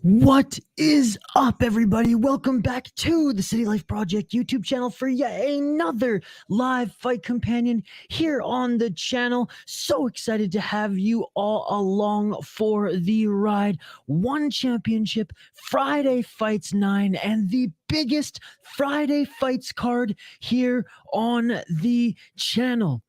What is up, everybody? Welcome back to the City Life Project YouTube channel for yet another live fight companion here on the channel. So excited to have you all along for the ride. One championship, Friday Fights 9, and the biggest Friday Fights card here on the channel.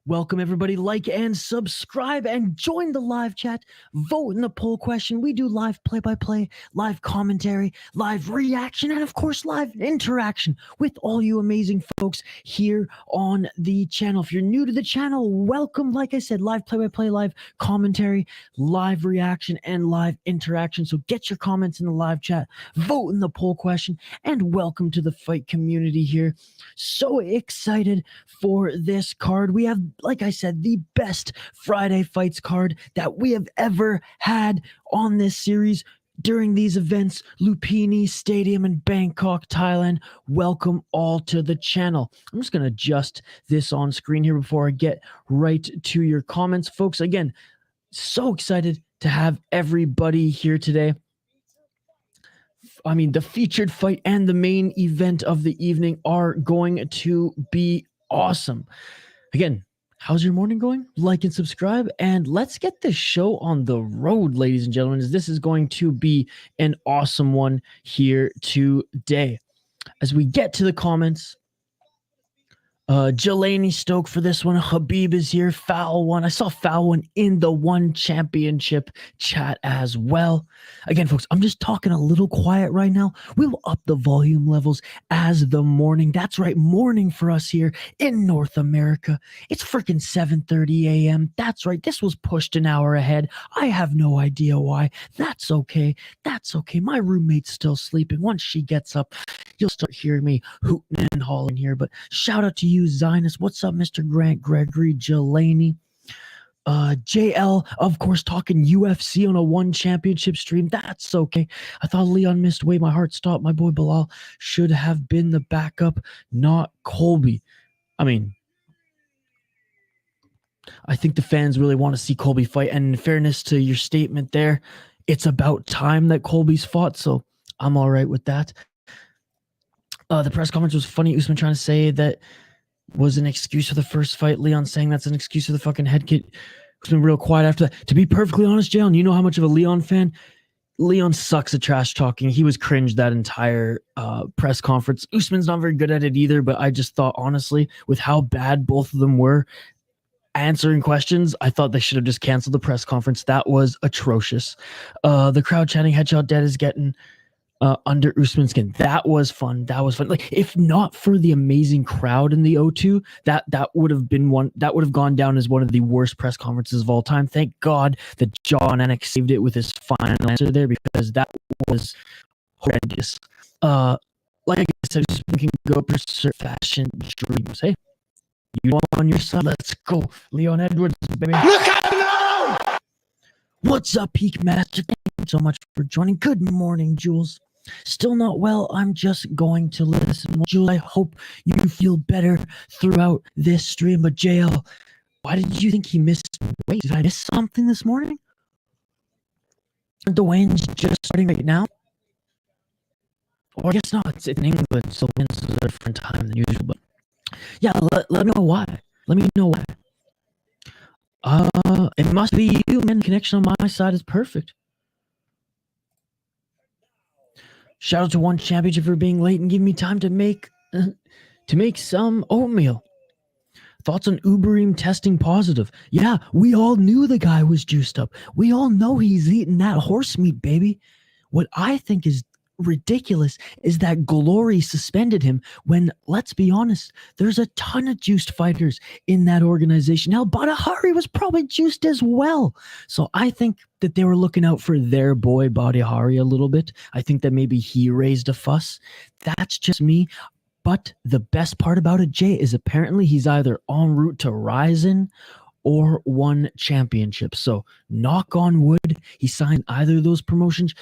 Welcome, everybody. Like and subscribe and join the live chat. Vote in the poll question. We do live play-by-play, live commentary, live reaction, and of course, live interaction with all you amazing folks here on the channel. If you're new to the channel, welcome. Like I said, live play-by-play, live commentary, live reaction, and live interaction. So get your comments in the live chat, vote in the poll question, and welcome to the fight community here. So excited for this card. We have, like I said, the best Friday Fights card that we have ever had on this series during these events. Lumpinee Stadium in Bangkok, Thailand. Welcome all to the channel. I'm just going to adjust this on screen here before I get right to your comments. Folks, again, so excited to have everybody here today. I mean, the featured fight and the main event of the evening are going to be awesome. Again, how's your morning going? Like and subscribe, and let's get this show on the road, ladies and gentlemen, as this is going to be an awesome one here today. As we get to the comments, Jelani stoked for this one. Habib is here. Foul one. I saw foul one in the one championship chat as well. Again, folks, I'm just talking a little quiet right now. We'll up the volume levels as the morning. That's right, morning for us here in North America. It's freaking 7:30 a.m. That's right. This was pushed an hour ahead. I have no idea why. That's okay. That's okay. My roommate's still sleeping. Once she gets up, you'll start hearing me hooting and hollering here. But shout out to you, Zionist. What's up, Mr. Grant Gregory Jelani? JL, of course, talking UFC on a one championship stream. That's okay. I thought Leon missed weight. My heart stopped. My boy Bilal should have been the backup, not Colby. I mean, I think the fans really want to see Colby fight. And in fairness to your statement there, it's about time that Colby's fought. So I'm all right with that. The press conference was funny. Usman trying to say that was an excuse for the first fight. Leon saying that's an excuse for the fucking head kick. It's been real quiet after that. To be perfectly honest, Jalen, you know how much of a Leon fan? Leon sucks at trash talking. He was cringed that entire press conference. Usman's not very good at it either, but I just thought, honestly, with how bad both of them were answering questions, I thought they should have just canceled the press conference. That was atrocious. The crowd chanting, "Headshot dead," is getting under Usman's skin. That was fun. That was fun. Like, if not for the amazing crowd in the O2, that would have been one that would have gone down as one of the worst press conferences of all time. Thank God that John Anik saved it with his final answer there, because that was horrendous. Like I said, we can go pursue fashion dreams. Hey, you on your side? Let's go, Leon Edwards, baby. Look out now! What's up, Peak Master? Thank you so much for joining. Good morning, Jules. Still not well. I'm just going to listen. Jules, I hope you feel better throughout this stream. But JL, why did you think he missed weight? Did I miss something this morning? Dwayne's just starting right now? Or I guess not. It's in England, so it's a different time than usual. But yeah, let me know why. Let me know why. It must be you, man. Connection on my side is perfect. Shout out to One Championship for being late and giving me time to make some oatmeal. Thoughts on Uberim testing positive? Yeah, we all knew the guy was juiced up. We all know he's eating that horse meat, baby. What I think is ridiculous is that Glory suspended him when, let's be honest, there's a ton of juiced fighters in that organization. Now, Badahari was probably juiced as well. So I think that they were looking out for their boy Badahari a little bit. I think that maybe he raised a fuss. That's just me. But the best part about it, Jay, is apparently he's either en route to Ryzen or One Championship. So knock on wood, he signed either of those promotions.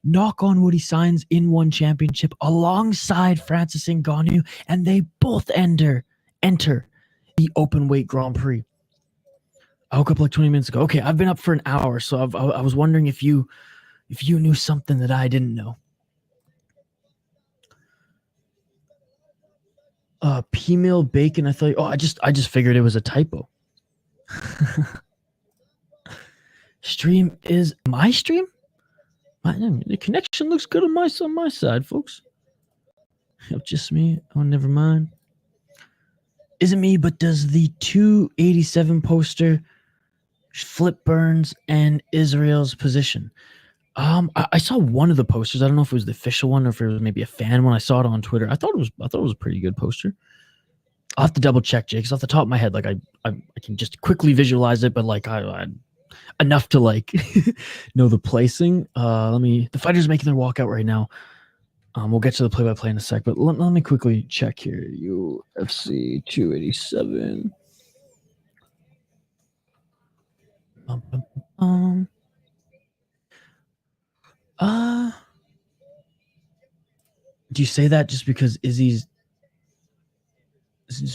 Knock on wood, he signs in One Championship alongside Francis Ngannou, and they both enter the open weight Grand Prix. I woke up like 20 minutes ago. Okay, I've been up for an hour, so I was wondering if you if you knew something that I didn't know. P-Mill Bacon, I thought, I just figured it was a typo. Stream is my stream? The connection looks good on my side, folks. Just me. Oh, never mind. Isn't me, but does the 287 poster flip Burns and Israel's position? I saw one of the posters. I don't know if it was the official one or if it was maybe a fan one. I saw it on Twitter. I thought it was a pretty good poster. I'll have to double check, Jake, because off the top of my head, like I can just quickly visualize it, but like I enough to like know the placing. The fighters are making their walkout right now. We'll get to the play-by-play in a sec, but let me quickly check here. UFC 287. Do you say that just because Izzy's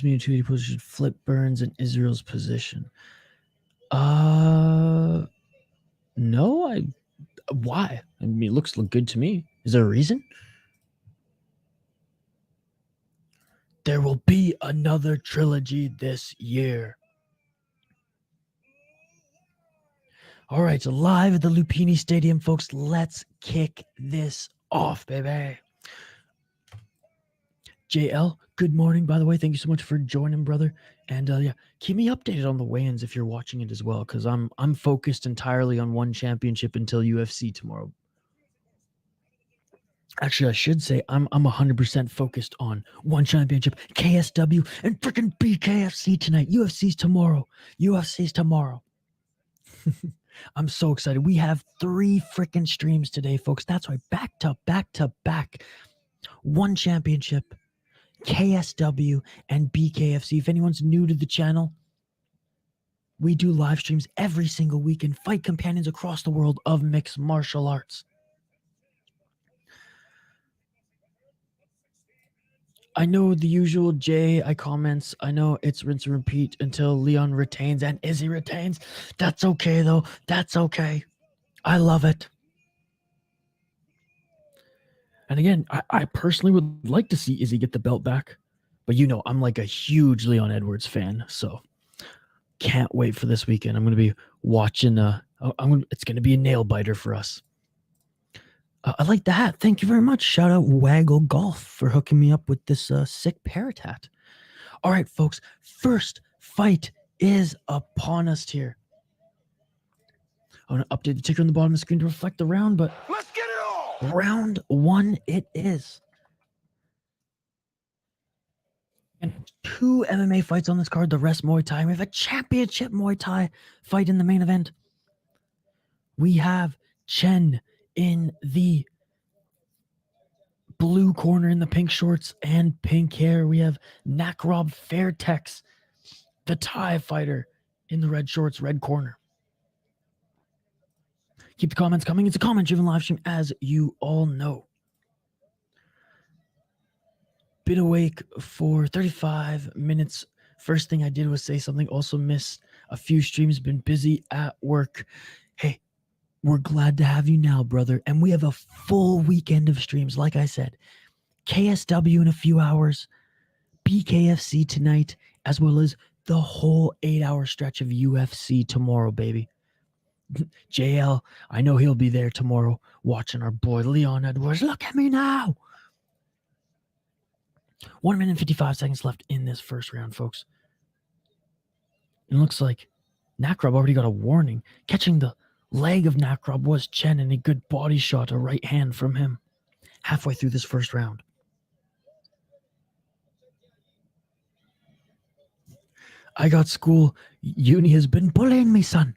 me in 280 position flip Burns in Israel's position? No, why? I mean, it looks good to me. Is there a reason? There will be another trilogy this year. All right, so live at the Lumpinee Stadium, folks. Let's kick this off, baby. JL, good morning, by the way. Thank you so much for joining, brother. And yeah, keep me updated on the weigh-ins if you're watching it as well, because I'm focused entirely on one championship until UFC tomorrow. Actually, I should say I'm 100% focused on one championship, KSW, and freaking BKFC tonight. UFC's tomorrow. I'm so excited. We have 3 freaking streams today, folks. That's right. Back to back. One championship, KSW, and BKFC. If anyone's new to the channel, we do live streams every single week and fight companions across the world of mixed martial arts. I know the usual I comments. I know it's rinse and repeat until Leon retains and Izzy retains. That's okay, though. That's okay. I love it. And again, I personally would like to see Izzy get the belt back. But you know, I'm like a huge Leon Edwards fan, so can't wait for this weekend. I'm going to be watching. It's going to be a nail biter for us. I like the hat. Thank you very much. Shout out Waggle Golf for hooking me up with this sick parrot hat. All right, folks. First fight is upon us here. I want to update the ticker on the bottom of the screen to reflect the round, but let's get it all. Round 1 it is. And 2 MMA fights on this card, the rest Muay Thai. We have a championship Muay Thai fight in the main event. We have Chen in the blue corner in the pink shorts and pink hair. We have Nakrob Fairtex, the Thai fighter, in the red shorts, red corner. Keep the comments coming. It's a comment-driven live stream, as you all know. Been awake for 35 minutes. First thing I did was say something. Also missed a few streams. Been busy at work. Hey, we're glad to have you now, brother. And we have a full weekend of streams. Like I said, KSW in a few hours, BKFC tonight, as well as the whole 8-hour stretch of UFC tomorrow, baby. JL, I know he'll be there tomorrow watching our boy Leon Edwards. Look at me now. 1 minute and 55 seconds left in this first round, folks. It looks like Nakrob already got a warning. Catching the leg of Nakrob was Chen, and a good body shot, a right hand from him halfway through this first round. I got school. Uni has been bullying me, son.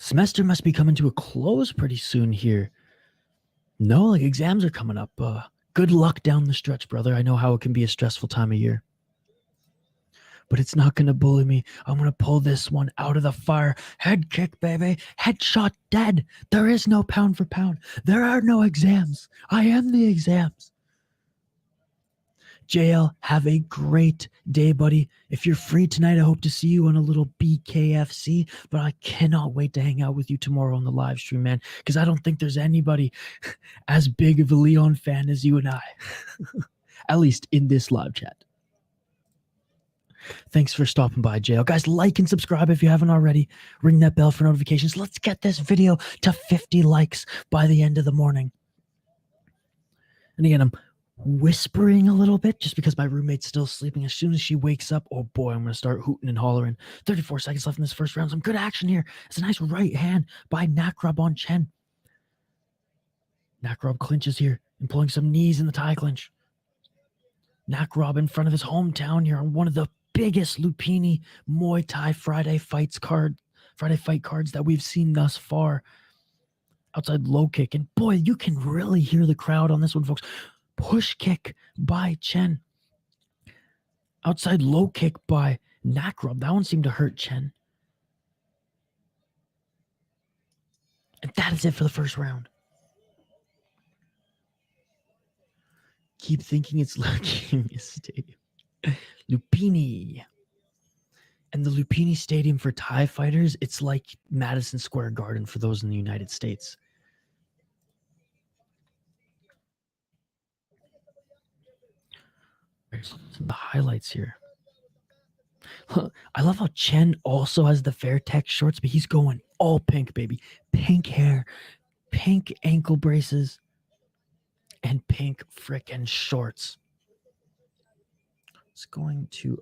Semester must be coming to a close pretty soon here. No, like exams are coming up. Good luck down the stretch, brother. I know how it can be a stressful time of year. But it's not going to bully me. I'm going to pull this one out of the fire. Head kick, baby. Headshot dead. There is no pound for pound. There are no exams. I am the exams. JL, have a great day, buddy. If you're free tonight, I hope to see you on a little BKFC, but I cannot wait to hang out with you tomorrow on the live stream, man, because I don't think there's anybody as big of a Leon fan as you and I, at least in this live chat. Thanks for stopping by, JL. Guys, like and subscribe if you haven't already. Ring that bell for notifications. Let's get this video to 50 likes by the end of the morning. And again, I'm whispering a little bit just because my roommate's still sleeping. As soon as she wakes up, oh boy, I'm going to start hooting and hollering. 34 seconds left in this first round. Some good action here. It's a nice right hand by Nakrab on Chen. Nakrab clinches here, employing some knees in the Thai clinch. Nakrab in front of his hometown here on one of the biggest Lumpinee Muay Thai Friday fight cards that we've seen thus far. Outside low kick, and boy, you can really hear the crowd on this one, folks. Push kick by Chen. Outside low kick by Nakrab. That one seemed to hurt Chen. And that is it for the first round. Keep thinking it's Lumpinee Stadium. Lumpinee. And the Lumpinee Stadium for Thai fighters, it's like Madison Square Garden for those in the United States. There's the highlights here. I love how Chen also has the Fairtex shorts, but he's going all pink, baby. Pink hair, pink ankle braces, and pink frickin' shorts. It's going to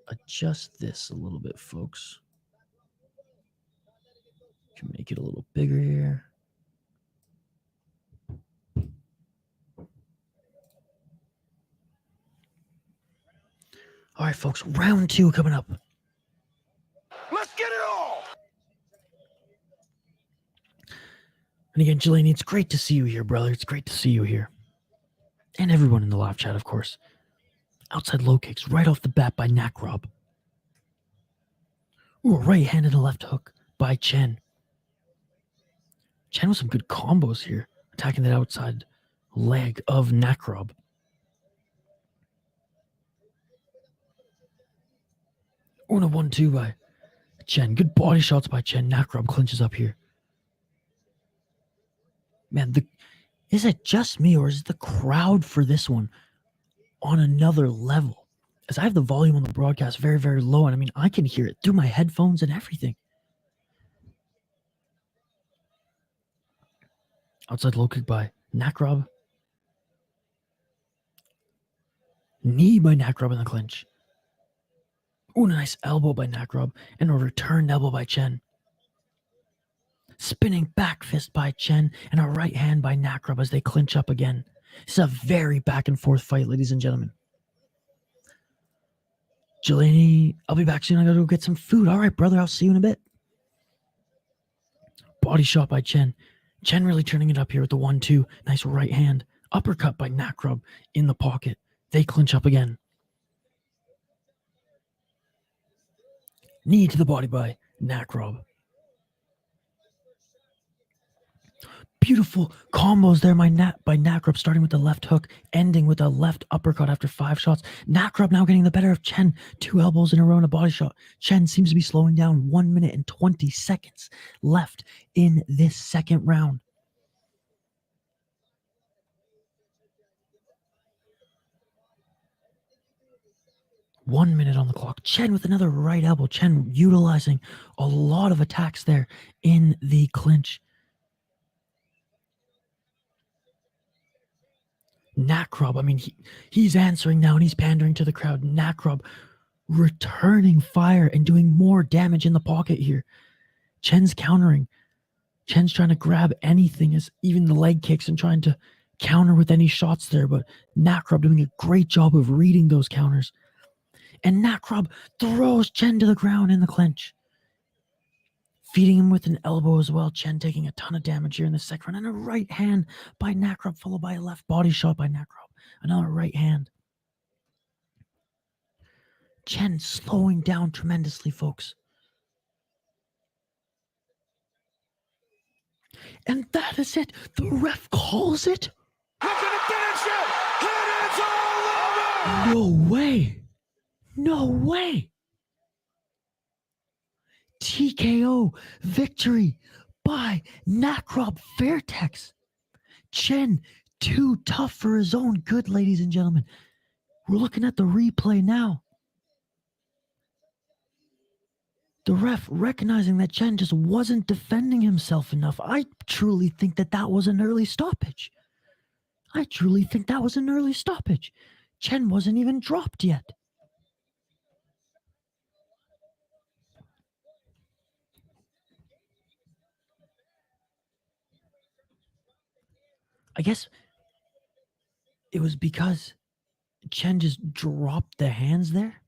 adjust this a little bit, folks. Can make it a little bigger here. All right, folks, round 2 coming up. Let's get it all. And again, Jelani, it's great to see you here, brother. It's great to see you here. And everyone in the live chat, of course. Outside low kicks right off the bat by Nakrab. Ooh, a right hand and a left hook by Chen. Chen with some good combos here, attacking that outside leg of Nakrab. Ooh, and a 1-2 by Chen. Good body shots by Chen. Nakrab clinches up here. Man, is it just me or is the crowd for this one on another level? As I have the volume on the broadcast very, very low, and I mean, I can hear it through my headphones and everything. Outside low kick by Nakrab. Knee by Nakrab in the clinch. Ooh, a nice elbow by Nakrab and a returned elbow by Chen. Spinning back fist by Chen and a right hand by Nakrab as they clinch up again. This is a very back and forth fight, ladies and gentlemen. Jelani, I'll be back soon. I gotta go get some food. All right, brother, I'll see you in a bit. Body shot by Chen. Chen really turning it up here with the 1-2. Nice right hand. Uppercut by Nakrab in the pocket. They clinch up again. Knee to the body by Nakrab. Beautiful combos there by Nakrab, starting with the left hook, ending with a left uppercut after 5 shots. Nakrab now getting the better of Chen. 2 elbows in a row and a body shot. Chen seems to be slowing down. 1 minute and 20 seconds left in this second round. One minute on the clock. Chen with another right elbow. Chen utilizing a lot of attacks there in the clinch. Nakrab, I mean, he's answering now and he's pandering to the crowd. Nakrab returning fire and doing more damage in the pocket here. Chen's countering. Chen's trying to grab anything, as even the leg kicks, and trying to counter with any shots there, but Nakrab doing a great job of reading those counters. And Nakrab throws Chen to the ground in the clinch. Feeding him with an elbow as well. Chen taking a ton of damage here in the second round. And a right hand by Nakrab, followed by a left body shot by Nakrab. Another right hand. Chen slowing down tremendously, folks. And that is it. The ref calls it. Look at the finish it. And it's over. No way. No way. TKO victory by Nakrop Fairtex. Chen, too tough for his own good, ladies and gentlemen. We're looking at the replay now. The ref recognizing that Chen just wasn't defending himself enough. I truly think that was an early stoppage. Chen wasn't even dropped yet. I guess it was because Chen just dropped the hands there.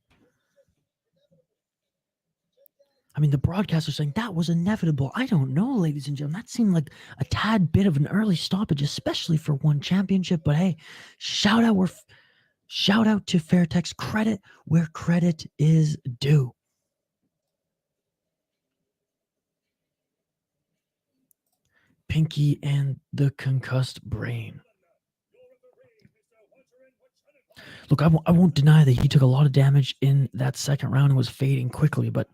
I mean, the broadcasters are saying that was inevitable. I don't know, ladies and gentlemen. That seemed like a tad bit of an early stoppage, especially for one championship. But hey, shout out to Fairtex. Credit where credit is due. Pinky and the concussed brain. Look, I won't deny that he took a lot of damage in that second round and was fading quickly, but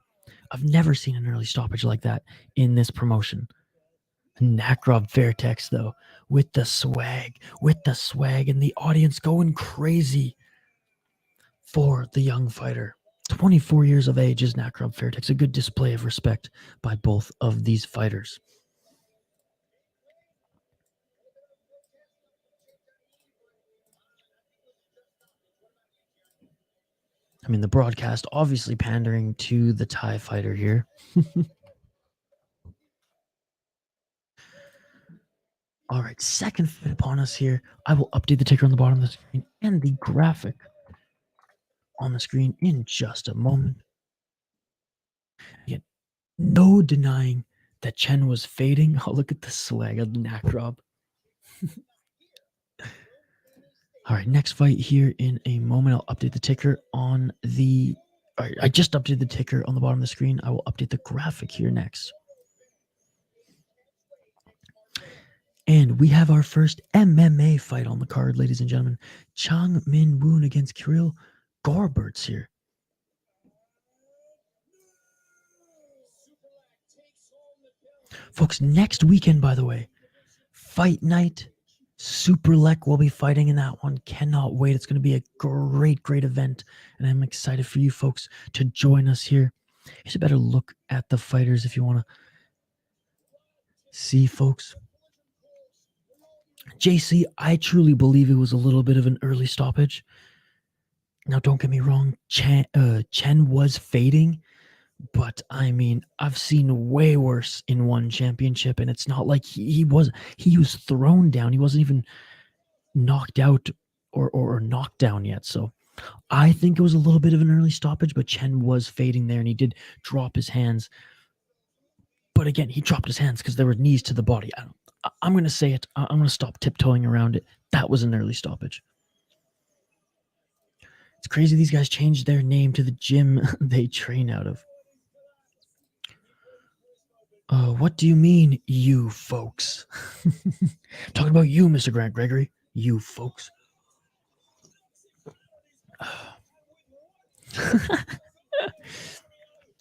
I've never seen an early stoppage like that in this promotion. Nakrop Fairtex, though, with the swag, and the audience going crazy for the young fighter. 24 years of age is Nakrop Fairtex. A good display of respect by both of these fighters. I mean, the broadcast obviously pandering to the Thai fighter here. All right, second fight upon us here. I will update the ticker on the bottom of the screen and the graphic on the screen in just a moment. Again, no denying that Chen was fading. Oh, look at the swag of Nakrop. All right, next fight here in a moment. I'll update the ticker on the... All right, I just updated the ticker on the bottom of the screen. I will update the graphic here next. And we have our first MMA fight on the card, ladies and gentlemen. Chung Min against Kirill Gorberts here. Folks, next weekend, by the way, fight night. Super Lek will be fighting in that one. Cannot wait. It's going to be a great event. And I'm excited for you folks to join us here. Here's a better look at the fighters if you want to see, folks. JC, I truly believe it was a little bit of an early stoppage. Now, don't get me wrong. Chen was fading. But, I mean, I've seen way worse in one championship, and it's not like he was thrown down. He wasn't even knocked out or knocked down yet. So I think it was a little bit of an early stoppage, but Chen was fading there, and he did drop his hands. But, again, he dropped his hands because there were knees to the body. I'm going to say it. I'm going to stop tiptoeing around it. That was an early stoppage. It's crazy these guys changed their name to the gym they train out of. What do you mean, you folks? I'm talking about you, Mr. Grant Gregory. You folks.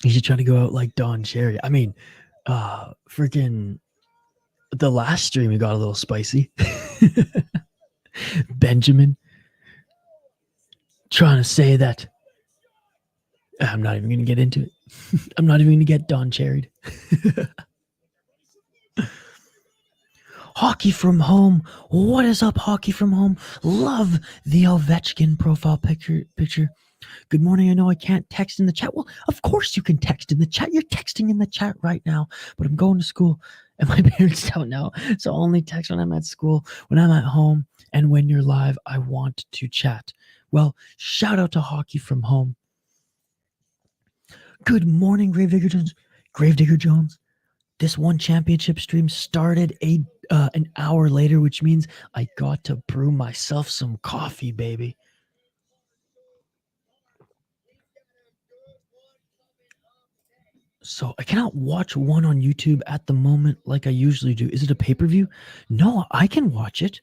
You should try to go out like Don Cherry. I mean, freaking the last stream we got a little spicy. Benjamin trying to say that. I'm not even going to get into it. I'm not even going to get Don Cherried. Hockey from home. What is up, Hockey from home? Love the Ovechkin profile picture. Good morning. I know I can't text in the chat. Well, of course you can text in the chat. You're texting in the chat right now. But I'm going to school and my parents don't know. So I only text when I'm at school, when I'm at home, and when you're live, I want to chat. Well, shout out to Hockey from home. Good morning, Gravedigger Jones. This one championship stream started an hour later, which means I got to brew myself some coffee, baby. So I cannot watch one on YouTube at the moment like I usually do. Is it a pay-per-view? No, I can watch it.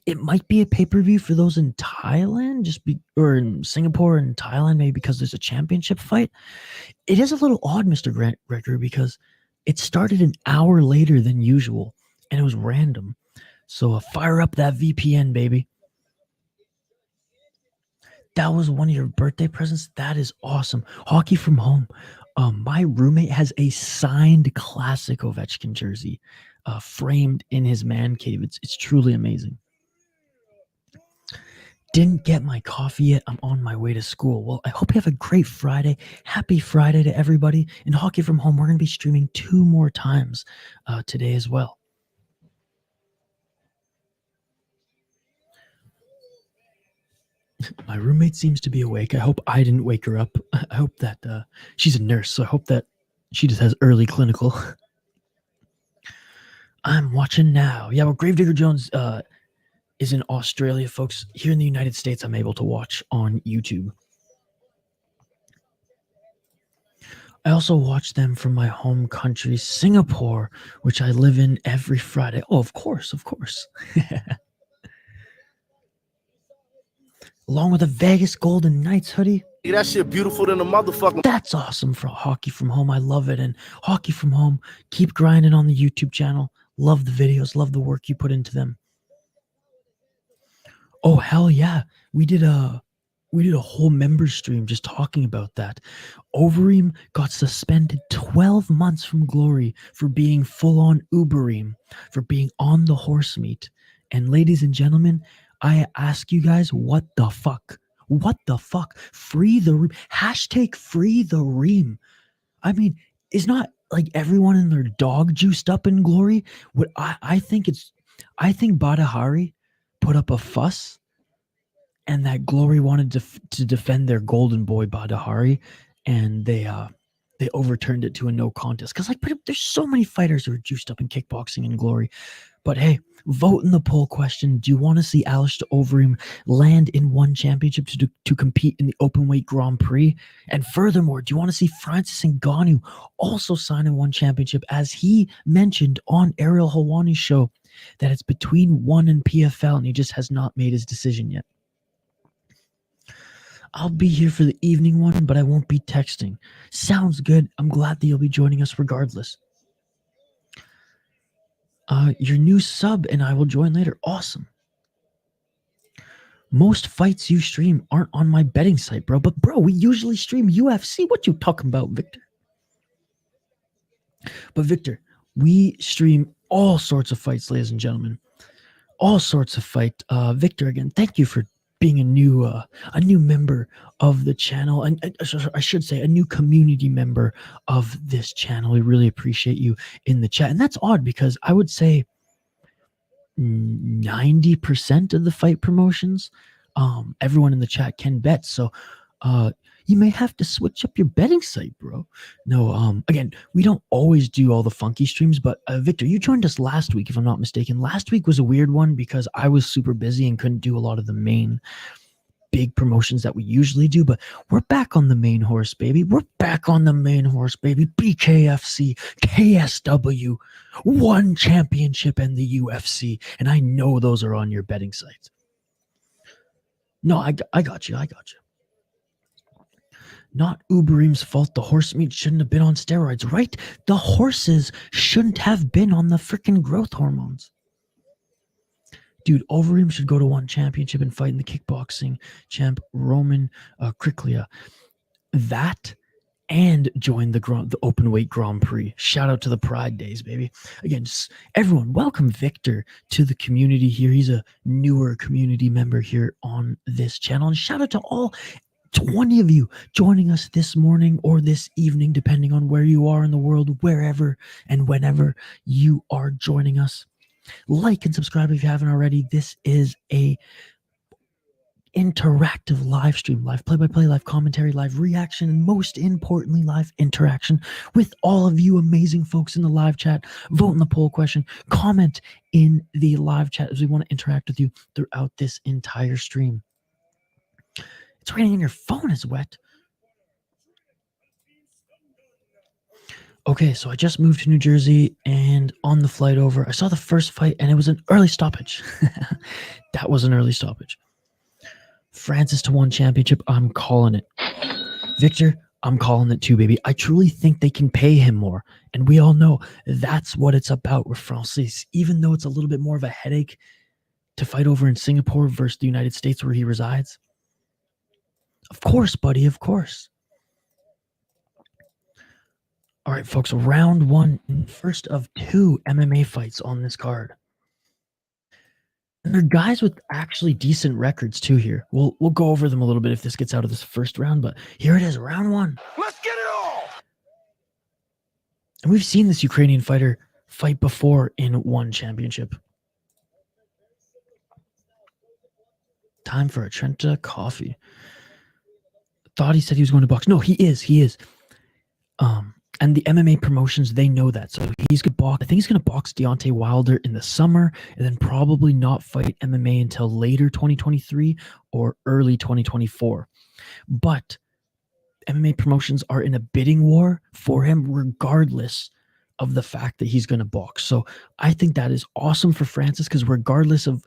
It might be a pay-per-view for those in Thailand, or in Singapore and Thailand, maybe because there's a championship fight. It is a little odd, Mr. Gregory, because it started an hour later than usual, and it was random. So fire up that VPN, baby. That was one of your birthday presents? That is awesome. Hockey from home. My roommate has a signed classic Ovechkin jersey framed in his man cave. It's truly amazing. Didn't get my coffee yet. I'm on my way to school. Well, I hope you have a great Friday. Happy Friday to everybody. In Hockey from Home, we're going to be streaming 2 more times today as well. My roommate seems to be awake. I hope I didn't wake her up. I hope that she's a nurse, so I hope that she just has early clinical. I'm watching now. Yeah, well, Gravedigger Jones is in Australia, folks. Here in the United States, I'm able to watch on YouTube. I also watch them from my home country, Singapore, which I live in every Friday. Oh, of course, of course. Along with a Vegas Golden Knights hoodie. That shit beautiful than a motherfucker. That's awesome for Hockey from Home. I love it. And Hockey from Home, keep grinding on the YouTube channel. Love the videos. Love the work you put into them. Oh, hell yeah. We did a whole member stream just talking about that. Overeem got suspended 12 months from Glory for being full-on Ubereem, for being on the horse meat. And ladies and gentlemen, I ask you guys, what the fuck? What the fuck? Free the Reem. Hashtag free the Reem. I mean, is not like everyone and their dog juiced up in Glory? What I think Badahari put up a fuss, and that Glory wanted to defend their golden boy Badahari, and they overturned it to a no contest. Because like there's so many fighters who are juiced up in kickboxing and Glory. But hey, vote in the poll question. Do you want to see Alistair Overeem land in one championship to compete in the Openweight Grand Prix? And furthermore, do you want to see Francis Ngannou also sign in one championship, as he mentioned on Ariel Helwani's show that it's between one and PFL, and he just has not made his decision yet? I'll be here for the evening one, but I won't be texting. Sounds good. I'm glad that you'll be joining us regardless. Your new sub and I will join later. Awesome. Most fights you stream aren't on my betting site, bro. But bro, we usually stream UFC. What you talking about, Victor? But Victor, we stream all sorts of fights, ladies and gentlemen. All sorts of fight. Victor, again, thank you for being a new member of the channel, and I should say a new community member of this channel. We really appreciate you in the chat. And that's odd, because I would say 90% of the fight promotions, everyone in the chat can bet. So you may have to switch up your betting site, bro. No, again, we don't always do all the funky streams, but Victor, you joined us last week, if I'm not mistaken. Last week was a weird one because I was super busy and couldn't do a lot of the main big promotions that we usually do, but we're back on the main horse, baby. We're back on the main horse, baby. BKFC, KSW, one championship, and the UFC. And I know those are on your betting sites. No, I got you. I got you. Not Ubereem's fault. The horse meat shouldn't have been on steroids, right? The horses shouldn't have been on the freaking growth hormones. Dude, Overeem should go to one championship and fight in the kickboxing champ Roman Kriklia. That and join the Openweight Grand Prix. Shout out to the Pride Days, baby. Again, just everyone, welcome Victor to the community here. He's a newer community member here on this channel. And shout out to all 20 of you joining us this morning or this evening, depending on where you are in the world, wherever and whenever you are joining us. Like and subscribe if you haven't already. This is a interactive live stream, live play-by-play, live commentary, live reaction, and most importantly, live interaction with all of you amazing folks in the live chat. Vote in the poll question, comment in the live chat, as we want to interact with you throughout this entire stream. It's raining and your phone is wet. Okay, so I just moved to New Jersey, and And on the flight over, I saw the first fight, and it was an early stoppage. That was an early stoppage. Francis to 1 championship. I'm calling it. Victor, I'm calling it too, baby. I truly think they can pay him more. And we all know that's what it's about with Francis. Even though it's a little bit more of a headache to fight over in Singapore versus the United States where he resides. Of course, buddy, of course. All right, folks, round 1, first of 2 MMA fights on this card. And they're guys with actually decent records too here. We'll go over them a little bit if this gets out of this first round, but here it is, round 1. Let's get it all. And we've seen this Ukrainian fighter fight before in 1 championship. Time for a Trenta coffee. Thought he said he was going to box. No, he is. And the MMA promotions, they know that. So he's going to box. I think he's going to box Deontay Wilder in the summer and then probably not fight MMA until later 2023 or early 2024. But MMA promotions are in a bidding war for him regardless of the fact that he's going to box. So I think that is awesome for Francis because regardless of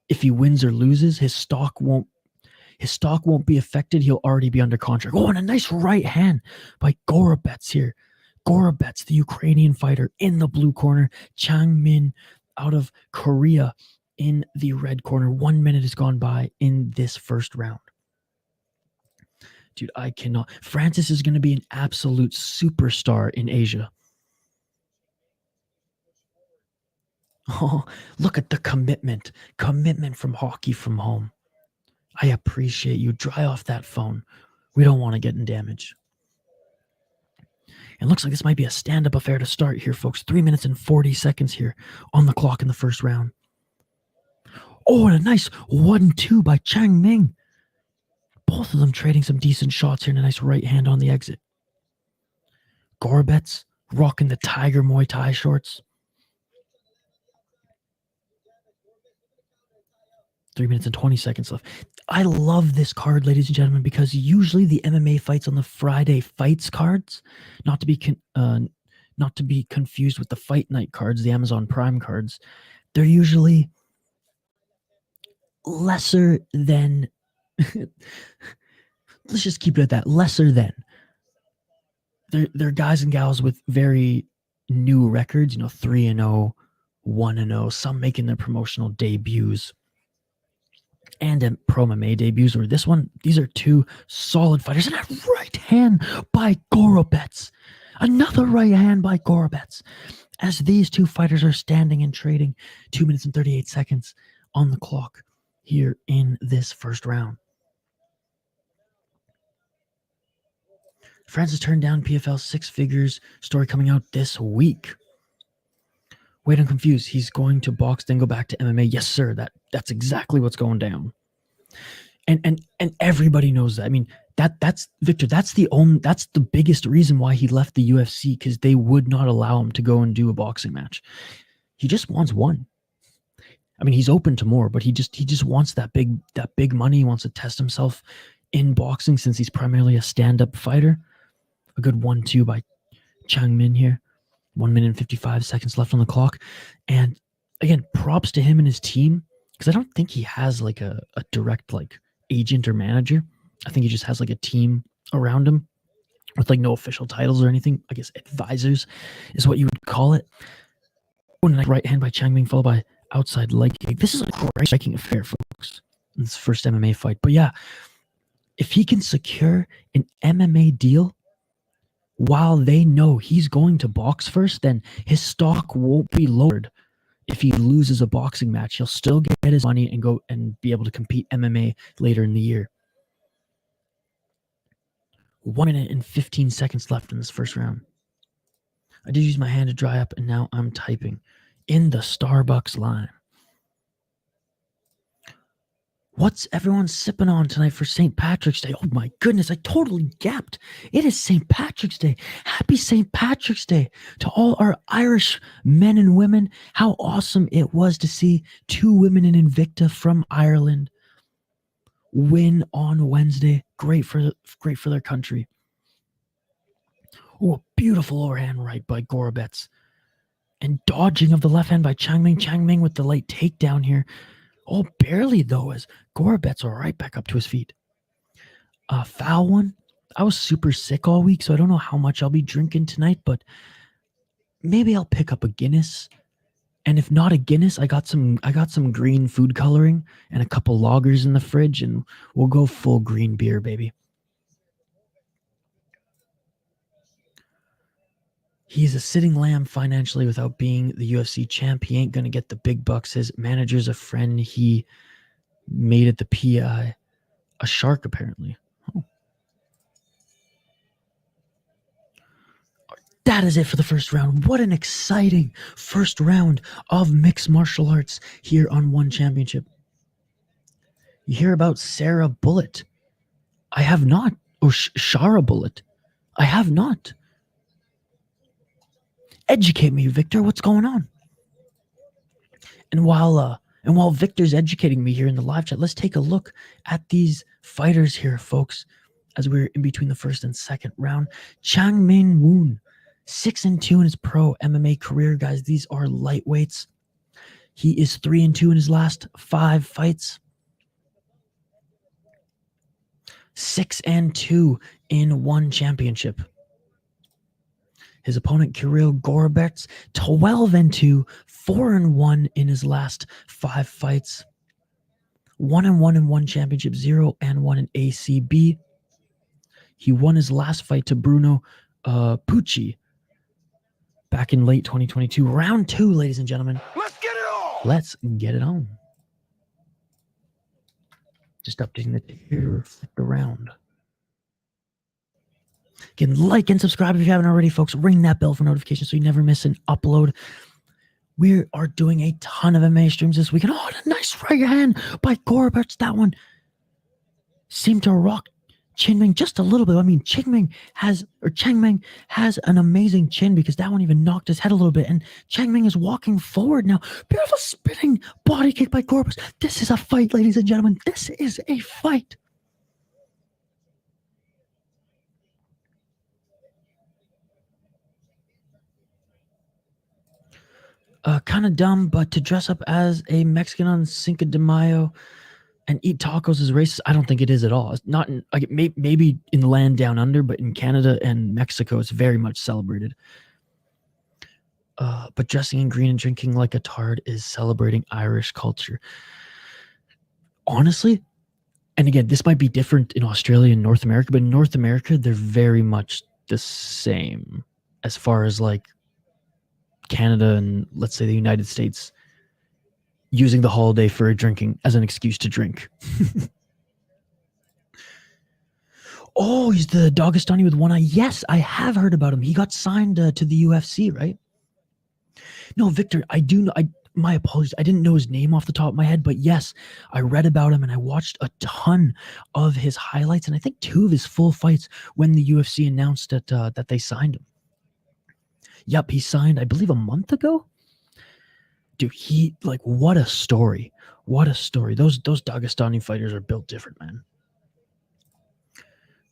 if he wins or loses, his stock won't be affected. He'll already be under contract. Oh, and a nice right hand by Gorobets here. Gorobets, the Ukrainian fighter, in the blue corner. Chung Min out of Korea in the red corner. 1 minute has gone by in this first round. Dude, I cannot. Francis is going to be an absolute superstar in Asia. Oh, look at the commitment. Commitment from Hockey from Home. I appreciate you. Dry off that phone. We don't want to get in damage. It looks like this might be a stand-up affair to start here, folks. 3 minutes and 40 seconds here on the clock in the first round. Oh, and a nice 1-2 by Chung Min. Both of them trading some decent shots here and a nice right hand on the exit. Gorobets rocking the Tiger Muay Thai shorts. 3 minutes and 20 seconds left. I love this card, ladies and gentlemen, because usually the MMA fights on the Friday fights cards, not to be confused with the Fight Night cards, the Amazon Prime cards, they're usually lesser than. Let's just keep it at that. Lesser than. They're guys and gals with very new records, 3-0, 1-0, some making their promotional debuts. And pro MMA debuts, or this one, these are 2 solid fighters. And a right hand by Gorobets. Another right hand by Gorobets. As these 2 fighters are standing and trading 2 minutes and 38 seconds on the clock here in this first round. Francis turned down PFL 6 figures. Story coming out this week. Wait, I'm confused. He's going to box, then go back to MMA. Yes, sir. That's exactly what's going down. And everybody knows that. I mean, that's Victor. That's the biggest reason why he left the UFC, because they would not allow him to go and do a boxing match. He just wants one. I mean, he's open to more, but he just wants that big money. He wants to test himself in boxing since he's primarily a stand-up fighter. A good 1-2 by Chung Min here. 1 minute and 55 seconds left on the clock. And again, props to him and his team, because I don't think he has like a direct like agent or manager. I think he just has like a team around him with like no official titles or anything. I guess advisors is what you would call it. Oh, and a right hand by Chung Min followed by outside leg kick. This is a great striking affair, folks. In this first MMA fight. But yeah, if he can secure an MMA deal while they know he's going to box first, then his stock won't be lowered. If he loses a boxing match, he'll still get his money and go and be able to compete MMA later in the year. 1 minute and 15 seconds left in this first round. I did use my hand to dry up, and now I'm typing in the Starbucks line. What's everyone sipping on tonight for St. Patrick's Day? Oh my goodness, I totally gapped. It is St. Patrick's Day. Happy St. Patrick's Day to all our Irish men and women. How awesome it was to see 2 women in Invicta from Ireland win on Wednesday. Great for their country. Oh, a beautiful overhand right by Gorobets. And dodging of the left hand by Chung Min. Chung Min with the late takedown here. Oh, barely though, as Gorobet's right back up to his feet. Foul one. I was super sick all week, so I don't know how much I'll be drinking tonight, but maybe I'll pick up a Guinness. And if not a Guinness, I got some green food coloring and a couple lagers in the fridge, and we'll go full green beer, baby. He's a sitting lamb financially without being the UFC champ. He ain't going to get the big bucks. His manager's a friend he made it the PI. A shark, apparently. Oh. That is it for the first round. What an exciting first round of mixed martial arts here on One Championship. You hear about Sarah Bullet. I have not. Or Shara Bullet. I have not. Educate me, Victor. What's going on? And while Victor's educating me here in the live chat, let's take a look at these fighters here, folks, as we're in between the first and second round. Chung Min, 6-2 in his pro MMA career, guys. These are lightweights. He is 3-2 in his last 5 fights. 6-2 in One Championship. His opponent, Kirill Gorobets, 12-2, 4-1 in his last 5 fights. 1-1 in One Championship, 0-1 in ACB. He won his last fight to Bruno Pucci back in late 2022. Round 2, ladies and gentlemen. Let's get it on. Let's get it on. Just updating the tier, flip around. Again, like and subscribe if you haven't already, folks. Ring that bell for notifications so you never miss an upload. We are doing a ton of MMA streams this weekend. Oh, a nice right hand by Gorobets. That one seemed to rock Chung Min just a little bit. I mean, Chung Min has an amazing chin because that one even knocked his head a little bit. And Chung Min is walking forward now. Beautiful spinning body kick by Gorobets. This is a fight, ladies and gentlemen. This is a fight. Kind of dumb, but to dress up as a Mexican on Cinco de Mayo and eat tacos is racist. I don't think it is at all. It's not in, like, maybe in the land down under, but in Canada and Mexico, it's very much celebrated. But dressing in green and drinking like a tard is celebrating Irish culture. Honestly, and again, this might be different in Australia and North America, but in North America, they're very much the same as far as like Canada and let's say the United States using the holiday for drinking as an excuse to drink. Oh, he's the Dagestani with one eye. Yes, I have heard about him. He got signed to the UFC, right? No, Victor, I do know. My apologies. I didn't know his name off the top of my head, but yes, I read about him and I watched a ton of his highlights and I think 2 of his full fights when the UFC announced that they signed him. Yep, he signed, I believe, a month ago. Dude, what a story. What a story. Those Dagestani fighters are built different, man.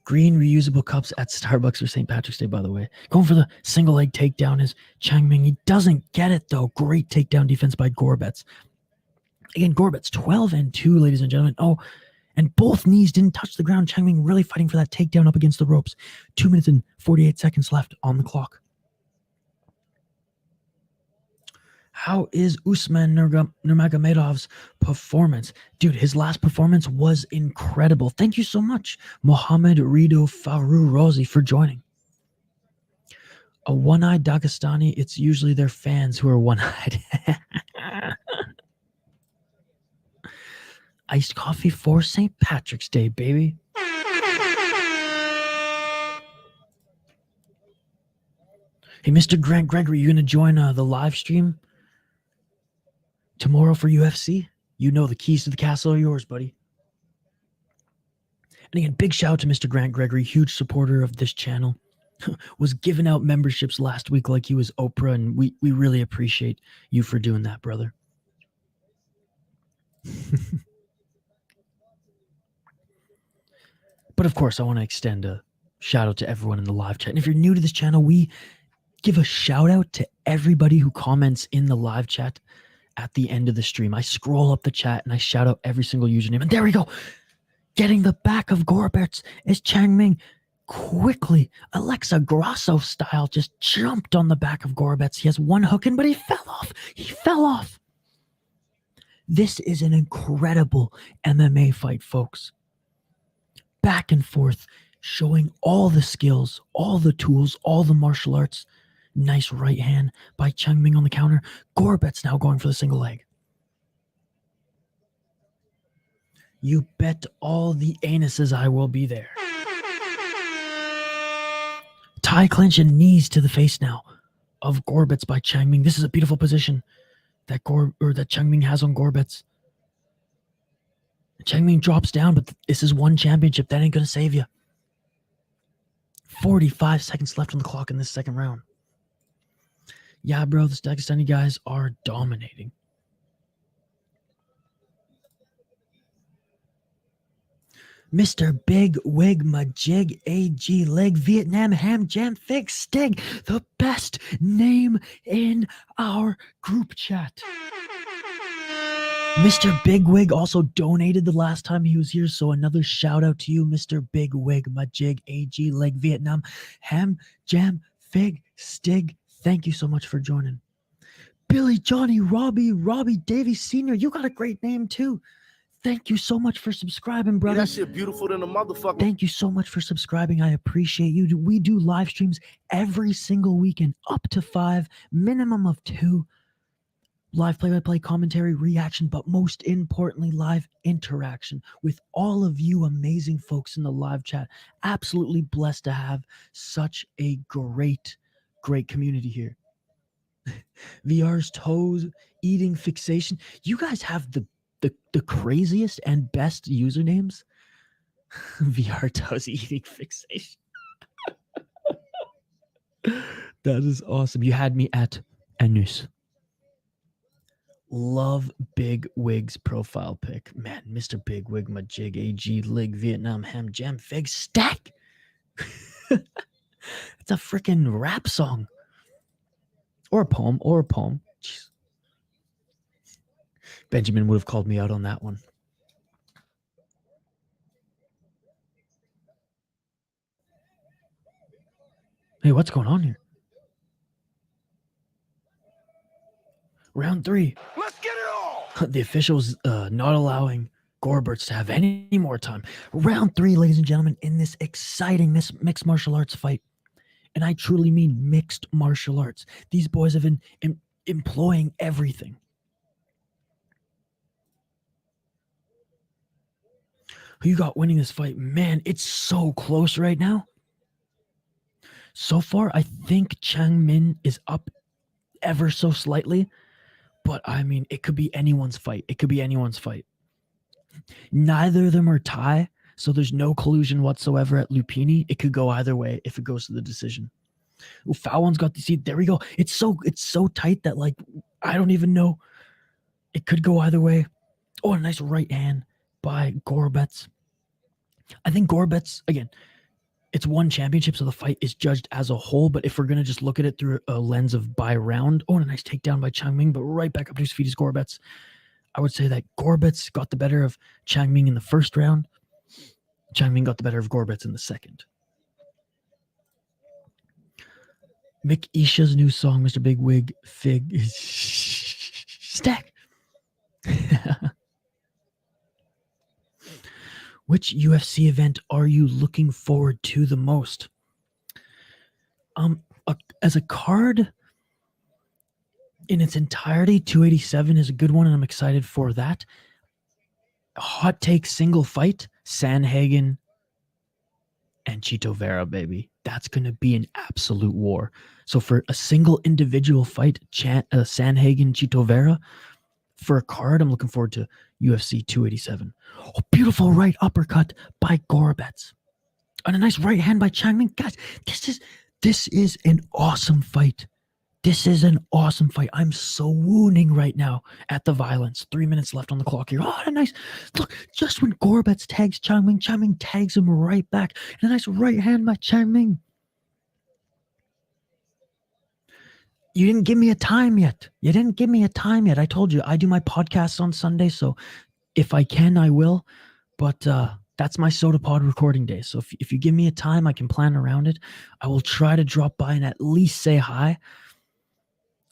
Green reusable cups at Starbucks for St. Patrick's Day, by the way. Going for the single leg takedown is Chung Min. He doesn't get it, though. Great takedown defense by Gorobets. Again, Gorobets 12-2, ladies and gentlemen. Oh, and both knees didn't touch the ground. Chung Min really fighting for that takedown up against the ropes. 2 minutes and 48 seconds left on the clock. How is Usman Nurmagomedov's performance? Dude, his last performance was incredible. Thank you so much, Mohammed Rido Faru Rozi, for joining. A one-eyed Dagestani, it's usually their fans who are one-eyed. Iced coffee for St. Patrick's Day, baby. Hey, Mr. Grant Gregory, you going to join the live stream tomorrow for UFC? You know the keys to the castle are yours, buddy. And again, big shout out to Mr. Grant Gregory, huge supporter of this channel. Was giving out memberships last week like he was Oprah, and we really appreciate you for doing that, brother. But of course, I want to extend a shout out to everyone in the live chat. And if you're new to this channel, we give a shout out to everybody who comments in the live chat at the end of the stream. I scroll up the chat and I shout out every single username. And there we go. Getting the back of Gorbets is Chung Min. Quickly, Alexa Grasso style, just jumped on the back of Gorbets. He has one hook in, but he fell off. He fell off. This is an incredible MMA fight, folks. Back and forth, showing all the skills, all the tools, all the martial arts. Nice right hand by Chung Min on the counter. Gorbets now going for the single leg. You bet all the anuses I will be there. Thai clinch and knees to the face now of Gorbets by Chung Min. This is a beautiful position that Chung Min has on Gorbets. Chung Min drops down, but this is one championship. That ain't gonna save you. 45 seconds left on the clock in this second round. Yeah, bro, the Dagestani guys are dominating. Mr. Big Wig Majig AG Leg Vietnam Ham Jam Fig Stig, the best name in our group chat. Mr. Big Wig also donated the last time he was here, so another shout out to you, Mr. Big Wig Majig AG Leg Vietnam Ham Jam Fig Stig. Thank you so much for joining. Billy Johnny Robbie Davies Sr., you got a great name too. Thank you so much for subscribing, brother. That shit beautiful than a motherfucker. Thank you so much for subscribing. I appreciate you. We do live streams every single weekend, up to 5, minimum of 2. Live play-by-play commentary, reaction, but most importantly, live interaction with all of you amazing folks in the live chat. Absolutely blessed to have such a great community here. VR's toes eating fixation. You guys have the craziest and best usernames. VR toes eating fixation. That is awesome. You had me at anus. Love Big Wig's profile pic. Man, Mr. Big Wig Majig AG Lig Vietnam Ham Jam Fig Stack. It's a freaking rap song. Or a poem. Jeez. Benjamin would have called me out on that one. Hey, what's going on here? Round 3. Let's get it all. The officials not allowing Gorbets to have any more time. Round 3, ladies and gentlemen, in this exciting mixed martial arts fight. And I truly mean mixed martial arts. These boys have been employing everything. Who you got winning this fight? Man, it's so close right now. So far, I think Chung Min is up ever so slightly. But, I mean, it could be anyone's fight. Neither of them are Thai, so there's no collusion whatsoever at Lumpinee. It could go either way if it goes to the decision. Ooh, foul one's got the seat. There we go. It's so tight that, like, I don't even know. It could go either way. Oh, a nice right hand by Gorbets. I think Gorbets, again, it's one championship, so the fight is judged as a whole. But if we're going to just look at it through a lens of by round, oh, and a nice takedown by Chung Min, but right back up to his feet is Gorbets. I would say that Gorbets got the better of Chung Min in the first round. Chung Min got the better of Gorbets in the second. Mick Isha's new song, Mr. Big Wig Fig Stack. Which UFC event are you looking forward to the most? As a card in its entirety, 287 is a good one, and I'm excited for that. Hot take single fight, Sanhagen and Chito Vera, baby. That's going to be an absolute war. So for a single individual fight, Sanhagen, Chito Vera, for a card, I'm looking forward to UFC 287. Oh, beautiful right uppercut by Gorbets. And a nice right hand by Chung Min. Guys, this is an awesome fight. This is an awesome fight. I'm swooning right now at the violence. 3 minutes left on the clock here. Oh, and a nice look. Just when Gorbets tags Chung Min tags him right back. And a nice right hand by Chung Min. You didn't give me a time yet. I told you I do my podcasts on Sunday, so if I can, I will. But that's my soda pod recording day. So if you give me a time, I can plan around it. I will try to drop by and at least say hi,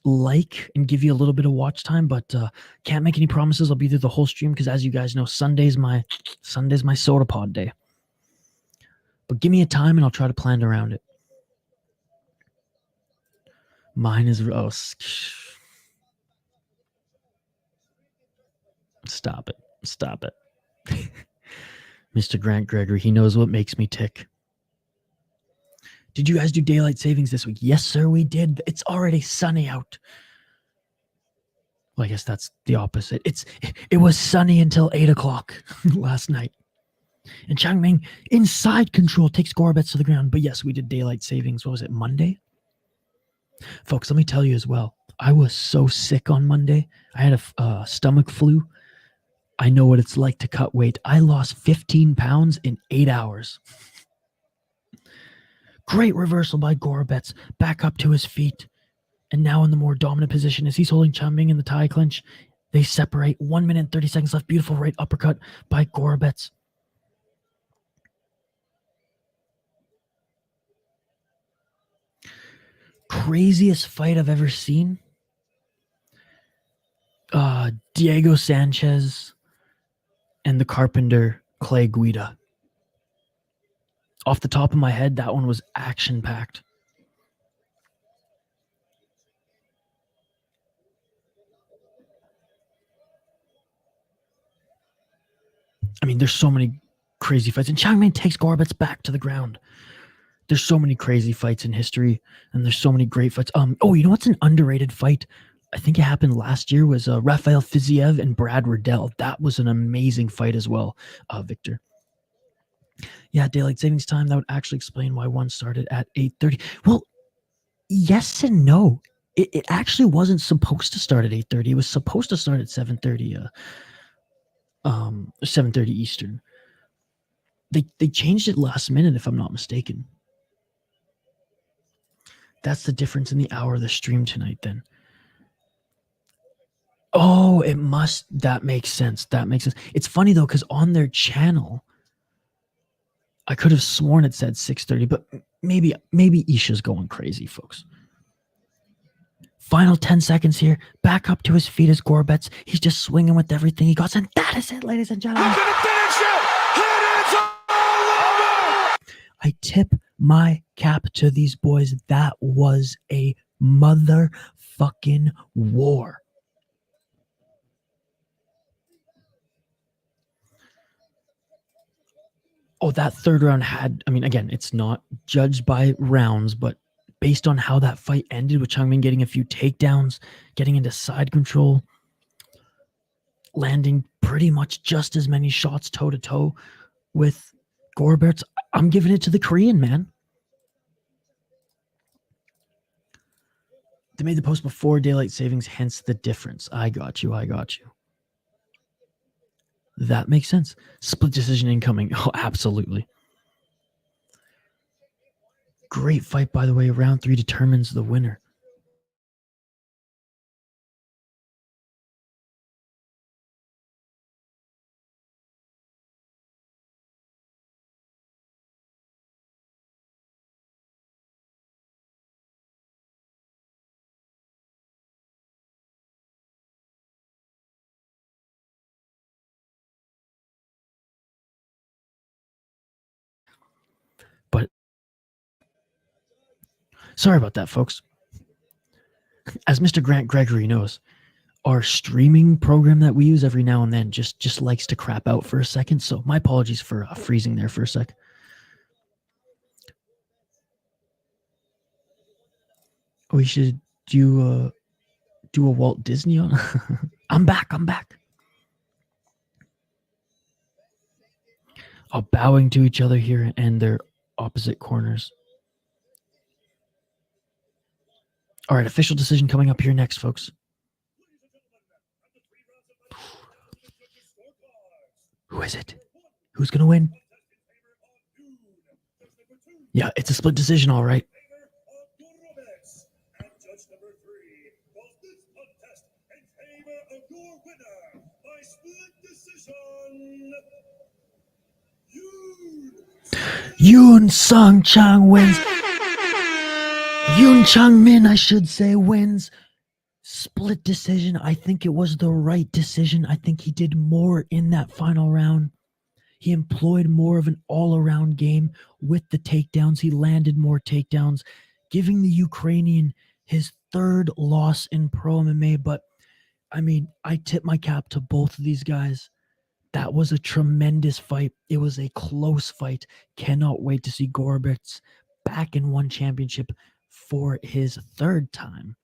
and give you a little bit of watch time, but can't make any promises. I'll be there the whole stream because, as you guys know, Sunday's my soda pod day. But give me a time and I'll try to plan around it. Mine is Stop it. Mr. Grant Gregory, he knows what makes me tick. Did you guys do daylight savings this week? Yes, sir, we did. It's already sunny out. Well, I guess that's the opposite. It was sunny until 8 o'clock last night. And Chung Min, inside control, takes Gorbets to the ground. But yes, we did daylight savings. What was it, Monday? Folks, let me tell you as well. I was so sick on Monday. I had a stomach flu. I know what it's like to cut weight. I lost 15 pounds in 8 hours. Great reversal by Gorbets. Back up to his feet. And now in the more dominant position as he's holding Chung Min in the Thai clinch. They separate. 1 minute and 30 seconds left. Beautiful right uppercut by Gorbets. Craziest fight I've ever seen. Diego Sanchez and the Carpenter Clay Guida. Off the top of my head, that one was action-packed. I mean, there's so many crazy fights. And Chung Min takes Gorbets back to the ground. There's so many crazy fights in history, and there's so many great fights. Oh, you know what's an underrated fight? I think it happened last year, was Rafael Fiziev and Brad Riddell. That was an amazing fight as well, Victor. Yeah, daylight savings time. That would actually explain why one started at 8:30. Well, yes and no. It actually wasn't supposed to start at 8:30. It was supposed to start at 7:30. 7:30 Eastern. They changed it last minute, if I'm not mistaken. That's the difference in the hour of the stream tonight, then. Oh, that makes sense. It's funny, though, because on their channel, I could have sworn it said 6:30, but maybe Isha's going crazy, folks. Final 10 seconds here. Back up to his feet as Gorbets. He's just swinging with everything he got. And that is it, ladies and gentlemen. I'm gonna finish it! It is all over! I tip my cap to these boys. That was a motherfucking war. Oh, that third round again, it's not judged by rounds, but based on how that fight ended with Chung Min getting a few takedowns, getting into side control, landing pretty much just as many shots toe-to-toe with Gorbets, I'm giving it to the Korean, man. They made the post before daylight savings, hence the difference. I got you. That makes sense. Split decision incoming. Oh, absolutely. Great fight, by the way. Round 3 determines the winner. But sorry about that, folks. As Mr. Grant Gregory knows, our streaming program that we use every now and then just likes to crap out for a second. So my apologies for freezing there for a sec. We should do a Walt Disney on. I'm back. All bowing to each other here and their opposite corners. All right, official decision coming up here next, folks. Who is it? Who's going to win? Yeah, it's a split decision, all right. Chung wins. Chung Min, I should say, wins. Split decision. I think it was the right decision. I think he did more in that final round. He employed more of an all-around game with the takedowns. He landed more takedowns, giving the Ukrainian his third loss in pro MMA. But, I mean, I tip my cap to both of these guys. That was a tremendous fight. It was a close fight. Cannot wait to see Gorbets back in one championship for his third time.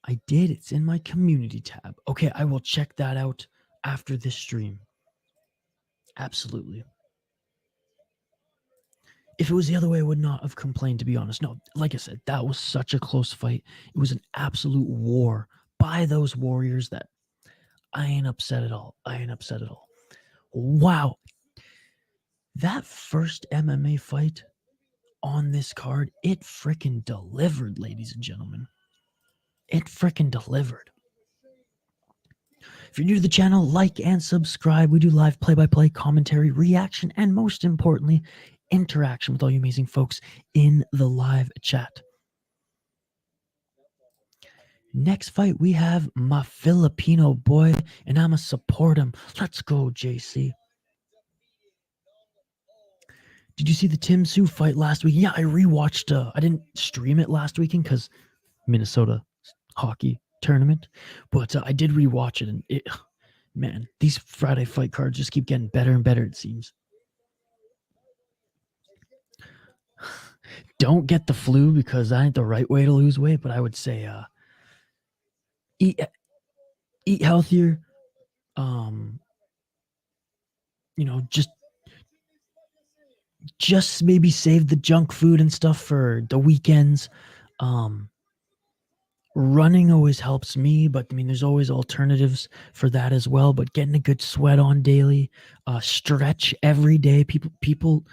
I did. It's in my community tab. Okay, I will check that out after this stream. Absolutely. If it was the other way, I would not have complained, to be honest. No, like I said, that was such a close fight. It was an absolute war by those warriors that I ain't upset at all. Wow. That first MMA fight on this card, it frickin' delivered, ladies and gentlemen. It frickin' delivered. If you're new to the channel, like and subscribe. We do live play-by-play commentary, reaction, and most importantly, interaction with all you amazing folks in the live chat. Next fight, we have my Filipino boy, and I'ma support him. Let's go, JC. Did you see the Tim Tszyu fight last week? Yeah, I rewatched. I didn't stream it last weekend because Minnesota hockey tournament, but I did rewatch it, and man, these Friday fight cards just keep getting better and better, it seems. Don't get the flu because that ain't the right way to lose weight, but I would say eat healthier. Just maybe save the junk food and stuff for the weekends. Running always helps me, but I mean, there's always alternatives for that as well. But getting a good sweat on daily, stretch every day. People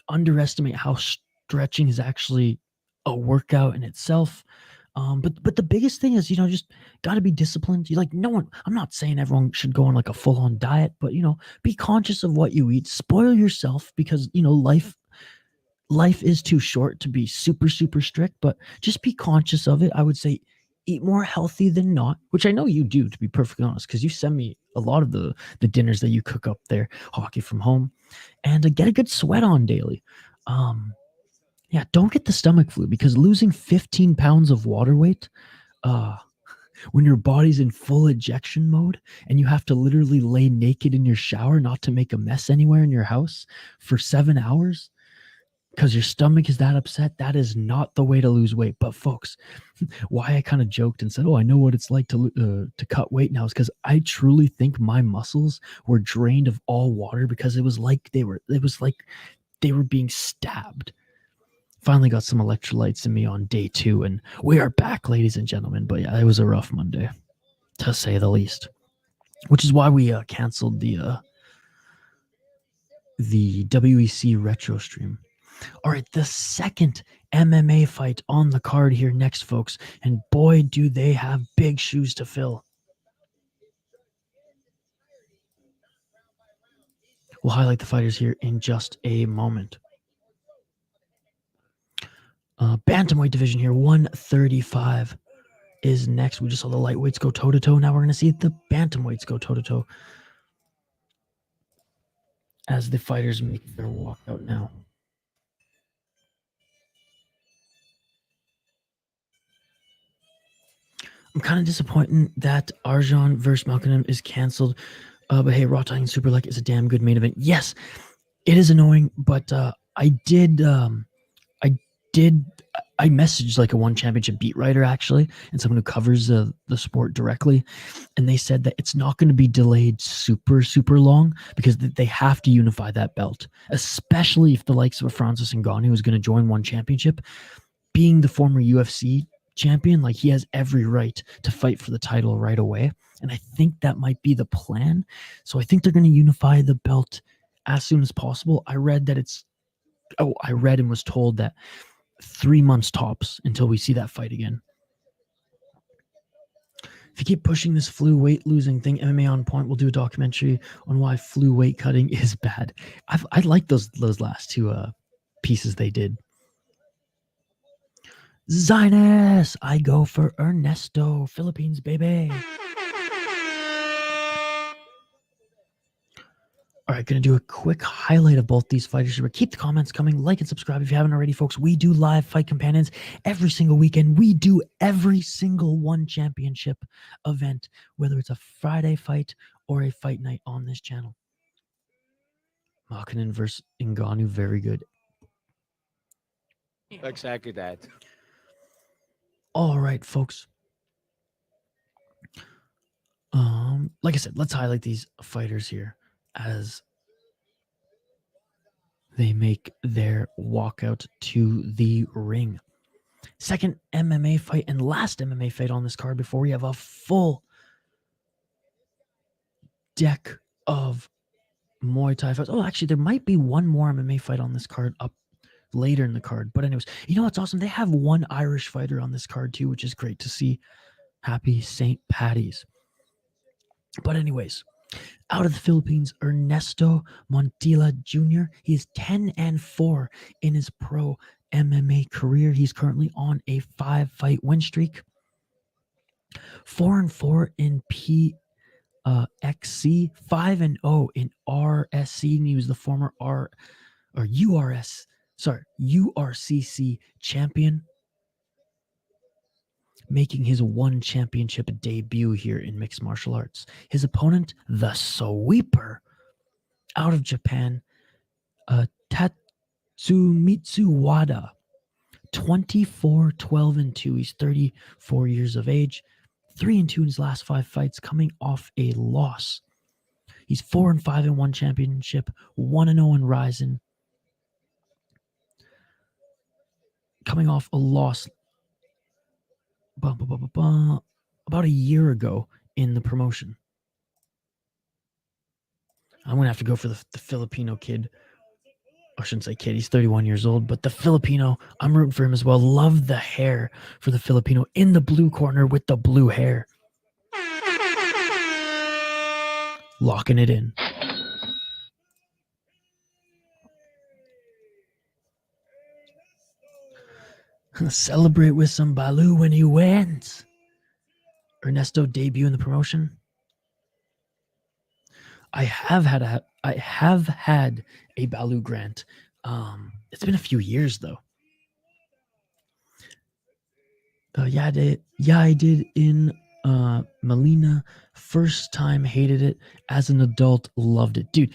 underestimate how stretching is actually a workout in itself. But the biggest thing is, just got to be disciplined. I'm not saying everyone should go on like a full-on diet, but be conscious of what you eat. Spoil yourself because life is too short to be super, super strict, but just be conscious of it. I would say eat more healthy than not, which I know you do, to be perfectly honest, because you send me a lot of the dinners that you cook up there, hockey from home, and get a good sweat on daily. Yeah, don't get the stomach flu because losing 15 pounds of water weight, when your body's in full ejection mode and you have to literally lay naked in your shower not to make a mess anywhere in your house for 7 hours, because your stomach is that upset, that is not the way to lose weight. But folks, why I kind of joked and said, I know what it's like to cut weight now is because I truly think my muscles were drained of all water because it was like they were being stabbed. Finally got some electrolytes in me on day 2, and we are back, ladies and gentlemen. But yeah, it was a rough Monday, to say the least, which is why we canceled the WEC retro stream. All right, the second MMA fight on the card here next, folks, and boy, do they have big shoes to fill. We'll highlight the fighters here in just a moment. Bantamweight division here, 135 is next. We just saw the lightweights go toe-to-toe. Now we're going to see the bantamweights go toe-to-toe as the fighters make their walkout now. I'm kind of disappointed that Arjan versus Malcolm is canceled. But hey, Raw Titan Super Leg is a damn good main event. Yes, it is annoying, but I messaged like a one championship beat writer actually, and someone who covers the sport directly, and they said that it's not going to be delayed super, super long because they have to unify that belt, especially if the likes of a Francis Ngannou who's going to join one championship, being the former UFC champion, like he has every right to fight for the title right away. And I think that might be the plan. So I think they're going to unify the belt as soon as possible. I read and was told that 3 months tops until we see that fight again. If you keep pushing this flu weight losing thing, MMA on Point will do a documentary on why flu weight cutting is bad. I like those last two pieces they did. Zinus, I go for Ernesto, Philippines, baby. All right, going to do a quick highlight of both these fighters. Keep the comments coming. Like and subscribe if you haven't already, folks. We do live fight companions every single weekend. We do every single one championship event, whether it's a Friday fight or a fight night on this channel. Makinen versus Ngannou, very good. Exactly that. All right, folks. Like I said, let's highlight these fighters here as they make their walkout to the ring. Second MMA fight and last MMA fight on this card before we have a full deck of Muay Thai fights. Oh, actually, there might be one more MMA fight on this card up later in the card. But anyways, you know what's awesome? They have one Irish fighter on this card too, which is great to see. Happy St. Patty's. But anyways, out of the Philippines, Ernesto Montilla Jr. He is 10-4 in his pro MMA career. He's currently on a 5-fight win streak. 4-4 in PXC, 5-0 in RSC. And he was the former URCC champion, making his one championship debut here in mixed martial arts. His opponent, the Sweeper, out of Japan, Tatsumitsu Wada, 24-12-2. He's 34 years of age, 3-2 in his last 5 fights, coming off a loss. He's 4-5 in one championship, 1-0 in Ryzen, coming off a loss about a year ago in the promotion. I'm going to have to go for the Filipino kid. I shouldn't say kid. He's 31 years old, but the Filipino, I'm rooting for him as well. Love the hair for the Filipino in the blue corner with the blue hair. Locking it in. Celebrate with some Balu when he wins. Ernesto debut in the promotion. I have had a Balu grant. It's been a few years though. I did in Melina. First time, hated it. As an adult, loved it. Dude,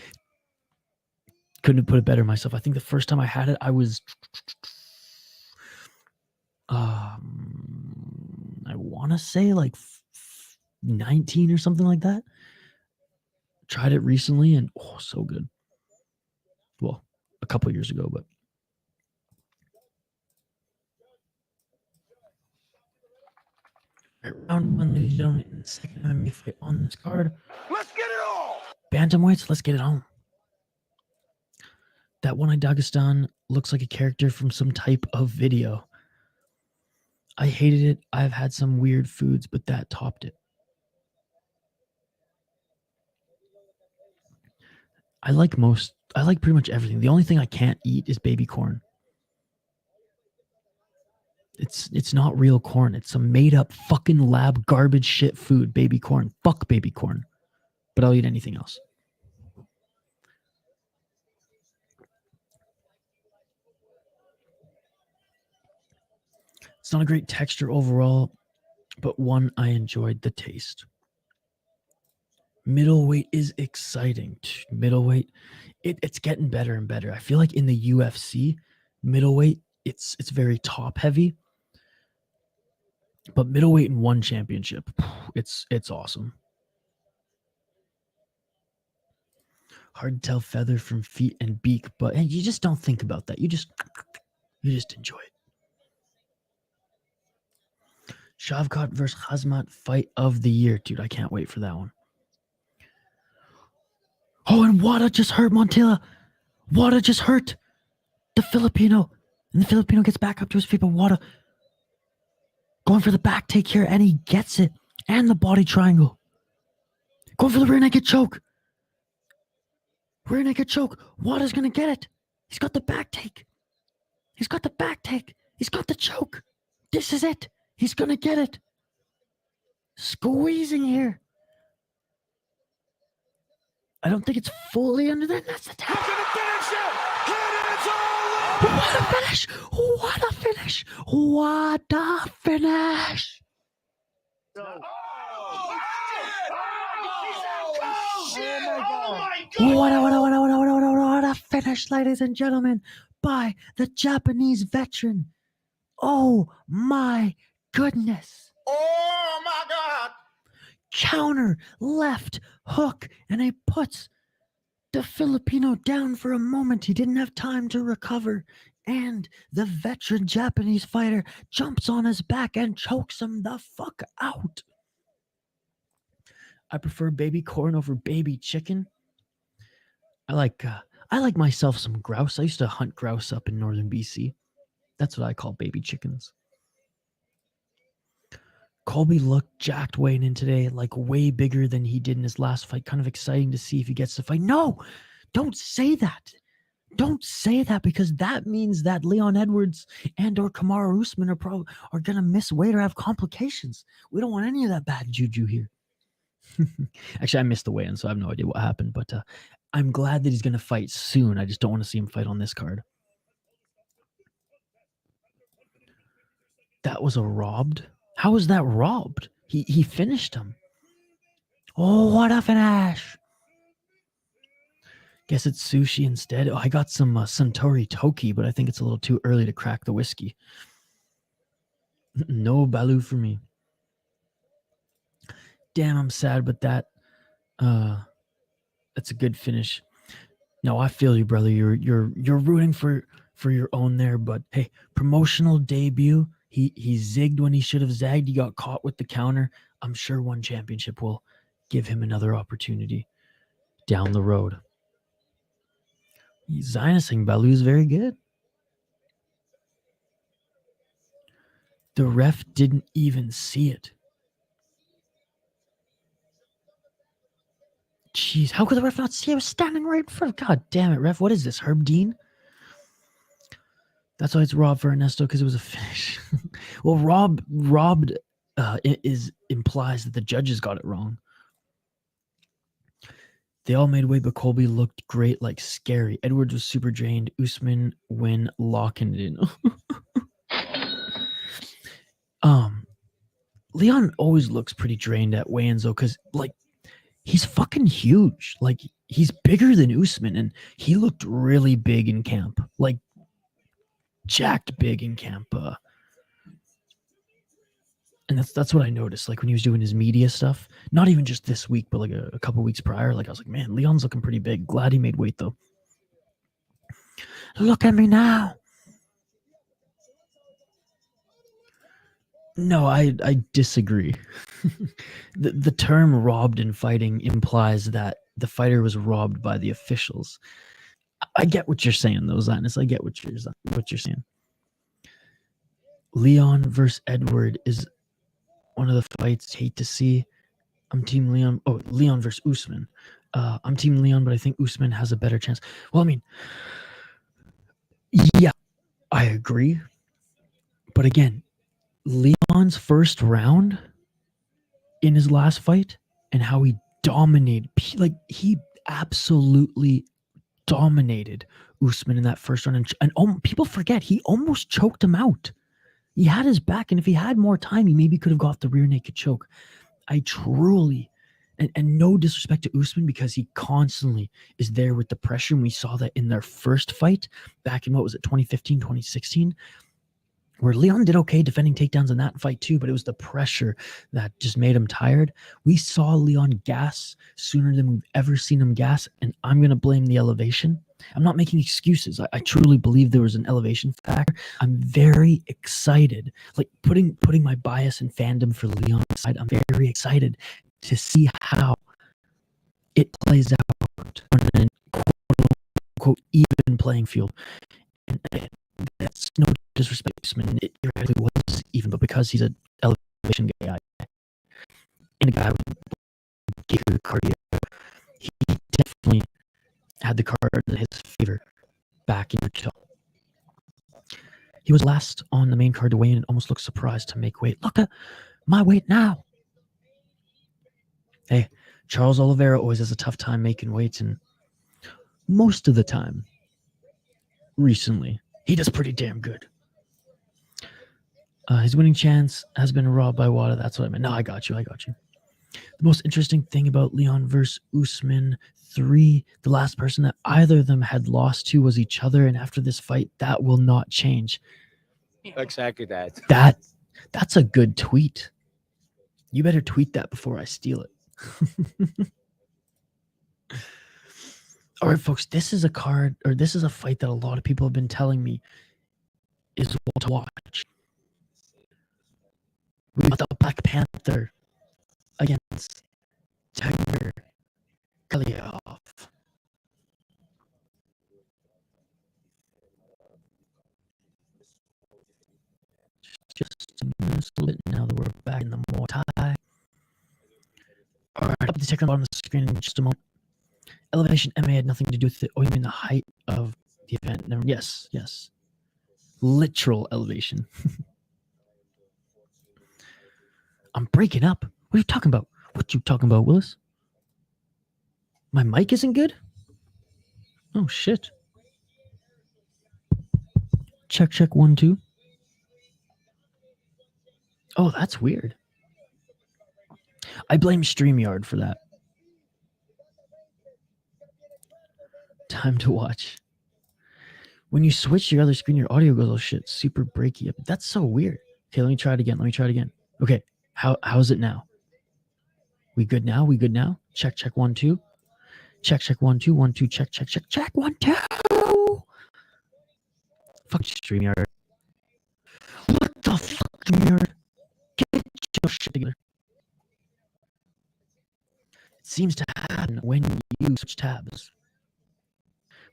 couldn't have put it better myself. I think the first time I had it, I was I want to say like 19 or something like that. Tried it recently and oh, so good. Well, a couple years ago, but round one, ladies and gentlemen, in the second MMA fight on this card. Let's get it all. Bantamweights, let's get it on. That one in Dagestan looks like a character from some type of video. I hated it. I've had some weird foods, but that topped it. I like pretty much everything. The only thing I can't eat is baby corn. It's not real corn. It's some made up fucking lab garbage shit food, baby corn. Fuck baby corn. But I'll eat anything else. It's not a great texture overall, but one I enjoyed the taste. Middleweight is exciting. Middleweight, it's getting better and better. I feel like in the UFC, middleweight, it's very top heavy. But middleweight in one championship, it's awesome. Hard to tell feather from feet and beak, but you just don't think about that. You just enjoy it. Shavkat versus Khamzat fight of the year. Dude, I can't wait for that one. Oh, and Wada just hurt Montilla. Wada just hurt the Filipino. And the Filipino gets back up to his feet, but Wada going for the back take here, and he gets it. And the body triangle. Going for the rear naked choke. Rear naked choke. Wada's going to get it. He's got the back take. He's got the back take. He's got the choke. This is it. He's going to get it. Squeezing here. I don't think it's fully under there. That's the tap. What a finish. What a finish. What a finish. What a finish, ladies and gentlemen, by the Japanese veteran. Oh my goodness. Oh my God. Counter, left, hook, and he puts the Filipino down for a moment. He didn't have time to recover. And the veteran Japanese fighter jumps on his back and chokes him the fuck out. I prefer baby corn over baby chicken. I like myself some grouse. I used to hunt grouse up in northern BC. That's what I call baby chickens. Colby looked jacked weighing in today, like way bigger than he did in his last fight. Kind of exciting to see if he gets the fight. No, don't say that. Don't say that, because that means that Leon Edwards and or Kamaru Usman are going to miss weight or have complications. We don't want any of that bad juju here. Actually, I missed the weigh-in, so I have no idea what happened, but I'm glad that he's going to fight soon. I just don't want to see him fight on this card. That was a robbed? How was that robbed? He finished him. Oh, what a finish. Guess it's sushi instead. Oh, I got some Suntory Toki, but I think it's a little too early to crack the whiskey. No Balu for me. Damn, I'm sad, but that's a good finish. No, I feel you, brother. You're rooting for your own there, but hey, promotional debut. He zigged when he should have zagged. He got caught with the counter. I'm sure one championship will give him another opportunity down the road. Zynasing Balu is very good. The ref didn't even see it. Jeez, how could the ref not see? I was standing right in front. God damn it, ref. What is this, Herb Dean? That's why it's robbed for Ernesto, because it was a finish. Well, robbed implies that the judges got it wrong. They all made weight, but Colby looked great, like scary. Edwards was super drained. Usman win, locking it in. Leon always looks pretty drained at weigh-ins, though, because like he's fucking huge. Like he's bigger than Usman, and he looked really big in camp. Like jacked big in camp. And that's what I noticed. Like when he was doing his media stuff, not even just this week, but like a couple weeks prior. Like I was like, man, Leon's looking pretty big. Glad he made weight though. Look at me now. No, I disagree. The term robbed in fighting implies that the fighter was robbed by the officials. I get what you're saying, though, Zionist. I get what you're saying. Leon versus Edward is one of the fights I hate to see. I'm Team Leon. Oh, Leon versus Usman. I'm Team Leon, but I think Usman has a better chance. Well, I mean, yeah, I agree. But again, Leon's first round in his last fight and how he dominated, like he absolutely dominated Usman in that first round. And people forget, he almost choked him out. He had his back, and if he had more time, he maybe could have got the rear naked choke. I truly, and no disrespect to Usman, because he constantly is there with the pressure, and we saw that in their first fight back in, 2015, 2016, where Leon did okay defending takedowns in that fight too, but it was the pressure that just made him tired. We saw Leon gas sooner than we've ever seen him gas, and I'm going to blame the elevation. I'm not making excuses. I truly believe there was an elevation factor. I'm very excited, like putting my bias and fandom for Leon aside, I'm very excited to see how it plays out on a quote-unquote even playing field. And that's no disrespect, Usman. It actually was even, but because he's an elevation guy, and a guy with giga cardio. He definitely had the card in his favor back in Utah. He was last on the main card to weigh in and almost looked surprised to make weight. Look at my weight now. Hey, Charles Oliveira always has a tough time making weights, and most of the time, recently, he does pretty damn good. His winning chance has been robbed by Wada. That's what I meant. No, I got you. The most interesting thing about Leon versus Usman 3, the last person that either of them had lost to was each other, and after this fight, that will not change. Exactly that. That's a good tweet. You better tweet that before I steal it. All right, folks, this is a fight that a lot of people have been telling me is one to watch. We got the Black Panther against Tiger Khalilov. Just a little bit now that we're back in the Muay Thai. All right, I'll put the ticker on the bottom of the screen in just a moment. Elevation MMA had nothing to do with it. Oh, you mean the height of the event? Never, yes. Literal elevation. I'm breaking up. What are you talking about? Willis? My mic isn't good? Oh, shit. Check, 1, 2. Oh, that's weird. I blame StreamYard for that. Time to watch. When you switch to your other screen, your audio goes, oh shit, super breaky up. That's so weird. Okay, let me try it again. Okay, how's it now? We good now? Check, 1, 2. Check, 1, 2, 1, 2, check, 1, 2. Fuck StreamYard. What the fuck, StreamYard? Get your shit together. It seems to happen when you switch tabs.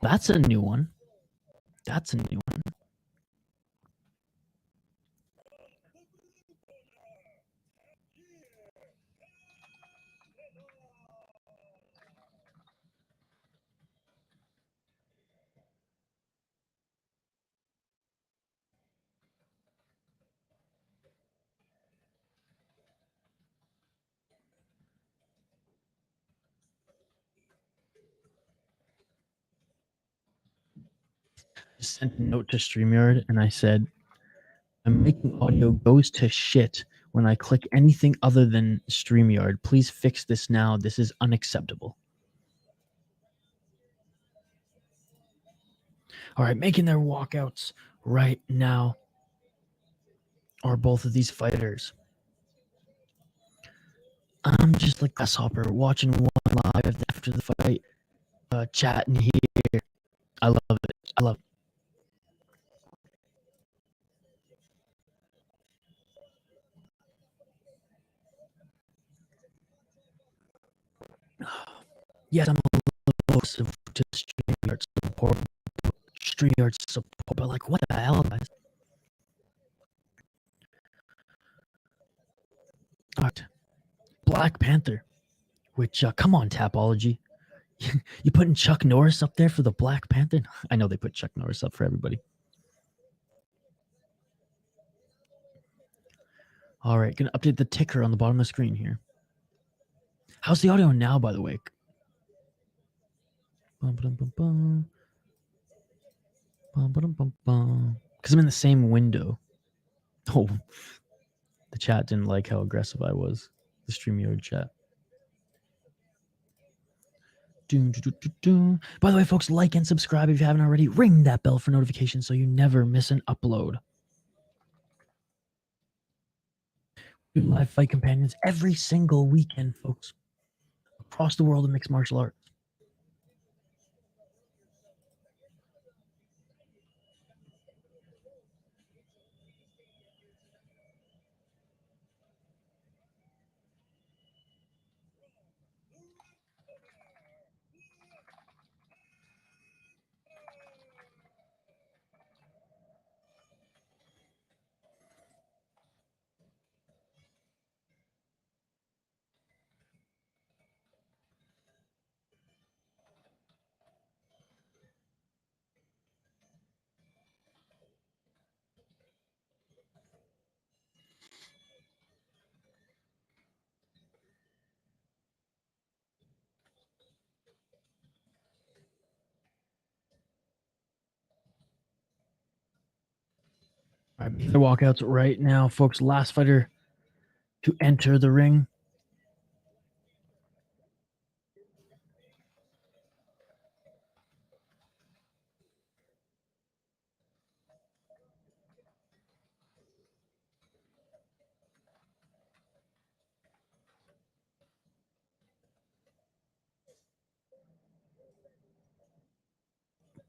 That's a new one. I sent a note to StreamYard and I said, I'm making audio goes to shit when I click anything other than StreamYard. Please fix this now. This is unacceptable. All right, making their walkouts right now are both of these fighters. I'm just like grasshopper watching one live after the fight, chatting here. I love it. Yes, I'm a little close to StreamYard support, but like, what the hell, guys? All right, Black Panther, which, come on, Tapology. You putting Chuck Norris up there for the Black Panther? I know they put Chuck Norris up for everybody. All right, gonna update the ticker on the bottom of the screen here. How's the audio now, by the way? Because I'm in the same window. Oh, the chat didn't like how aggressive I was. The StreamYard chat. By the way, folks, like and subscribe if you haven't already. Ring that bell for notifications so you never miss an upload. We do live fight companions every single weekend, folks, across the world of mixed martial arts. All right, the walkouts right now, folks. Last fighter to enter the ring.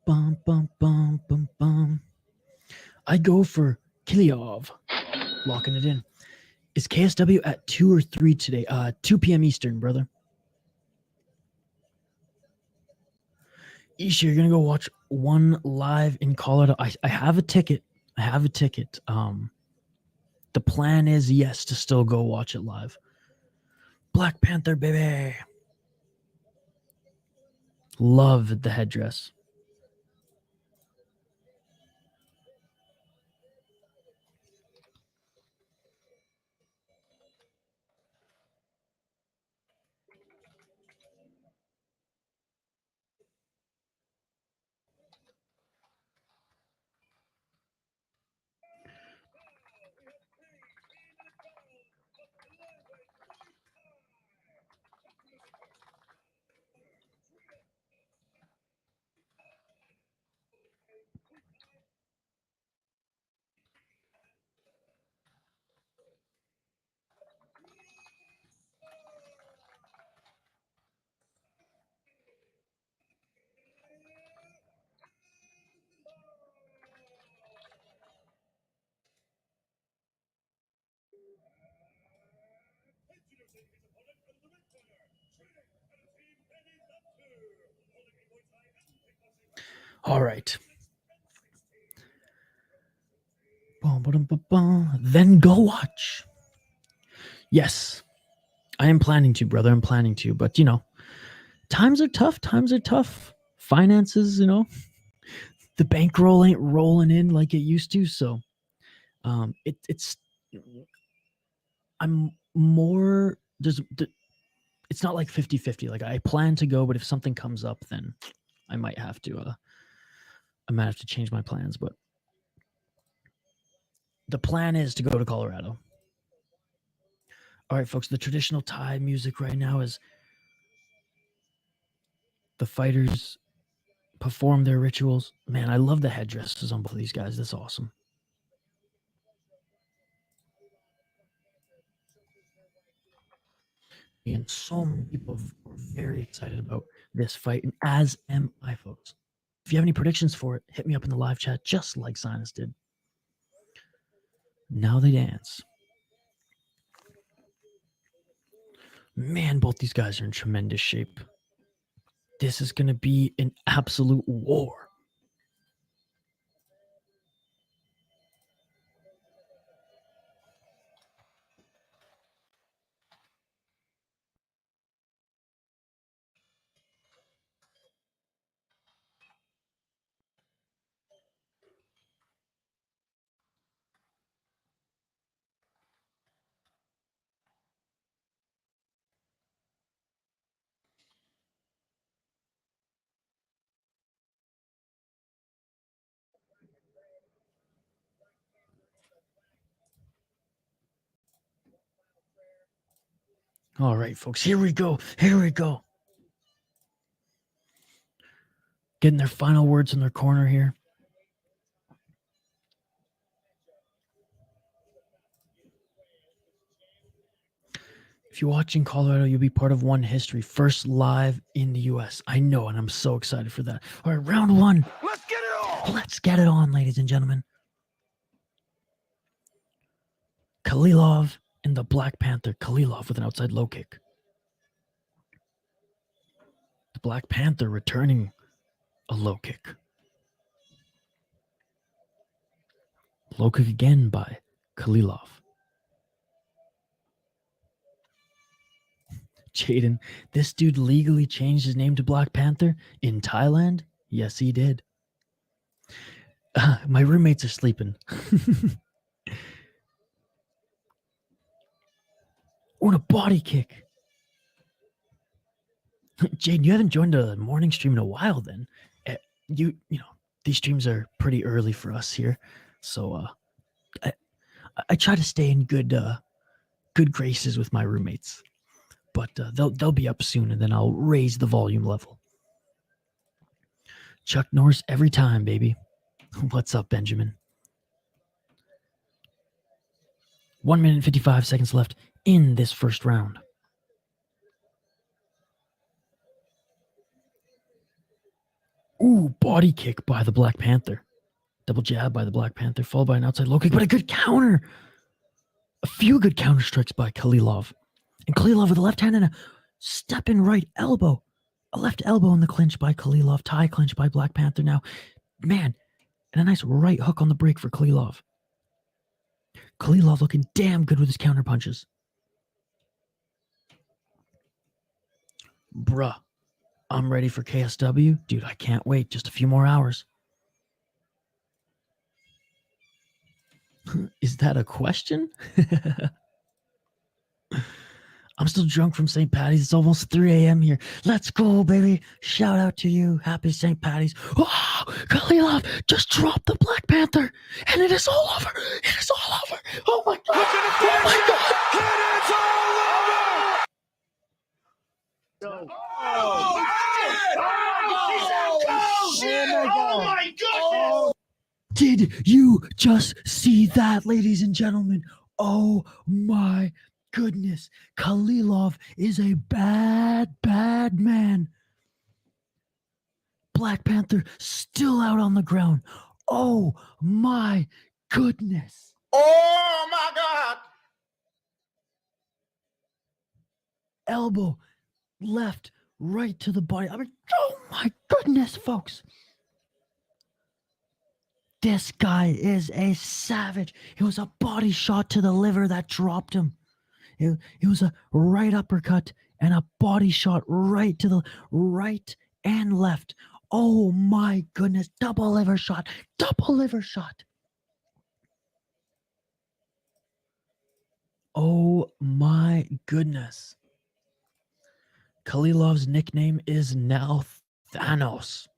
Bum, bum, bum, bum, bum. I go for Khalilov. Locking it in. Is KSW at 2 or 3 today? 2 p.m. Eastern, brother. Isha, you're gonna go watch one live in Colorado. I have a ticket. The plan is, yes, to still go watch it live. Black Panther, baby. Love the headdress. All right. Then go watch. Yes, I am planning to, brother. I'm planning to, but you know, times are tough. Finances, you know, the bankroll ain't rolling in like it used to. So, it's I'm more it's not like 50-50. Like I plan to go, but if something comes up, then I might have to change my plans. But the plan is to go to Colorado. All right, folks, the traditional Thai music right now is the fighters perform their rituals. Man, I love the headdresses on both of these guys. That's awesome. And so many people are very excited about this fight, and as am I, folks. If you have any predictions for it, hit me up in the live chat, just like Sinus did. Now they dance. Man, both these guys are in tremendous shape. This is going to be an absolute war. All right, folks, here we go. Getting their final words in their corner here. If you're watching Colorado, you'll be part of One History, first live in the U.S. I know, and I'm so excited for that. All right, round one. Let's get it on! Let's get it on, ladies and gentlemen. Khalilov and the Black Panther. Khalilov with an outside low kick. The Black Panther returning a low kick. Low kick again by Khalilov. Jaden, this dude legally changed his name to Black Panther in Thailand? Yes, he did. My roommates are sleeping. What a body kick. Jaden, you haven't joined a morning stream in a while then. You know, these streams are pretty early for us here. So I try to stay in good graces with my roommates, but they'll be up soon, and then I'll raise the volume level. Chuck Norris every time, baby. What's up, Benjamin? 1 minute and 55 seconds left in this first round. Ooh, body kick by the Black Panther. Double jab by the Black Panther, followed by an outside low kick, but a good counter. A few good counter strikes by Khalilov. And Khalilov with a left hand and a step-in right elbow. A left elbow in the clinch by Khalilov. Tie clinch by Black Panther now. Man, and a nice right hook on the break for Khalilov. Khalilov looking damn good with his counter punches. Bruh, I'm ready for KSW. Dude, I can't wait. Just a few more hours. Is that a question? I'm still drunk from St. Patty's. It's almost 3 a.m. here. Let's go, baby. Shout out to you. Happy St. Patty's. Oh, Khalilov just dropped the Black Panther, and it is all over. It is all over. Oh, my God. Oh, my God. It is all over. Oh my God. Did you just see that, ladies and gentlemen? Oh, my goodness. Khalilov is a bad, bad man. Black Panther still out on the ground. Oh my goodness. Oh my God. Elbow, left, right to the body. I mean, oh my goodness, folks. This guy is a savage. It was a body shot to the liver that dropped him. It was a right uppercut and a body shot right to the right and left. Oh my goodness. Double liver shot. Double liver shot. Oh my goodness. Khalilov's nickname is now Thanos.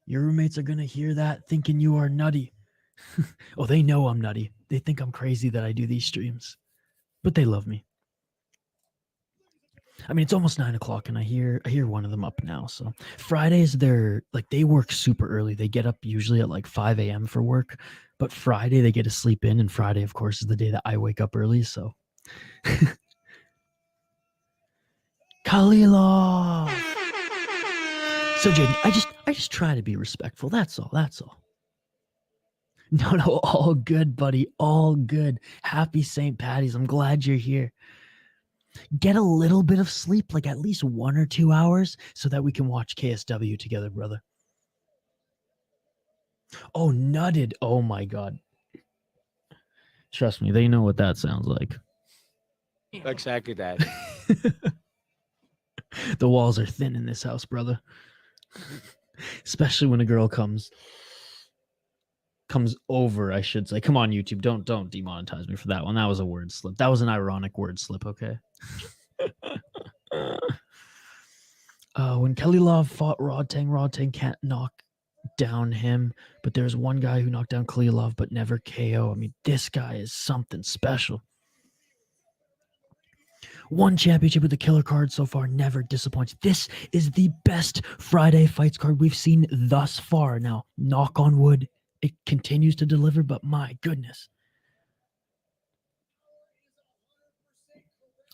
Your roommates are going to hear that thinking you are nutty. Oh, they know I'm nutty. They think I'm crazy that I do these streams, but they love me. I mean, it's almost 9 o'clock and I hear one of them up now. So Fridays, they work super early. They get up usually at like 5 a.m. for work, but Friday they get to sleep in. And Friday, of course, is the day that I wake up early. So Khalilov. So Jaden, I just try to be respectful. That's all. No, all good, buddy. All good. Happy St. Patty's. I'm glad you're here. Get a little bit of sleep, like at least 1 or 2 hours, so that we can watch KSW together, brother. Oh, nutted. Oh my God. Trust me, they know what that sounds like. Exactly that. The walls are thin in this house, brother. Especially when a girl comes over, I should say. Come on, YouTube. Don't demonetize me for that one. That was a word slip. That was an ironic word slip, okay? When Khalilov fought Rodtang can't knock down him, but there's one guy who knocked down Khalilov but never KO. I mean, this guy is something special. One championship with a killer card so far, never disappoints. This is the best Friday fights card we've seen thus far. Now, knock on wood, it continues to deliver, but my goodness.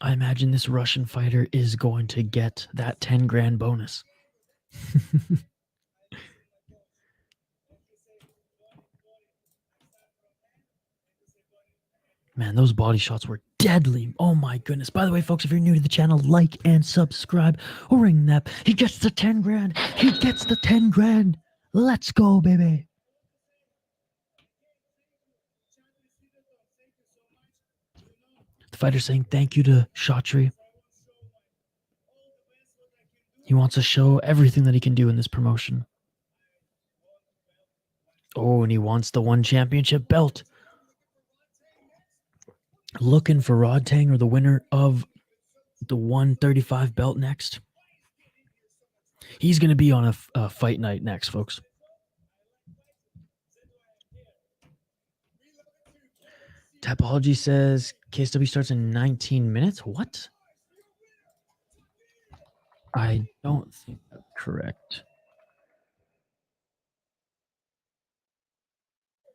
I imagine this Russian fighter is going to get that 10 grand bonus. Man, those body shots were deadly. Oh my goodness. By the way, folks, if you're new to the channel, like and subscribe. Or ring that. He gets the 10 grand. He gets the 10 grand. Let's go, baby. The fighter saying thank you to Chaudhry. He wants to show everything that he can do in this promotion. Oh, and he wants the one championship belt. Looking for Rodtang or the winner of the 135 belt next. He's going to be on a fight night next, folks. Tapology says KSW starts in 19 minutes. What? I don't think that's correct.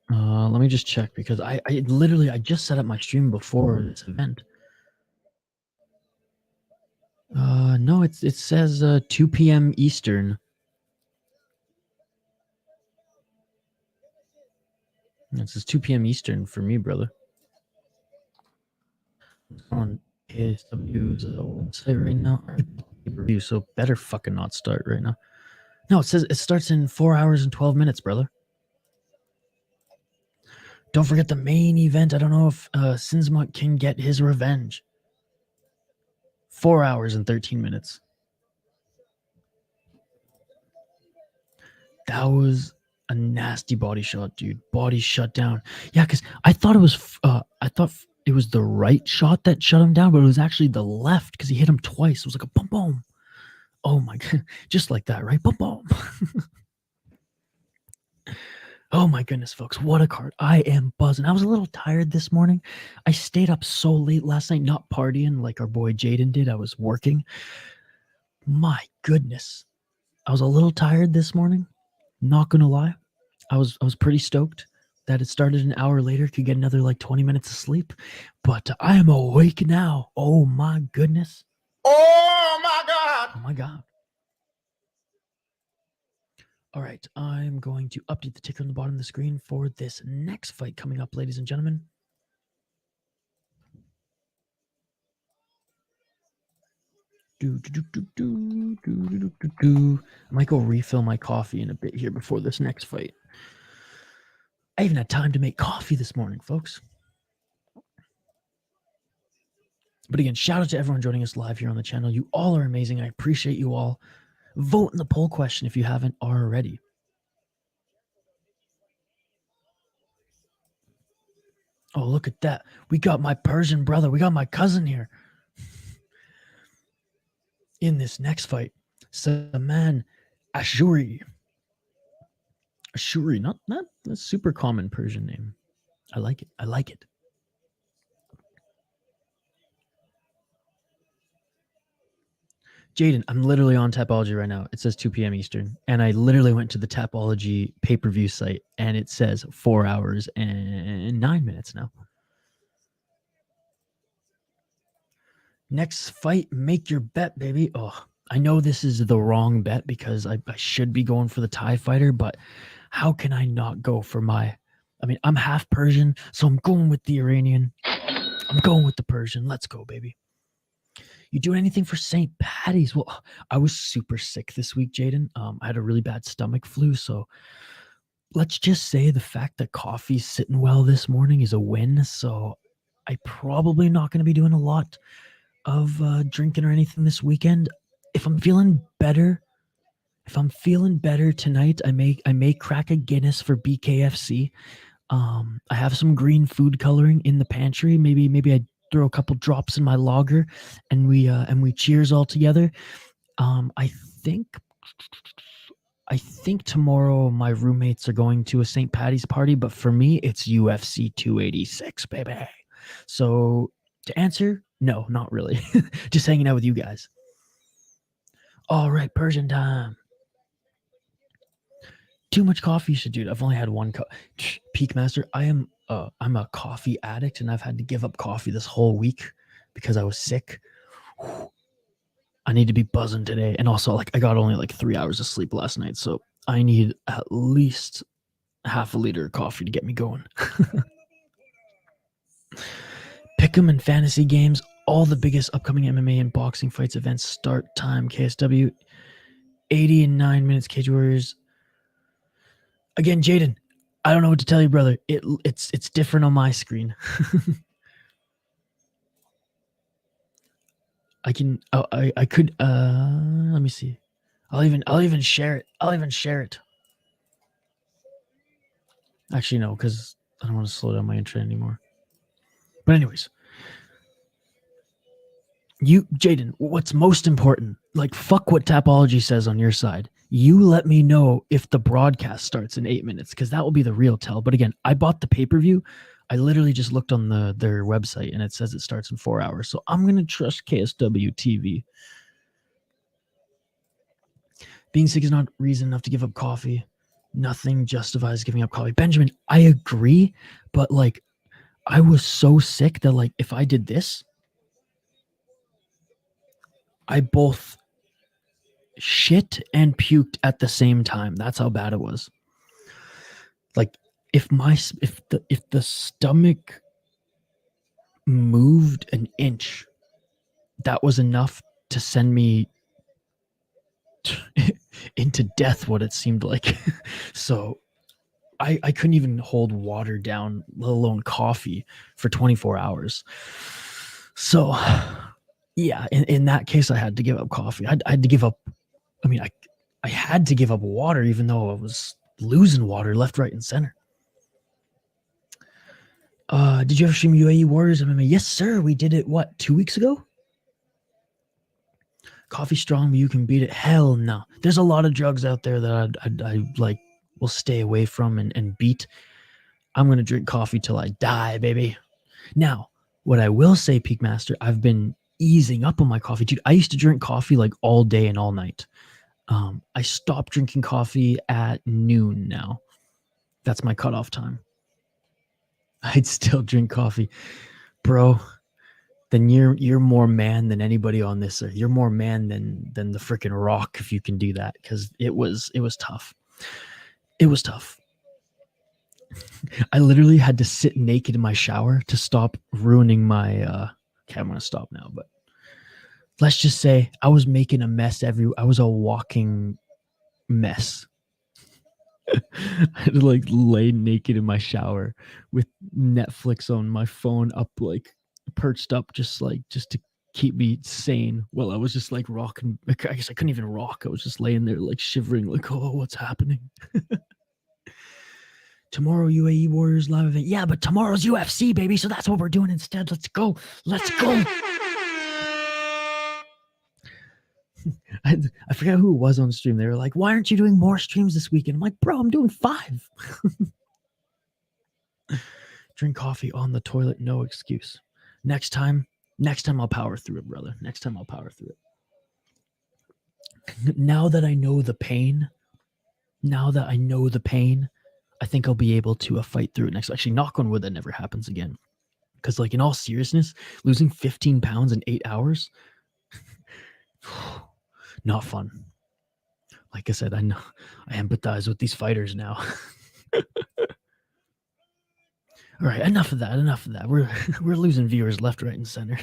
Let me just check because I literally just set up my stream before this event. No, it says 2 p.m. Eastern. It says 2 p.m. Eastern for me, brother. On KSW's website right now. Review, so better fucking not start right now. No, it says it starts in 4 hours and 12 minutes, brother. Don't forget the main event. I don't know if Sinsamut can get his revenge. 4 hours and 13 minutes. That was a nasty body shot, dude. Body shut down. Yeah, because I thought it was the right shot that shut him down, but it was actually the left because he hit him twice. It was like a boom boom. Oh my god, just like that, right? Boom boom. Oh my goodness, folks, what a card. I am buzzing. I was a little tired this morning. I stayed up so late last night, not partying like our boy Jaden did. I was working. My goodness. I was a little tired this morning. Not gonna lie. I was pretty stoked that it started an hour later, could get another like 20 minutes of sleep. But I am awake now. Oh my goodness. Oh my God. Oh my god. All right, I'm going to update the ticker on the bottom of the screen for this next fight coming up, ladies and gentlemen. I might go refill my coffee in a bit here before this next fight. I even had time to make coffee this morning, folks. But again, shout out to everyone joining us live here on the channel. You all are amazing. I appreciate you all. Vote in the poll question if you haven't already. Oh, look at that. We got my Persian brother. We got my cousin here. In this next fight, Saman Ashouri. Ashouri, not a super common Persian name. I like it. I like it. Jaden, I'm literally on Tapology right now. It says 2 p.m. Eastern. And I literally went to the Tapology pay-per-view site, and it says 4 hours and 9 minutes now. Next fight, make your bet, baby. Oh, I know this is the wrong bet because I should be going for the Thai fighter, but how can I not go for I'm half Persian, so I'm going with the Iranian. I'm going with the Persian. Let's go, baby. You doing anything for St. Patty's? Well, I was super sick this week, Jaden. I had a really bad stomach flu, so let's just say the fact that coffee's sitting well this morning is a win, so I'm probably not going to be doing a lot of drinking or anything this weekend. If I'm feeling better tonight, I may crack a Guinness for BKFC. I have some green food coloring in the pantry. Maybe I throw a couple drops in my lager, and we cheers all together. I think tomorrow my roommates are going to a St. Patty's party, but for me it's UFC 286, baby. So to answer, no, not really. Just hanging out with you guys. All right, Persian time. Too much coffee, dude. I've only had one cup. Peak Master, I'm a coffee addict, and I've had to give up coffee this whole week because I was sick. I need to be buzzing today, and also I got only 3 hours of sleep last night, so I need at least half a liter of coffee to get me going. Pick'em and fantasy games, all the biggest upcoming MMA and boxing fights, events, start time, KSW, 80 and 9 minutes, Cage Warriors. Again, Jaden, I don't know what to tell you, brother. It's different on my screen. I could let me see. I'll even share it. Actually, no, because I don't want to slow down my internet anymore. But anyways, Jaden, what's most important? Fuck what Tapology says on your side. You let me know if the broadcast starts in 8 minutes, because that will be the real tell. But again, I bought the pay-per-view. I literally just looked on their website and it says it starts in 4 hours. So I'm going to trust KSW TV. Being sick is not reason enough to give up coffee. Nothing justifies giving up coffee. Benjamin, I agree, but like I was so sick that like if I did this, I both shit and puked at the same time. That's how bad it was. Like if the stomach moved an inch, that was enough to send me into death, what it seemed like. So I couldn't even hold water down, let alone coffee, for 24 hours. So yeah, in that case, I had to give up coffee. I had to give up. I mean, I had to give up water, even though I was losing water left, right, and center. Did you ever stream UAE Warriors MMA? Yes, sir. We did it, what, 2 weeks ago? Coffee strong, but you can beat it. Hell no. There's a lot of drugs out there that I like will stay away from and beat. I'm going to drink coffee till I die, baby. Now, what I will say, Peak Master, I've been easing up on my coffee. Dude, I used to drink coffee like all day and all night. I stopped drinking coffee at noon now. That's my cutoff time. I'd still drink coffee. Bro, then you're more man than anybody on this earth. You're more man than the freaking Rock if you can do that, because it was tough. It was tough. I literally had to sit naked in my shower to stop ruining my okay, I'm gonna stop now, but let's just say I was making a mess I was a walking mess. I had to like lay naked in my shower with Netflix on my phone up, like perched up, just to keep me sane while I was just like rocking. I guess I couldn't even rock. I was just laying there like shivering, like, oh, what's happening? Tomorrow UAE Warriors live event. Yeah, but tomorrow's UFC, baby. So that's what we're doing instead. Let's go. Let's go. I forget who it was on stream. They were like, why aren't you doing more streams this weekend? I'm like, bro, I'm doing 5. Drink coffee on the toilet, no excuse. Next time I'll power through it, brother. Next time I'll power through it. Now that I know the pain, I think I'll be able to fight through it next. Actually, knock on wood, that never happens again. Because, like, in all seriousness, losing 15 pounds in 8 hours, not fun. Like I said, I know I empathize with these fighters now. All right, enough of that. We're losing viewers left, right, and center.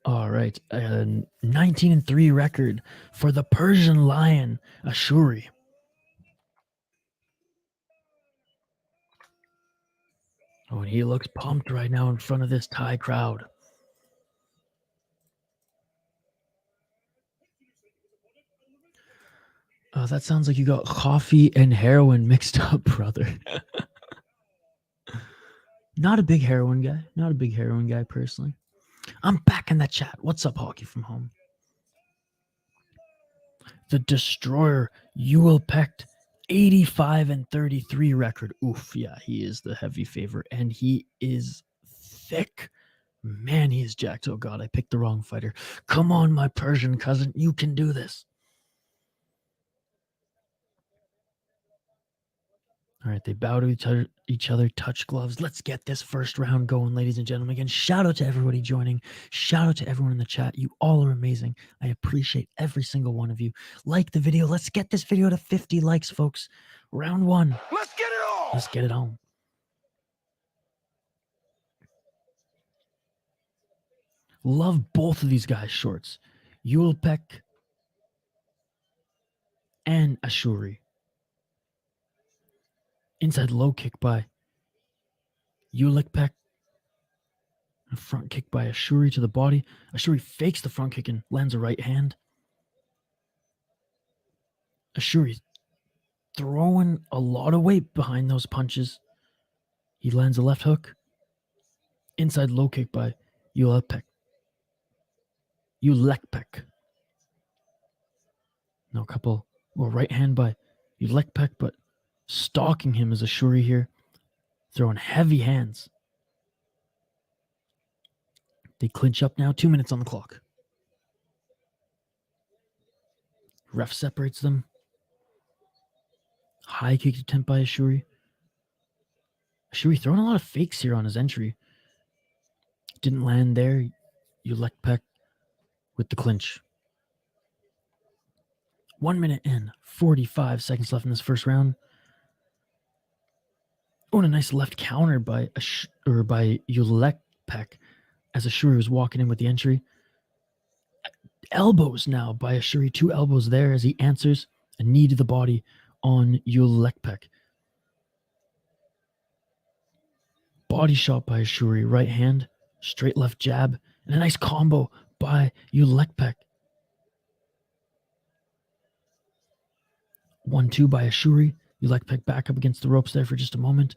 All right, 19-3 record for the Persian Lion, Ashouri. Oh, and he looks pumped right now in front of this Thai crowd. That sounds like you got coffee and heroin mixed up, brother. Not a big heroin guy personally. I'm back in the chat. What's up, Hockey from Home? The Destroyer, Yodlekpet, 85-33 record. Oof, yeah, he is the heavy favorite, and he is thick. Man, he is jacked. Oh, God, I picked the wrong fighter. Come on, my Persian cousin. You can do this. All right, they bow to each other, touch gloves. Let's get this first round going, ladies and gentlemen. Again, shout out to everybody joining. Shout out to everyone in the chat. You all are amazing. I appreciate every single one of you. Like the video. Let's get this video to 50 likes, folks. Round 1. Let's get it on. Let's get it on. Love both of these guys' shorts. Yodlekpet and Ashouri. Inside low kick by Yodlekpet. A front kick by Ashouri to the body. Ashouri fakes the front kick and lands a right hand. Ashouri throwing a lot of weight behind those punches. He lands a left hook. Inside low kick by Yodlekpet. No, a couple Well, right hand by Yodlekpet, but stalking him is Ashouri here. Throwing heavy hands. They clinch up now. 2 minutes on the clock. Ref separates them. High kick attempt by Ashouri. Ashouri throwing a lot of fakes here on his entry. Didn't land there. Yodlekpet with the clinch. 1 minute in. 45 seconds left in this first round. Oh, and a nice left counter by Yodlekpet as Ashouri was walking in with the entry. Elbows now by Ashouri. 2 elbows there as he answers a knee to the body on Yodlekpet. Body shot by Ashouri. Right hand. Straight left jab. And a nice combo by Yodlekpet. 1-2 by Ashouri. Yodlekpet back up against the ropes there for just a moment.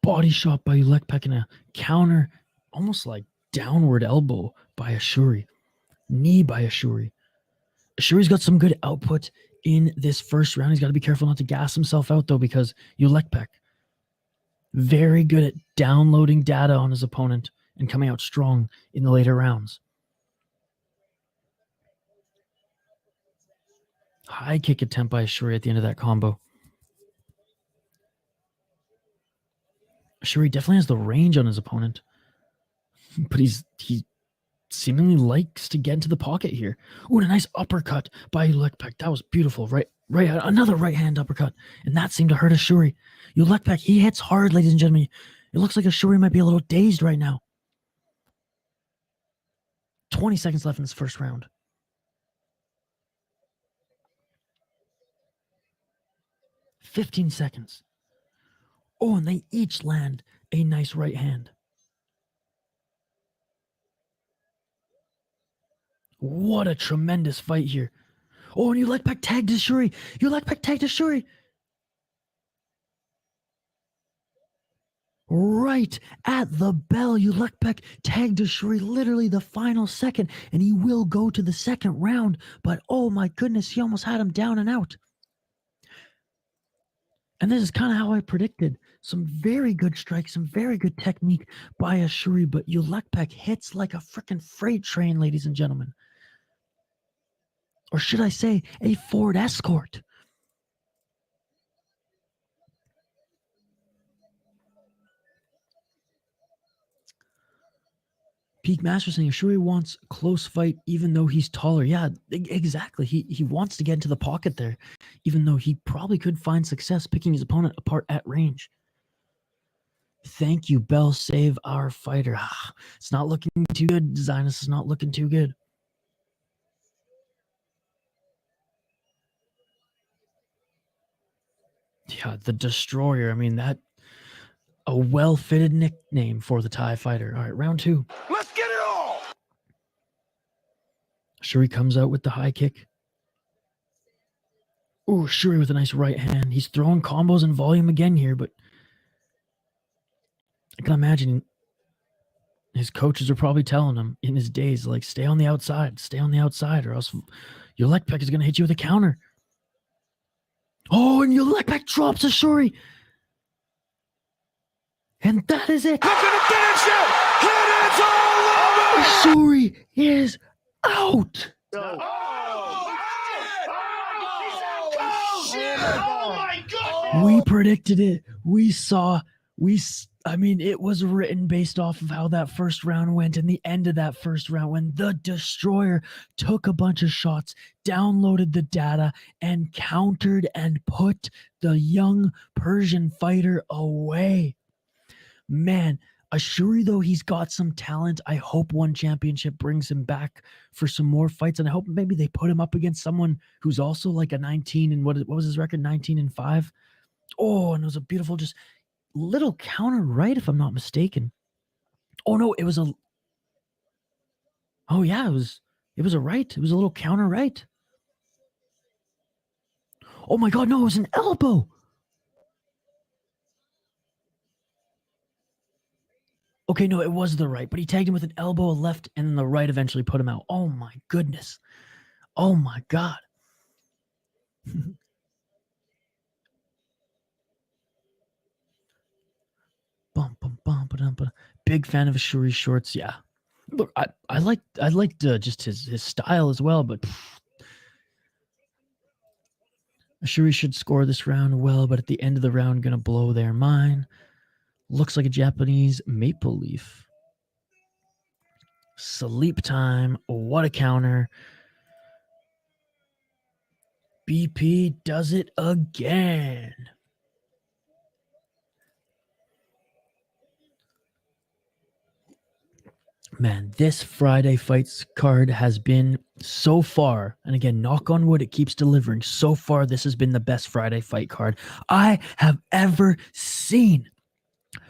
Body shot by Yodlekpet and a counter, almost like downward elbow by Ashouri. Knee by Ashouri. Ashouri's got some good output in this first round. He's got to be careful not to gas himself out, though, because Yodlekpet very good at downloading data on his opponent and coming out strong in the later rounds. High kick attempt by Ashouri at the end of that combo. Ashouri definitely has the range on his opponent, but he seemingly likes to get into the pocket here. Ooh, and a nice uppercut by Yodlekpet. That was beautiful. Right, another right hand uppercut, and that seemed to hurt Ashouri. Yodlekpet, he hits hard, ladies and gentlemen. It looks like Ashouri might be a little dazed right now. 20 seconds left in this first round. 15 seconds. Oh, and they each land a nice right hand. What a tremendous fight here. Oh, and Yodlekpet tagged Ashouri. Yodlekpet tagged Ashouri. Right at the bell, Yodlekpet tagged Ashouri literally the final second, and he will go to the second round. But oh my goodness, he almost had him down and out. And this is kind of how I predicted. Some very good strikes, some very good technique by Ashouri, but Yodlekpet hits like a freaking freight train, ladies and gentlemen. Or should I say, a Ford Escort. Peak Master saying Ashouri wants a close fight even though he's taller. Yeah, exactly. He wants to get into the pocket there, even though he probably could find success picking his opponent apart at range. Thank you, Bell. Save our fighter. It's not looking too good, Zionist. It's not looking too good. Yeah, the Destroyer. I mean, that a well-fitted nickname for the Thai fighter. All right, round 2. Let's get it all! Ashouri comes out with the high kick. Ooh, Ashouri with a nice right hand. He's throwing combos and volume again here, but I can imagine his coaches are probably telling him in his days, like, stay on the outside, or else Yodlekpet is going to hit you with a counter. Oh, and Yodlekpet drops Ashouri. And that is it. Looking to finish it! And it's all over! Ashouri is out. Oh my God! We predicted it. I mean, it was written based off of how that first round went and the end of that first round when the Destroyer took a bunch of shots, downloaded the data, and countered and put the young Persian fighter away. Man, Ashouri, though, he's got some talent. I hope one championship brings him back for some more fights, and I hope maybe they put him up against someone who's also like a 19 and what was his record? 19-5. Oh, and it was a beautiful just little counter right, if I'm not mistaken. Oh no, it was a right. It was a little counter right. Oh my God, no, it was an elbow. Okay, no, it was the right, but he tagged him with an elbow, a left, and then the right eventually put him out. Oh my goodness. Oh my God. Bum, bum, bum, ba-dum, ba-dum. Big fan of Ashouri shorts. Yeah. Look, I liked just his style as well, but Ashouri should score this round well, but at the end of the round, gonna blow their mind. Looks like a Japanese maple leaf. Sleep time. What a counter. BP does it again. Man, this Friday fights card has been so far, and again, knock on wood, it keeps delivering. So far, this has been the best Friday fight card I have ever seen.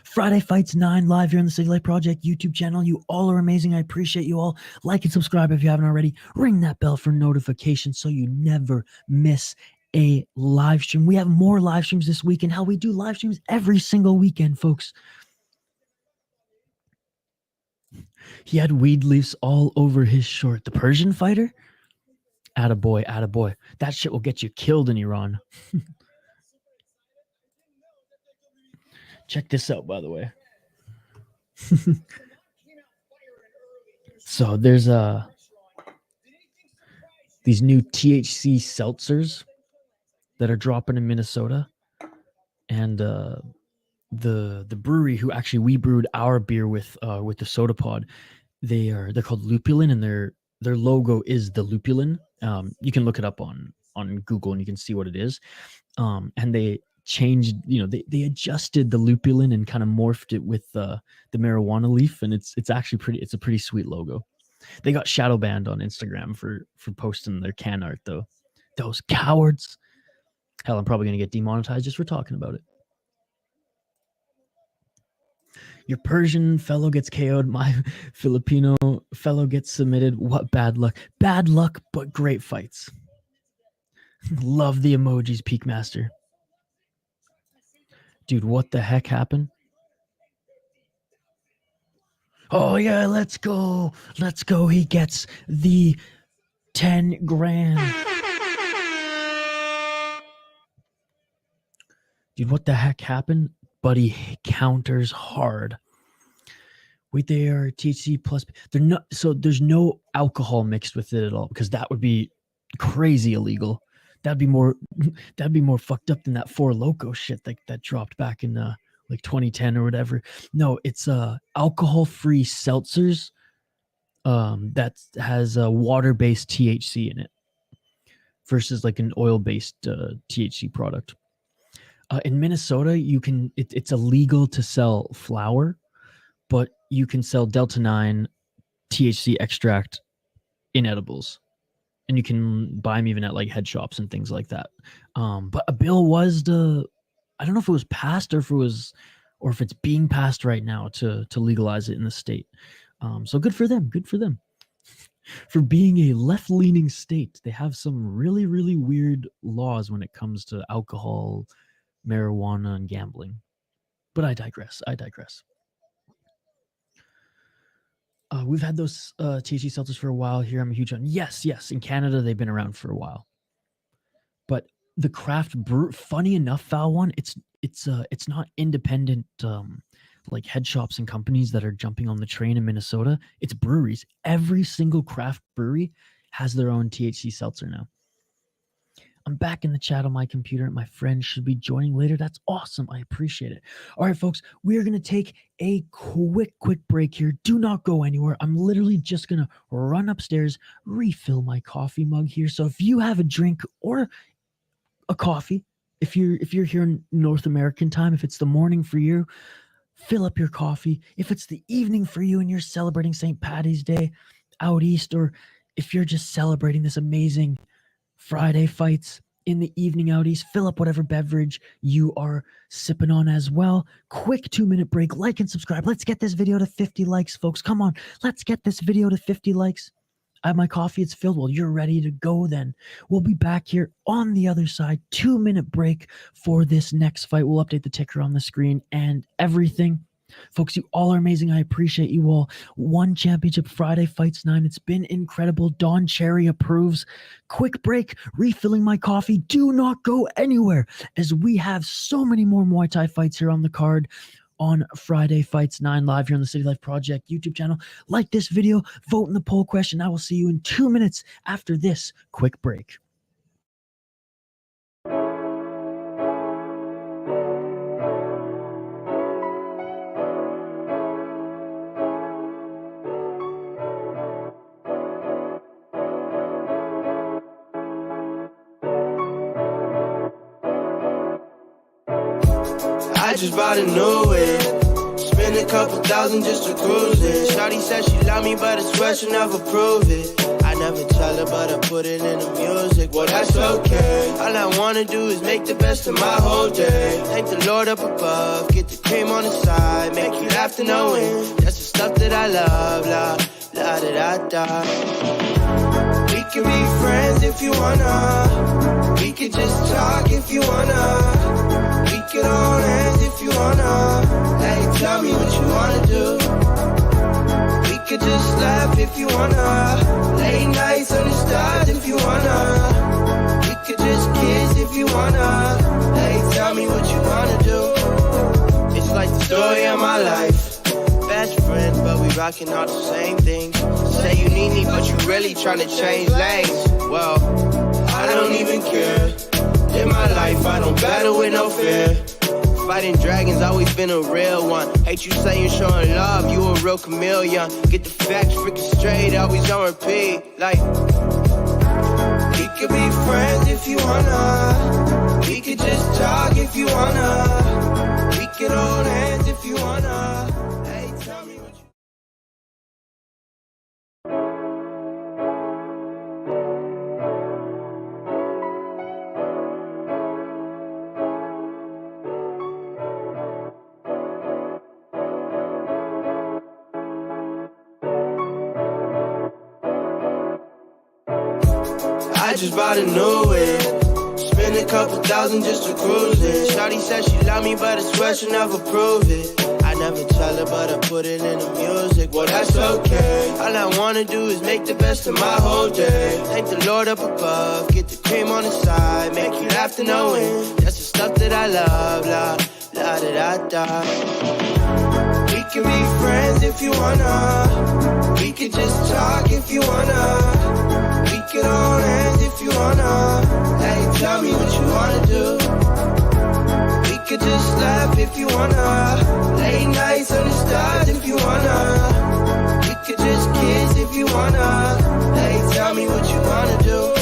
Friday Fights 9 live here on the City Life Project YouTube channel. You all are amazing. I appreciate you all. Like and subscribe if you haven't already. Ring that bell for notifications so you never miss a live stream. We have more live streams this weekend. How we do live streams every single weekend, folks. He had weed leaves all over his short. The Persian fighter? Attaboy, attaboy. That shit will get you killed in Iran. Check this out, by the way. So there's these new THC seltzers that are dropping in Minnesota, and the brewery who actually we brewed our beer with the soda pod, they're called Lupulin, and their logo is the Lupulin. You can look it up on Google and you can see what it is. And they changed, they adjusted the Lupulin and kind of morphed it with the marijuana leaf, and it's actually it's a pretty sweet logo. They got shadow banned on Instagram for posting their can art though. Those cowards. Hell, I'm probably gonna get demonetized just for talking about it. Your Persian fellow gets KO'd. My Filipino fellow gets submitted. What bad luck. Bad luck, but great fights. Love the emojis, Peak Master. Dude, what the heck happened? Oh, yeah, let's go. Let's go. He gets the 10 grand. Dude, what the heck happened? Buddy counters hard. Wait, they are THC plus. They're not. So there's no alcohol mixed with it at all, because that would be crazy illegal. That'd be more fucked up than that Four Loko shit that dropped back in like 2010 or whatever. No, it's alcohol-free seltzers that has water-based THC in it versus like an oil-based THC product. In Minnesota, it's illegal to sell flower, but you can sell Delta 9 THC extract in edibles. And you can buy them even at like head shops and things like that. But a bill was I don't know if it was passed or if it's being passed right now to legalize it in the state. So good for them. Good for them. For being a left-leaning state, they have some really, really weird laws when it comes to alcohol, marijuana, and gambling. But I digress. We've had those THC seltzers for a while here. I'm a huge fan. Yes. In Canada, they've been around for a while. But the craft brew, funny enough, Val one, it's not independent like head shops and companies that are jumping on the train in Minnesota. It's breweries. Every single craft brewery has their own THC seltzer now. I'm back in the chat on my computer. My friend should be joining later. That's awesome. I appreciate it. All right, folks, we are going to take a quick break here. Do not go anywhere. I'm literally just going to run upstairs, refill my coffee mug here. So if you have a drink or a coffee, if you're here in North American time, if it's the morning for you, fill up your coffee. If it's the evening for you and you're celebrating St. Paddy's Day out east, or if you're just celebrating this amazing Friday fights in the evening out east, fill up whatever beverage you are sipping on as well. Quick 2-minute break. Like and subscribe. Let's get this video to 50 likes, folks. Come on. Let's get this video to 50 likes. I have my coffee. It's filled. Well, you're ready to go then. We'll be back here on the other side. 2-minute break for this next fight. We'll update the ticker on the screen and everything. Folks, you all are amazing. I appreciate you all. One championship Friday, Fights 9. It's been incredible. Don Cherry approves. Quick break, refilling my coffee. Do not go anywhere, as we have so many more Muay Thai fights here on the card on Friday, Fights 9, live here on the City Life Project YouTube channel. Like this video, vote in the poll question. I will see you in 2 minutes after this quick break. I just bought a new whip, spend a couple thousand just to cruise it. Shawty said she love me, but I swear she'll never prove it. I never tell her, but I put it in the music. Well, that's okay. All I wanna do is make the best of my whole day. Thank the Lord up above, get the cream on the side, make you laugh to no end. That's the stuff that I love, la la da da da. We can be friends if you wanna. We could just talk if you wanna. We could hold hands if you wanna. Hey, tell me what you wanna do. We could just laugh if you wanna. Late nights under the stars if you wanna. We could just kiss if you wanna. Hey, tell me what you wanna do. It's like the story of my life. Best friends, but we rockin' all the same things. Say you need me, but you really tryna change lanes. Well, I don't even care. In my life, I don't battle with no fear. Fighting dragons, always been a real one. Hate you saying showing love, you a real chameleon. Get the facts freaking straight, always on repeat. Like, we could be friends if you wanna. We could just talk if you wanna. We could hold hands if you wanna. Hey, tell me what you... I just bought a new whip, spend a couple thousand just to cruise it. Shawty said she love me, but I swear she'll never prove it. I never tell her, but I put it in the music. Well, that's okay. All I wanna do is make the best of my whole day. Thank the Lord up above, get the cream on the side, make you laugh to no end. That's the stuff that I love, la la da da da. We can be friends if you wanna. We could just talk if you wanna. We could hold hands if you wanna. Hey, tell me what you wanna do. We could just laugh if you wanna. Late nights under the stars if you wanna. We could just kiss if you wanna. Hey, tell me what you wanna do.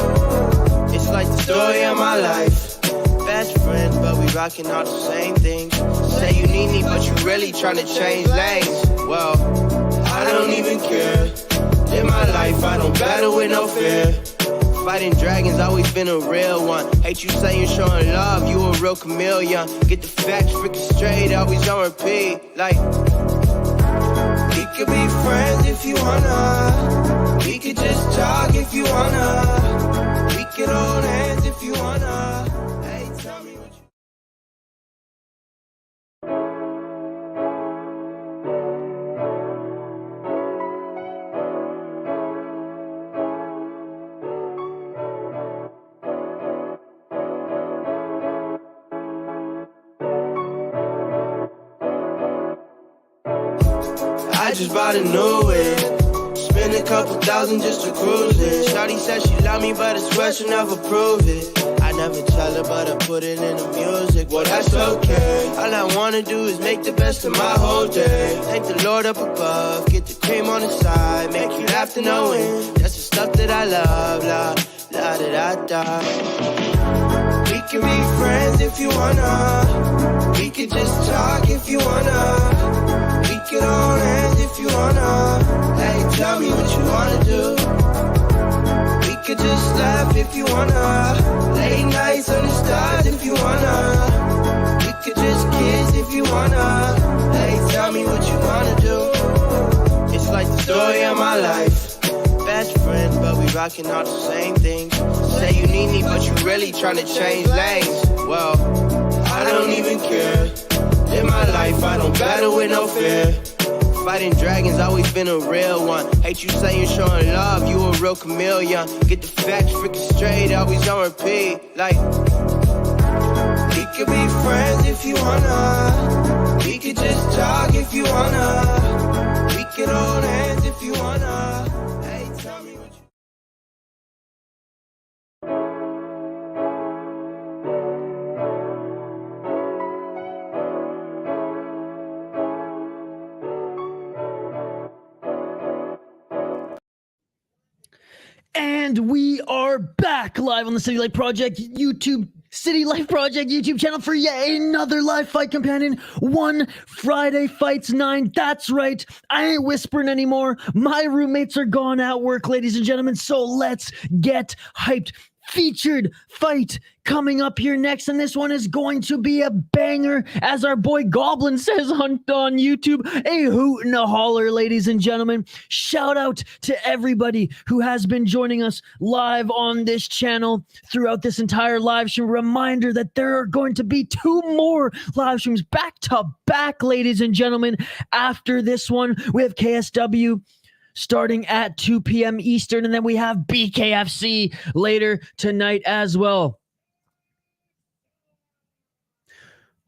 It's like the story of my life. Best friends, but we rockin' all the same things. Say you need me, but you really tryna change lanes. Well, I don't even care. In my life, I don't battle with no fear. Fighting dragons, always been a real one. Hate you saying showing love, you a real chameleon. Get the facts freaking straight, always on repeat. Like, we could be friends if you wanna. We could just talk if you wanna. We could hold hands if you wanna. Hey, tell me what you... I just bought a new whip, spend a couple thousand just to cruise it. Shawty said she love me, but I swear she'll never prove it. I never tell her, but I put it in the music. Well, that's okay. All I wanna do is make the best of my whole day. Thank the Lord up above, get the cream on the side, make you laugh to no end. That's the stuff that I love, la la da da da. We can be friends if you wanna. We could just talk if you wanna. We could hold hands if you wanna. Hey, tell me what you wanna do. We could just laugh if you wanna. Late nights under the stars if you wanna. We could just kiss if you wanna. Hey, tell me what you wanna do. It's like the story of my life. Best friends, but we rockin' all the same things. Say you need me, but you really tryna change lanes. Well, I don't even care. Live my life, I don't battle with no fear. Fighting dragons, always been a real one. Hate you saying showing love, you a real chameleon. Get the facts freaking straight, always on repeat. Like, we could be friends if you wanna. We could just talk if you wanna. We could hold hands if you wanna. Hey, tell me what you... And we are back live on the City Life Project YouTube channel for yet another live fight companion. 1 Friday Fights 9. That's right. I ain't whispering anymore. My roommates are gone at work, ladies and gentlemen. So let's get hyped. Featured fight coming up here next, and this one is going to be a banger, as our boy Goblin says on YouTube. A hoot and a holler, ladies and gentlemen. Shout out to everybody who has been joining us live on this channel throughout this entire live stream. Reminder that there are going to be 2 more live streams back to back, ladies and gentlemen. After this one, we have KSW starting at 2 p.m. Eastern, and then we have BKFC later tonight as well.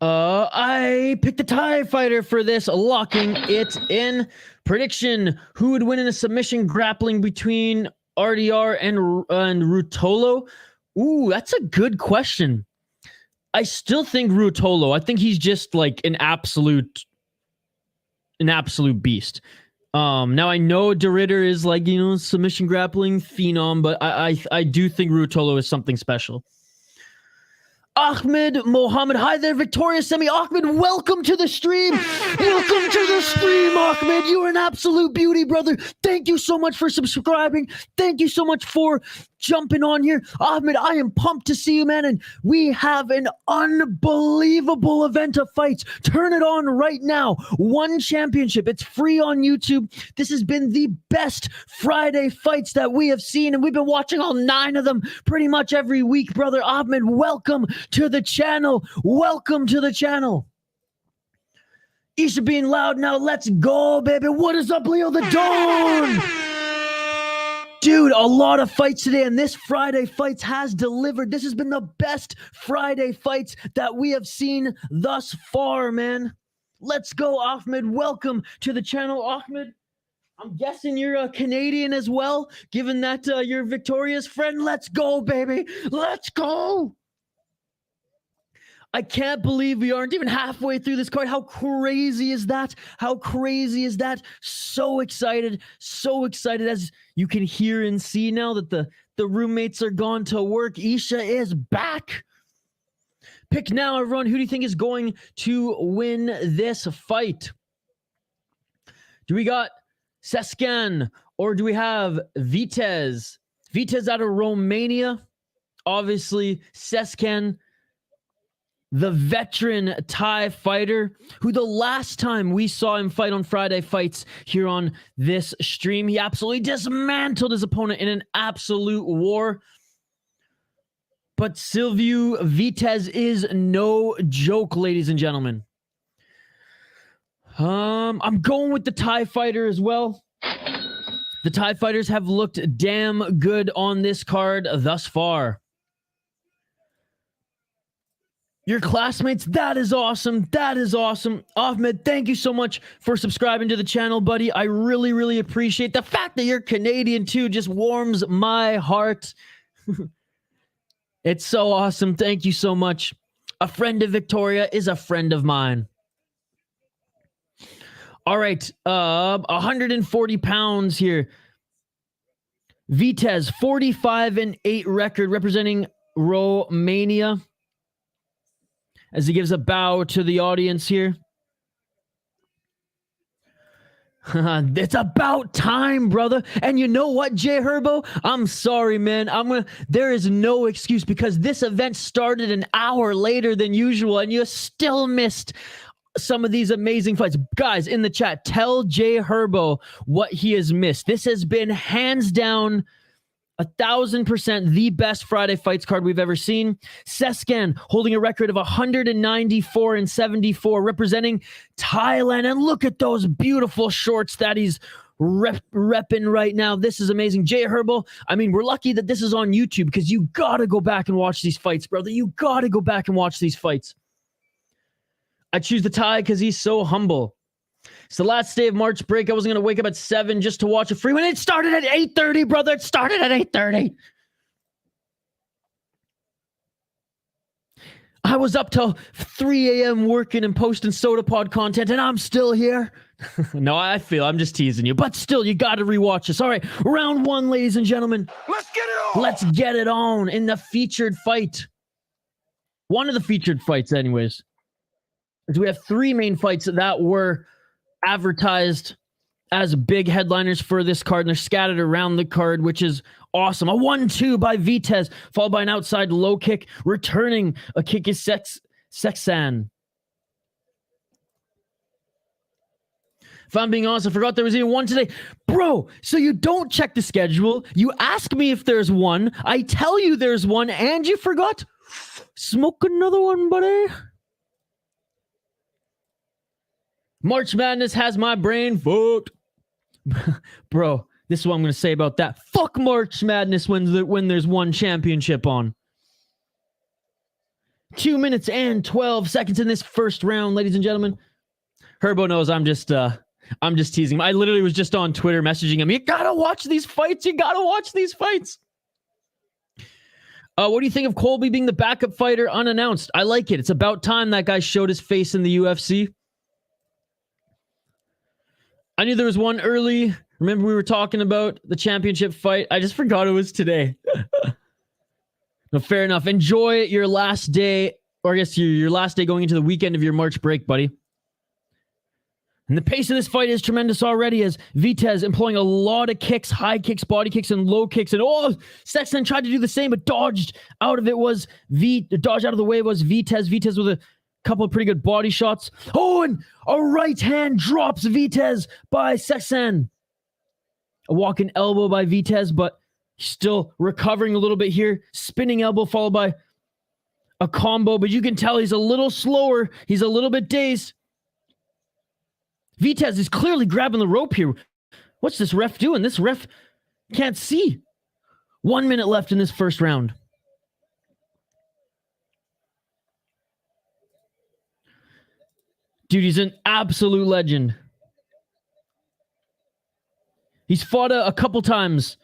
I picked the Thai fighter for this, locking it in. Prediction: who would win in a submission grappling between RDR and Ruotolo? Ooh, that's a good question. I still think Ruotolo. I think he's just like an absolute beast. Now I know DeRitter is like, you know, submission grappling phenom, but I do think Ruotolo is something special. Ahmed Mohammed, hi there, Victoria Semi. Ahmed, welcome to the stream. Welcome to the stream, Ahmed. You're an absolute beauty, brother. Thank you so much for subscribing. Thank you so much for jumping on here. Ahmed, I am pumped to see you, man, and we have an unbelievable event of fights. Turn it on right now. 1 championship. It's free on YouTube. This has been the best Friday fights that we have seen, and we've been watching all 9 of them pretty much every week, brother. Ahmed, welcome to the channel. Welcome to the channel. Isha being loud now. Let's go, baby. What is up, Leo the Dawn? Dude, a lot of fights today, and this Friday Fights has delivered. This has been the best Friday Fights that we have seen thus far, man. Let's go, Ahmed. Welcome to the channel, Ahmed. I'm guessing you're a Canadian as well, given that you're Victoria's friend. Let's go, baby. Let's go. I can't believe we aren't even halfway through this card. How crazy is that? How crazy is that? So excited, as you can hear and see now that the roommates are gone to work. Isha is back. Pick now, everyone. Who do you think is going to win this fight? Do we got Seksan or do we have Vitez? Vitez out of Romania. Obviously, Seksan, the veteran Thai fighter, who the last time we saw him fight on Friday Fights here on this stream, he absolutely dismantled his opponent in an absolute war. But Silviu Vitez is no joke, ladies and gentlemen. I'm going with the Thai fighter as well. The Thai fighters have looked damn good on this card thus far. Your classmates, that is awesome. That is awesome. Ahmed, thank you so much for subscribing to the channel, buddy. I really, really appreciate the fact that you're Canadian too. Just warms my heart. It's so awesome. Thank you so much. A friend of Victoria is a friend of mine. All right. 140 pounds here. Vitez, 45-8 record, representing Romania. As he gives a bow to the audience here. It's about time, brother. And you know what, Jay Herbo? I'm sorry, man. There is no excuse because this event started an hour later than usual, and you still missed some of these amazing fights. Guys, in the chat, tell Jay Herbo what he has missed. This has been hands down 1,000% the best Friday fights card we've ever seen. Seksan holding a record of 194-74, representing Thailand. And look at those beautiful shorts that he's repping right now. This is amazing. Jay Herbal, I mean, we're lucky that this is on YouTube because you got to go back and watch these fights, brother. You got to go back and watch these fights. I choose the Thai because he's so humble. It's the last day of March break. I wasn't going to wake up at 7 just to watch a free one. It started at 8:30, brother. It started at 8:30. I was up till 3 a.m. working and posting SodaPod content, and I'm still here. No, I'm just teasing you. But still, you got to rewatch this. All right, round 1, ladies and gentlemen. Let's get it on. Let's get it on in the featured fight. One of the featured fights, anyways. We have 3 main fights that were advertised as big headliners for this card, and they're scattered around the card, which is awesome. A 1-2 by Vitez, followed by an outside low kick. Returning a kick is Seksan. If I'm being honest, I forgot there was even one today. Bro, so you don't check the schedule. You ask me if there's one. I tell you there's one, and you forgot. Smoke another one, buddy. March Madness has my brain fucked. Bro, this is what I'm going to say about that. Fuck March Madness when there's one championship on. 2 minutes and 12 seconds in this first round, ladies and gentlemen. Herbo knows I'm just teasing him. I literally was just on Twitter messaging him. You got to watch these fights. You got to watch these fights. What do you think of Colby being the backup fighter unannounced? I like it. It's about time that guy showed his face in the UFC. I knew there was one early. Remember we were talking about the championship fight? I just forgot it was today. No, fair enough. Enjoy your last day, or I guess your last day going into the weekend of your March break, buddy. And the pace of this fight is tremendous already as Vitez employing a lot of kicks, high kicks, body kicks, and low kicks. And Seksan tried to do the same, but dodged out of the way was Vitez. Vitez with a couple of pretty good body shots. Oh, and a right hand drops Vitez by Seksan. A walking elbow by Vitez, but still recovering a little bit here. Spinning elbow followed by a combo, but you can tell he's a little slower. He's a little bit dazed. Vitez is clearly grabbing the rope here. What's this ref doing? This ref can't see. 1 minute left in this first round. Dude, he's an absolute legend. He's fought a couple times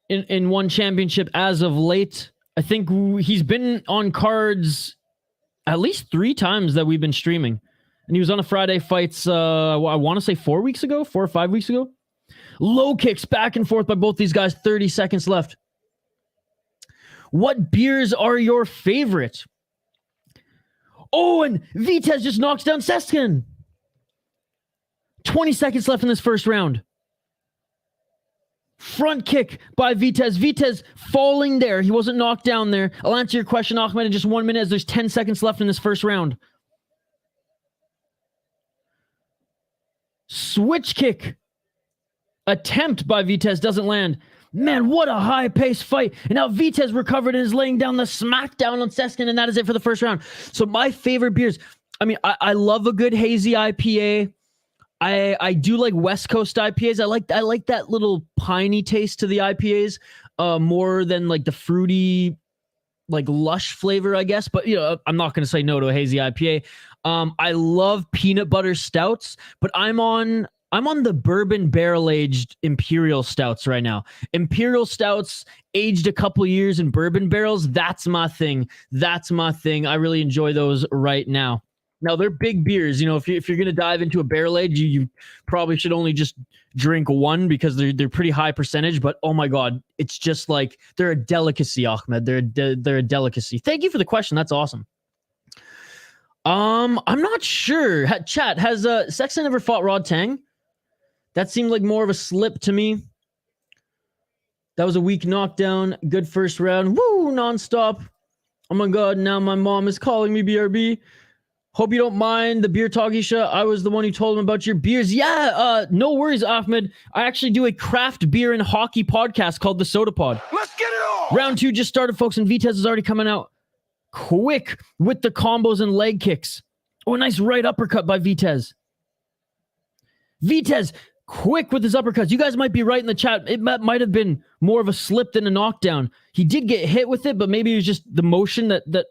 in one championship as of late. I think he's been on cards at least 3 times that we've been streaming. And he was on a Friday fights, I want to say 4 or 5 weeks ago. Low kicks back and forth by both these guys. 30 seconds left. What beers are your favorite? Oh, and Vitez just knocks down Seksan. 20 seconds left in this first round. Front kick by Vitez. Vitez falling there. He wasn't knocked down there. I'll answer your question, Ahmed, in just 1 minute as there's 10 seconds left in this first round. Switch kick. Attempt by Vitez doesn't land. Man, what a high-paced fight. And now Vitez recovered and is laying down the smackdown on Seksan, and that is it for the first round. So my favorite beers, I mean, I love a good hazy IPA. I do like West Coast IPAs. I like that little piney taste to the IPAs more than like the fruity, like lush flavor, I guess. But, you know, I'm not going to say no to a hazy IPA. I love peanut butter stouts, but I'm on the bourbon barrel-aged Imperial Stouts right now. Imperial Stouts aged a couple years in bourbon barrels. That's my thing. I really enjoy those right now. Now, they're big beers. You know, if you're going to dive into a barrel age, you probably should only just drink one because they're pretty high percentage. But, oh, my God, it's just like they're a delicacy, Ahmed. They're a delicacy. Thank you for the question. That's awesome. I'm not sure. Chat, has Seksan ever fought Rod Tang? That seemed like more of a slip to me. That was a weak knockdown. Good first round. Woo, nonstop. Oh my God, now my mom is calling me BRB. Hope you don't mind the beer talk, Isha. I was the one who told him about your beers. Yeah, no worries, Ahmed. I actually do a craft beer and hockey podcast called The Soda Pod. Let's get it on! Round 2 just started, folks, and Vitez is already coming out quick with the combos and leg kicks. Oh, a nice right uppercut by Vitez. Vitez, quick with his uppercuts. You guys might be right in the chat. It might have been more of a slip than a knockdown. He did get hit with it, but maybe it was just the motion that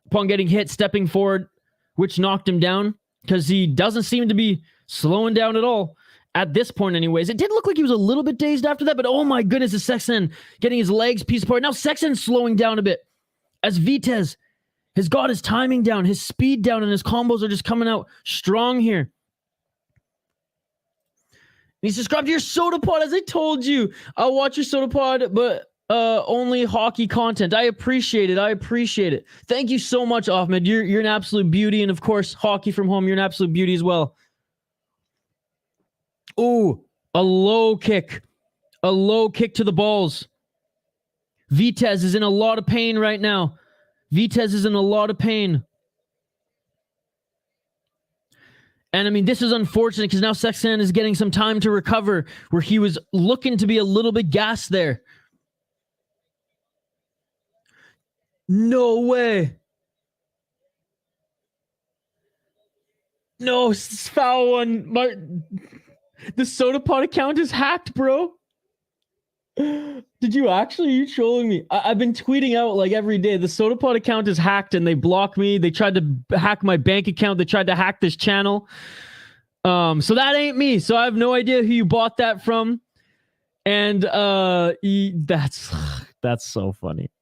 upon getting hit, stepping forward, which knocked him down, because he doesn't seem to be slowing down at all at this point anyways. It did look like he was a little bit dazed after that, but oh my goodness, is Seksan getting his legs pieced apart. Now Seksan's slowing down a bit as Vitez has got his timing down, his speed down, and his combos are just coming out strong here. And he's subscribed to your Soda Pod, as I told you. I'll watch your Soda Pod, but only hockey content. I appreciate it. I appreciate it. Thank you so much, Ahmed. You're an absolute beauty. And of course, Hockey from Home, you're an absolute beauty as well. Oh, a low kick. A low kick to the balls. Vitez is in a lot of pain right now. Vitez is in a lot of pain. And I mean, this is unfortunate because now Seksan is getting some time to recover where he was looking to be a little bit gassed there. No way. No, it's foul one. The Soda Pod account is hacked, bro. Did you actually? Are you trolling me? I've been tweeting out like every day. The Soda Pod account is hacked and they blocked me. They tried to hack my bank account. They tried to hack this channel. So that ain't me. So I have no idea who you bought that from. And that's so funny.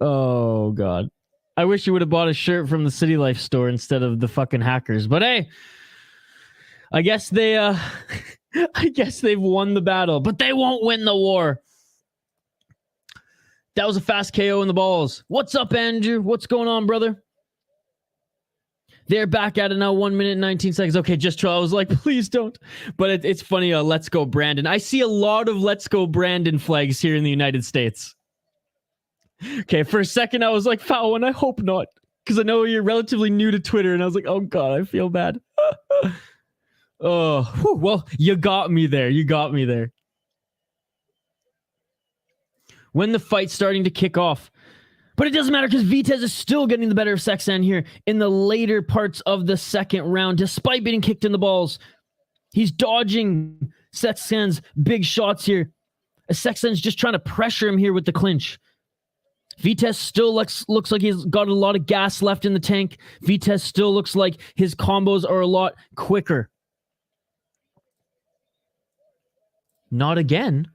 Oh God. I wish you would have bought a shirt from the City Life store instead of the fucking hackers. But hey, I guess they I guess they've won the battle, but they won't win the war. That was a fast KO in the balls. What's up, Andrew? What's going on, brother? They're back at it now. 1 minute and 19 seconds. Okay, just try. I was like, please don't. But it's funny. Let's go, Brandon. I see a lot of Let's Go, Brandon flags here in the United States. Okay, for a second, I was like, foul one. I hope not. Because I know you're relatively new to Twitter. And I was like, oh, God, I feel bad. Oh, whew, well, you got me there. You got me there. When the fight's starting to kick off. But it doesn't matter because Vitez is still getting the better of Seksan here in the later parts of the second round, despite being kicked in the balls. He's dodging Seksan's big shots here. As Seksan's just trying to pressure him here with the clinch. Vitez still looks like he's got a lot of gas left in the tank. Vitez still looks like his combos are a lot quicker. Not again.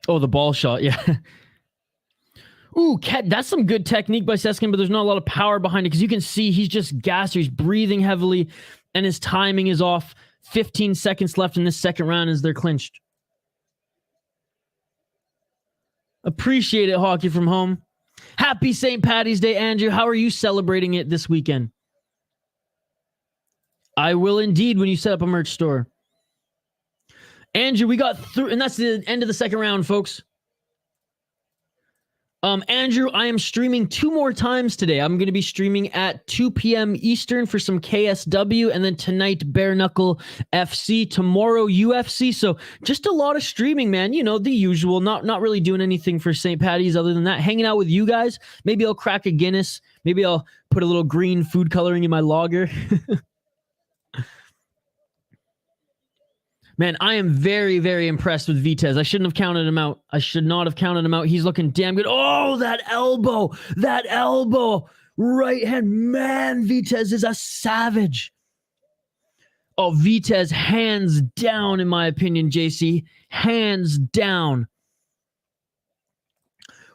Oh, the ball shot, yeah. Ooh, that's some good technique by Seksan, but there's not a lot of power behind it because you can see he's just gassed. He's breathing heavily, and his timing is off. 15 seconds left in this second round as they're clinched. Appreciate it, Hockey from Home. Happy St. Paddy's Day, Andrew. How are you celebrating it this weekend? I will indeed when you set up a merch store. Andrew, we got through, and that's the end of the second round, folks. Andrew, I am streaming 2 more times today. I'm going to be streaming at 2 p.m. Eastern for some KSW, and then tonight, Bare Knuckle FC, tomorrow, UFC. So just a lot of streaming, man. You know, the usual. Not really doing anything for St. Paddy's other than that. Hanging out with you guys. Maybe I'll crack a Guinness. Maybe I'll put a little green food coloring in my lager. Man, I am very, very impressed with Vitez. I shouldn't have counted him out. I should not have counted him out. He's looking damn good. Oh, that elbow. That elbow. Right hand. Man, Vitez is a savage. Oh, Vitez, hands down, in my opinion, JC. Hands down.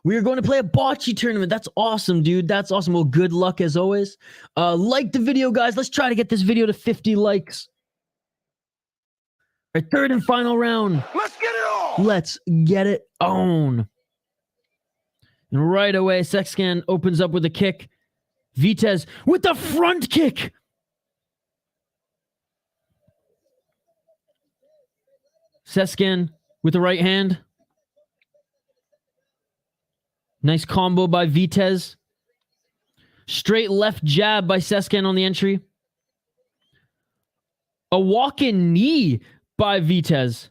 We are going to play a bocce tournament. That's awesome, dude. That's awesome. Well, good luck as always. Like the video, guys. Let's try to get this video to 50 likes. Our third and final round. Let's get it on. Let's get it on. And right away, Seksan opens up with a kick. Vitez with the front kick. Seksan with the right hand. Nice combo by Vitez. Straight left jab by Seksan on the entry. A walk-in knee by Vitez.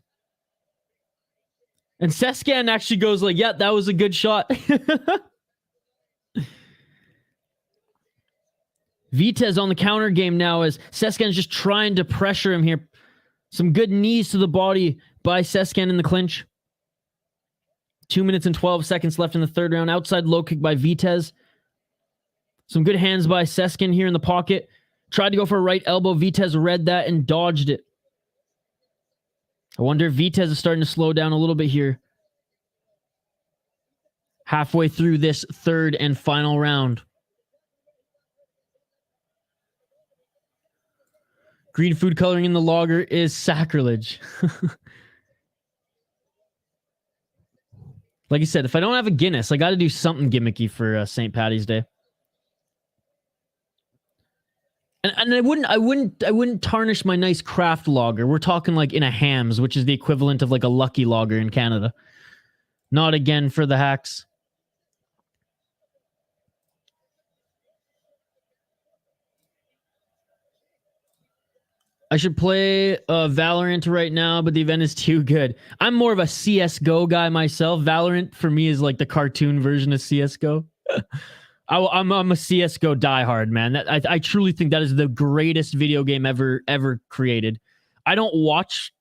And Seksan actually goes like, yeah, that was a good shot. Vitez on the counter game now as Seksan's just trying to pressure him here. Some good knees to the body by Seksan in the clinch. 2 minutes and 12 seconds left in the third round. Outside low kick by Vitez. Some good hands by Seksan here in the pocket. Tried to go for a right elbow. Vitez read that and dodged it. I wonder if Vitez is starting to slow down a little bit here. Halfway through this third and final round. Green food coloring in the lager is sacrilege. Like I said, if I don't have a Guinness, I got to do something gimmicky for St. Paddy's Day. And I wouldn't tarnish my nice craft lager. We're talking like in a Hams, which is the equivalent of like a Lucky lager in Canada. Not again for the hacks. I should play Valorant right now, but the event is too good. I'm more of a CSGO guy myself. Valorant for me is like the cartoon version of CSGO. I'm a CSGO diehard, man. I truly think that is the greatest video game ever created. I don't watch,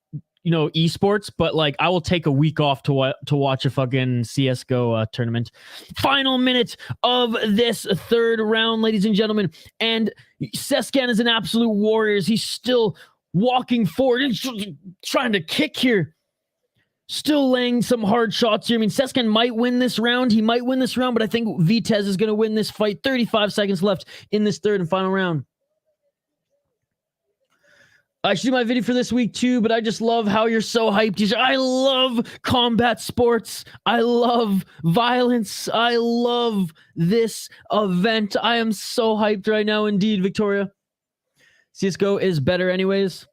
esports, but like I will take a week off to watch a fucking CSGO tournament. Final minute of this third round, ladies and gentlemen, and Seksan is an absolute warrior. He's still walking forward and trying to kick here. Still laying some hard shots here. I mean, Seksan might win this round. He might win this round, but I think Vitez is going to win this fight. 35 seconds left in this third and final round. I should do my video for this week too, but I just love how you're so hyped. I love combat sports. I love violence. I love this event. I am so hyped right now indeed, Victoria. CSGO is better anyways.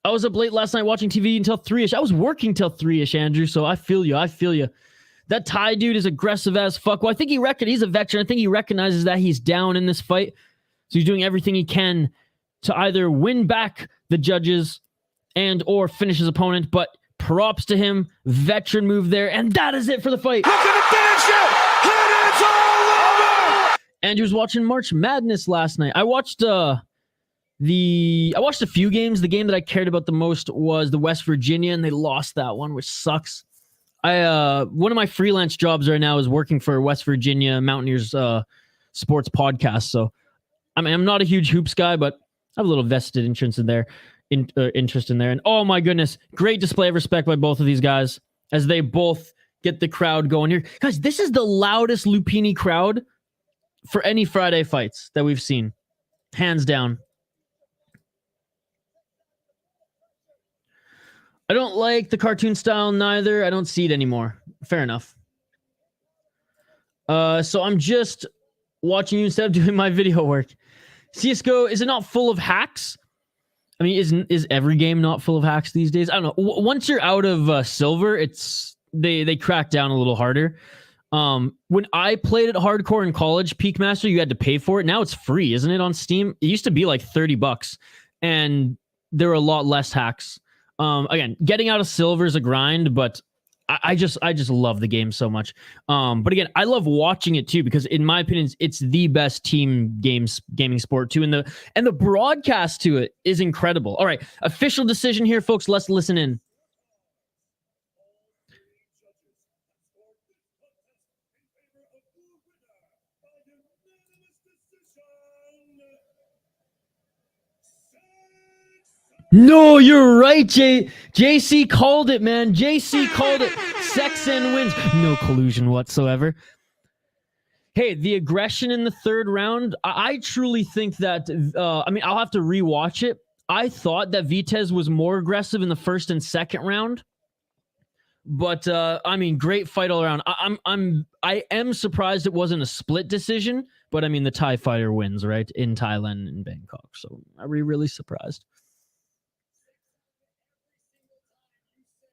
I was up late last night watching TV until 3-ish. I was working till 3-ish, Andrew, so I feel you. That Thai dude is aggressive as fuck. Well, I think he's a veteran. I think he recognizes that he's down in this fight. So he's doing everything he can to either win back the judges and or finish his opponent. But props to him. Veteran move there. And that is it for the fight. Look at the finish it! And it's all over! Andrew was watching March Madness last night. I watched a few games. The game that I cared about the most was the West Virginia, and they lost that one, which sucks. One of my freelance jobs right now is working for West Virginia Mountaineers sports podcast. So I mean, I'm not a huge hoops guy, but I have a little vested interest in there. And oh my goodness, great display of respect by both of these guys as they both get the crowd going here. Guys, this is the loudest Lumpinee crowd for any Friday fights that we've seen, hands down. I don't like the cartoon style neither. I don't see it anymore. Fair enough. So I'm just watching you instead of doing my video work. CSGO, is it not full of hacks? I mean, is every game not full of hacks these days? I don't know. Once you're out of silver, they crack down a little harder. When I played it hardcore in college, Peak Master, you had to pay for it. Now it's free, isn't it, on Steam? It used to be like $30, and there were a lot less hacks. Again, getting out of silver is a grind, but I just love the game so much. But again, I love watching it too, because in my opinion, it's the best team gaming sport too. And the broadcast to it is incredible. All right, official decision here, folks. Let's listen in. No, you're right, JC called it, man. JC called it. Seksan wins. No collusion whatsoever. Hey, the aggression in the third round, I truly think that, I mean, I'll have to rewatch it. I thought that Vitez was more aggressive in the first and second round. But, I mean, great fight all around. I am surprised it wasn't a split decision. But, I mean, the Thai fighter wins, right? In Thailand and Bangkok. So, are we really surprised?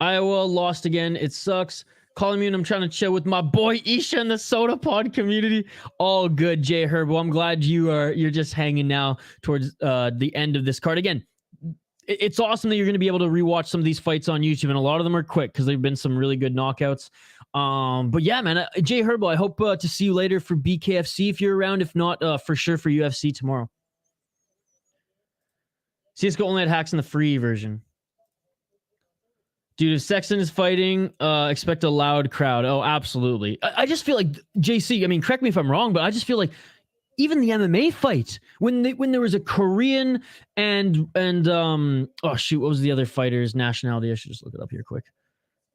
Iowa lost again. It sucks. calling me and I'm trying to chill with my boy Isha in the Soda Pod community. All good, Jay Herbo. I'm glad you're just hanging now towards the end of this card. Again, it's awesome that you're going to be able to rewatch some of these fights on YouTube, and a lot of them are quick because they've been some really good knockouts. But yeah, man, Jay Herbo, I hope to see you later for BKFC if you're around. If not, for sure for UFC tomorrow. CSGO only had hacks in the free version. Dude, if Seksan is fighting, expect a loud crowd. Oh, absolutely. I just feel like, JC, I mean, correct me if I'm wrong, but I just feel like even the MMA fight, when there was a Korean and oh shoot, what was the other fighter's nationality? I should just look it up here quick.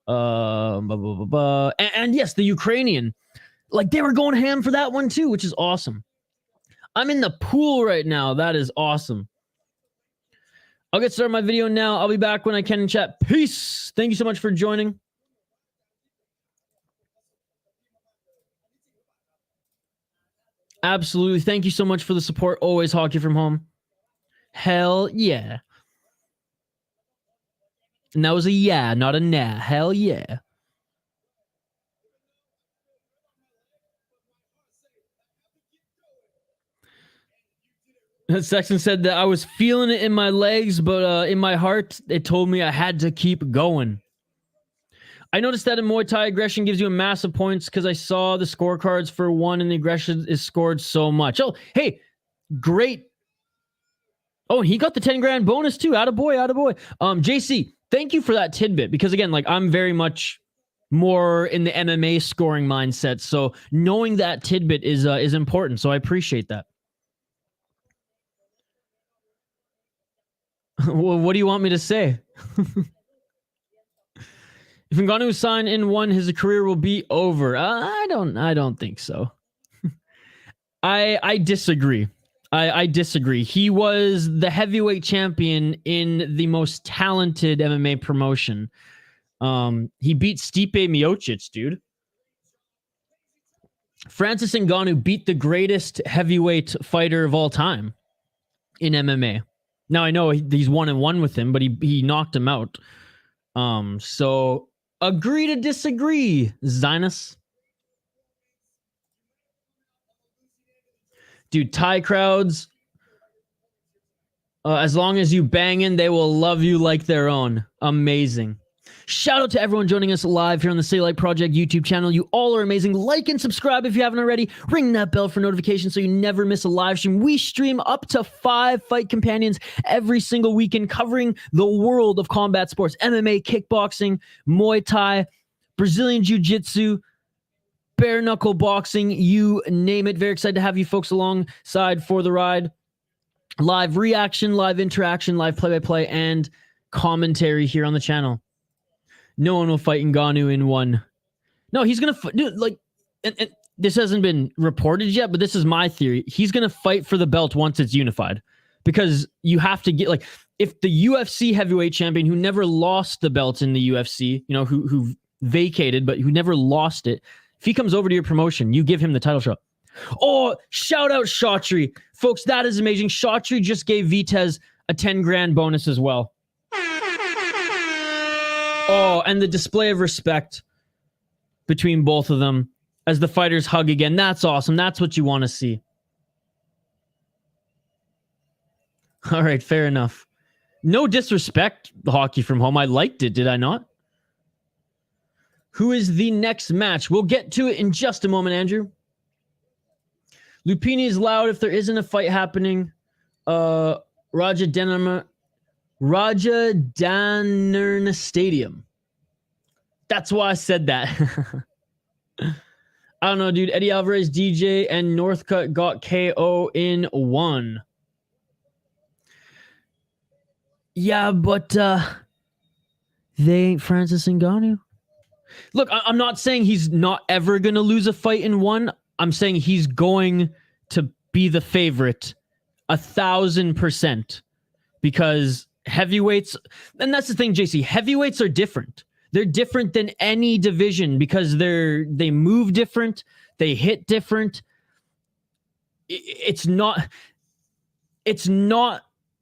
And yes, the Ukrainian. Like, they were going ham for that one too, which is awesome. I'm in the pool right now. That is awesome. I'll get started my video now. I'll be back when I can in chat. Peace. Thank you so much for joining. Absolutely. Thank you so much for the support. Always hockey from home. Hell yeah. And that was a yeah, not a nah. Hell yeah. Seksan said that I was feeling it in my legs, but in my heart, it told me I had to keep going. I noticed that in Muay Thai, aggression gives you a massive points because I saw the scorecards for one and the aggression is scored so much. Oh, hey, great. Oh, he got the 10 grand bonus too. Attaboy, attaboy. JC, thank you for that tidbit because again, like I'm very much more in the MMA scoring mindset. So knowing that tidbit is important. So I appreciate that. Well, what do you want me to say? If Ngannou sign in one, his career will be over. I don't think so. I disagree. I disagree. He was the heavyweight champion in the most talented MMA promotion. He beat Stipe Miocic, dude. Francis Ngannou beat the greatest heavyweight fighter of all time in MMA. Now, I know he's 1-1 with him, but he knocked him out. So agree to disagree, Zinus. Dude, Thai crowds, as long as you bang in, they will love you like their own. Amazing. Shout out to everyone joining us live here on the City Light Project YouTube channel. You all are amazing. Like and subscribe if you haven't already. Ring that bell for notifications so you never miss a live stream. We stream up to 5 fight companions every single weekend covering the world of combat sports. MMA, kickboxing, Muay Thai, Brazilian Jiu-Jitsu, bare knuckle boxing, you name it. Very excited to have you folks alongside for the ride. Live reaction, live interaction, live play-by-play, and commentary here on the channel. No one will fight Ngannou in one. No, he's going to... Dude, like... And this hasn't been reported yet, but this is my theory. He's going to fight for the belt once it's unified. Because you have to get... Like, if the UFC heavyweight champion who never lost the belt in the UFC, you know, who vacated, but who never lost it, if he comes over to your promotion, you give him the title shot. Oh, shout out Chaudhry. Folks, that is amazing. Chaudhry just gave Vitez a 10 grand bonus as well. Oh, and the display of respect between both of them as the fighters hug again. That's awesome. That's what you want to see. All right, fair enough. No disrespect, hockey from home. I liked it, did I not? Who is the next match? We'll get to it in just a moment, Andrew. Lumpinee is loud if there isn't a fight happening. Rajadamnern Stadium. That's why I said that. I don't know, dude. Eddie Alvarez, DJ, and Northcutt got KO in one. Yeah, but they ain't Francis Ngannou. Look, I'm not saying he's not ever going to lose a fight in one. I'm saying he's going to be the favorite 1,000%. Because heavyweights, and that's the thing, JC, heavyweights are different. They're different than any division because they move different, they hit different. It's not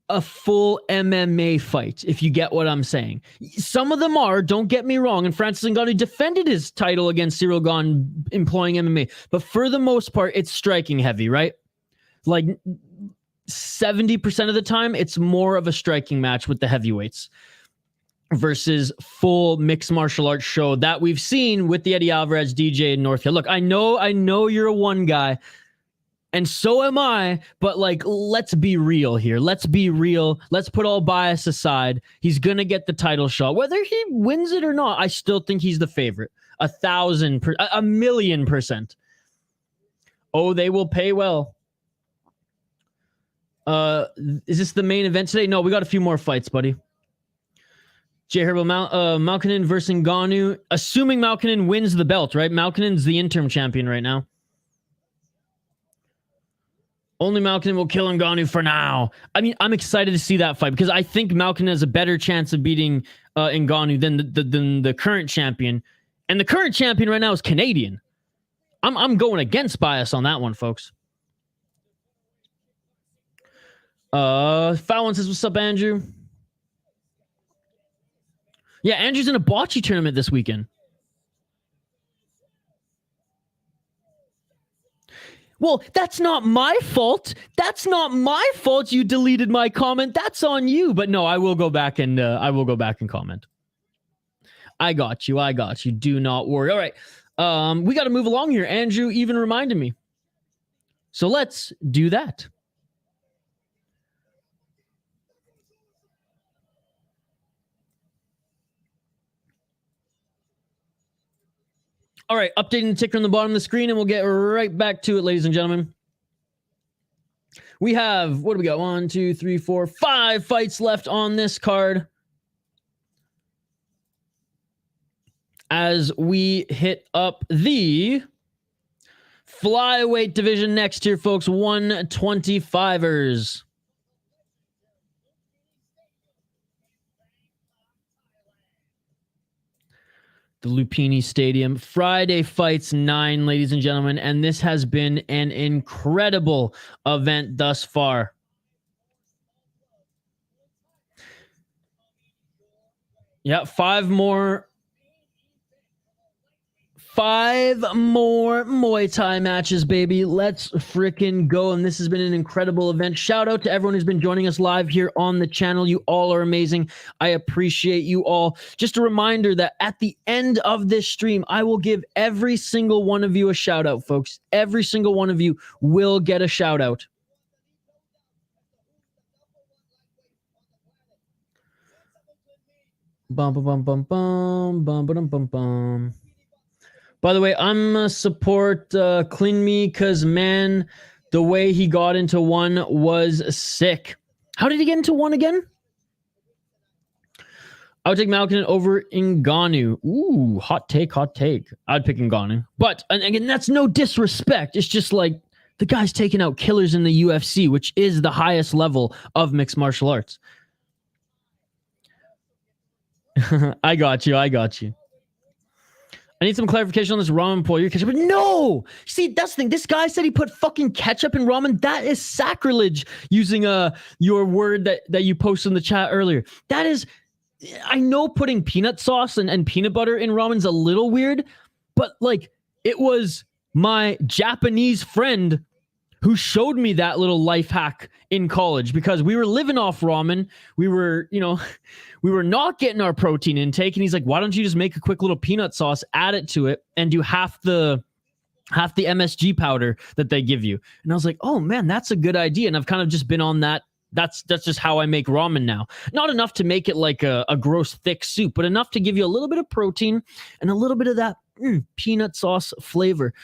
a full MMA fight, if you get what I'm saying. Some of them are, don't get me wrong, and Francis Ngannou defended his title against Cyril Gane employing MMA, but for the most part, it's striking heavy, right? Like 70% of the time, it's more of a striking match with the heavyweights versus full mixed martial arts show that we've seen with the Eddie Alvarez, DJ, and Northfield. Look, I know you're a one guy, and so am I, but like, let's be real here. Let's be real. Let's put all bias aside. He's going to get the title shot. Whether he wins it or not, I still think he's the favorite. 1,000,000%. Oh, they will pay well. Is this the main event today? No, we got a few more fights, buddy. Jay Herbal, Malkinen versus Ngannou. Assuming Malkinen wins the belt, right? Malkinen's the interim champion right now. Only Malkinen will kill Ngannou for now. I mean, I'm excited to see that fight because I think Malkinen has a better chance of beating Ngannou than the current champion. And the current champion right now is Canadian. I'm going against bias on that one, folks. Fallon says, what's up, Andrew? Yeah, Andrew's in a bocce tournament this weekend. Well, that's not my fault. That's not my fault. You deleted my comment. That's on you. But no, I will go back and comment. I got you. Do not worry. All right. We got to move along here. Andrew even reminded me. So let's do that. All right, updating the ticker on the bottom of the screen, and we'll get right back to it, ladies and gentlemen. We have, what do we got? 1, 2, 3, 4, 5 fights left on this card. As we hit up the flyweight division next here, folks, 125ers. The Lumpinee Stadium. Friday fights 9, ladies and gentlemen, and this has been an incredible event thus far. Yeah, 5 more Muay Thai matches, baby. Let's freaking go. And this has been an incredible event. Shout out to everyone who's been joining us live here on the channel. You all are amazing. I appreciate you all. Just a reminder that at the end of this stream, I will give every single one of you a shout out, folks. Every single one of you will get a shout out. Bum bum bum bum bum bum bum bum bum. By the way, I'm support Klinmee because, man, the way he got into one was sick. How did he get into one again? I would take Malkinen over Ngannou. Ooh, hot take. I'd pick Ngannou. But, and again, that's no disrespect. It's just like the guy's taking out killers in the UFC, which is the highest level of mixed martial arts. I got you. I need some clarification on this ramen poll. Your ketchup, but no. See, that's the thing. This guy said he put fucking ketchup in ramen. That is sacrilege. Using your word that you posted in the chat earlier. That is, I know putting peanut sauce and peanut butter in ramen's a little weird, but like it was my Japanese friend who showed me that little life hack in college because we were living off ramen. We were not getting our protein intake. And he's like, why don't you just make a quick little peanut sauce, add it to it, and do half the MSG powder that they give you. And I was like, oh man, that's a good idea. And I've kind of just been on that. That's just how I make ramen now. Not enough to make it like a gross thick soup, but enough to give you a little bit of protein and a little bit of that peanut sauce flavor.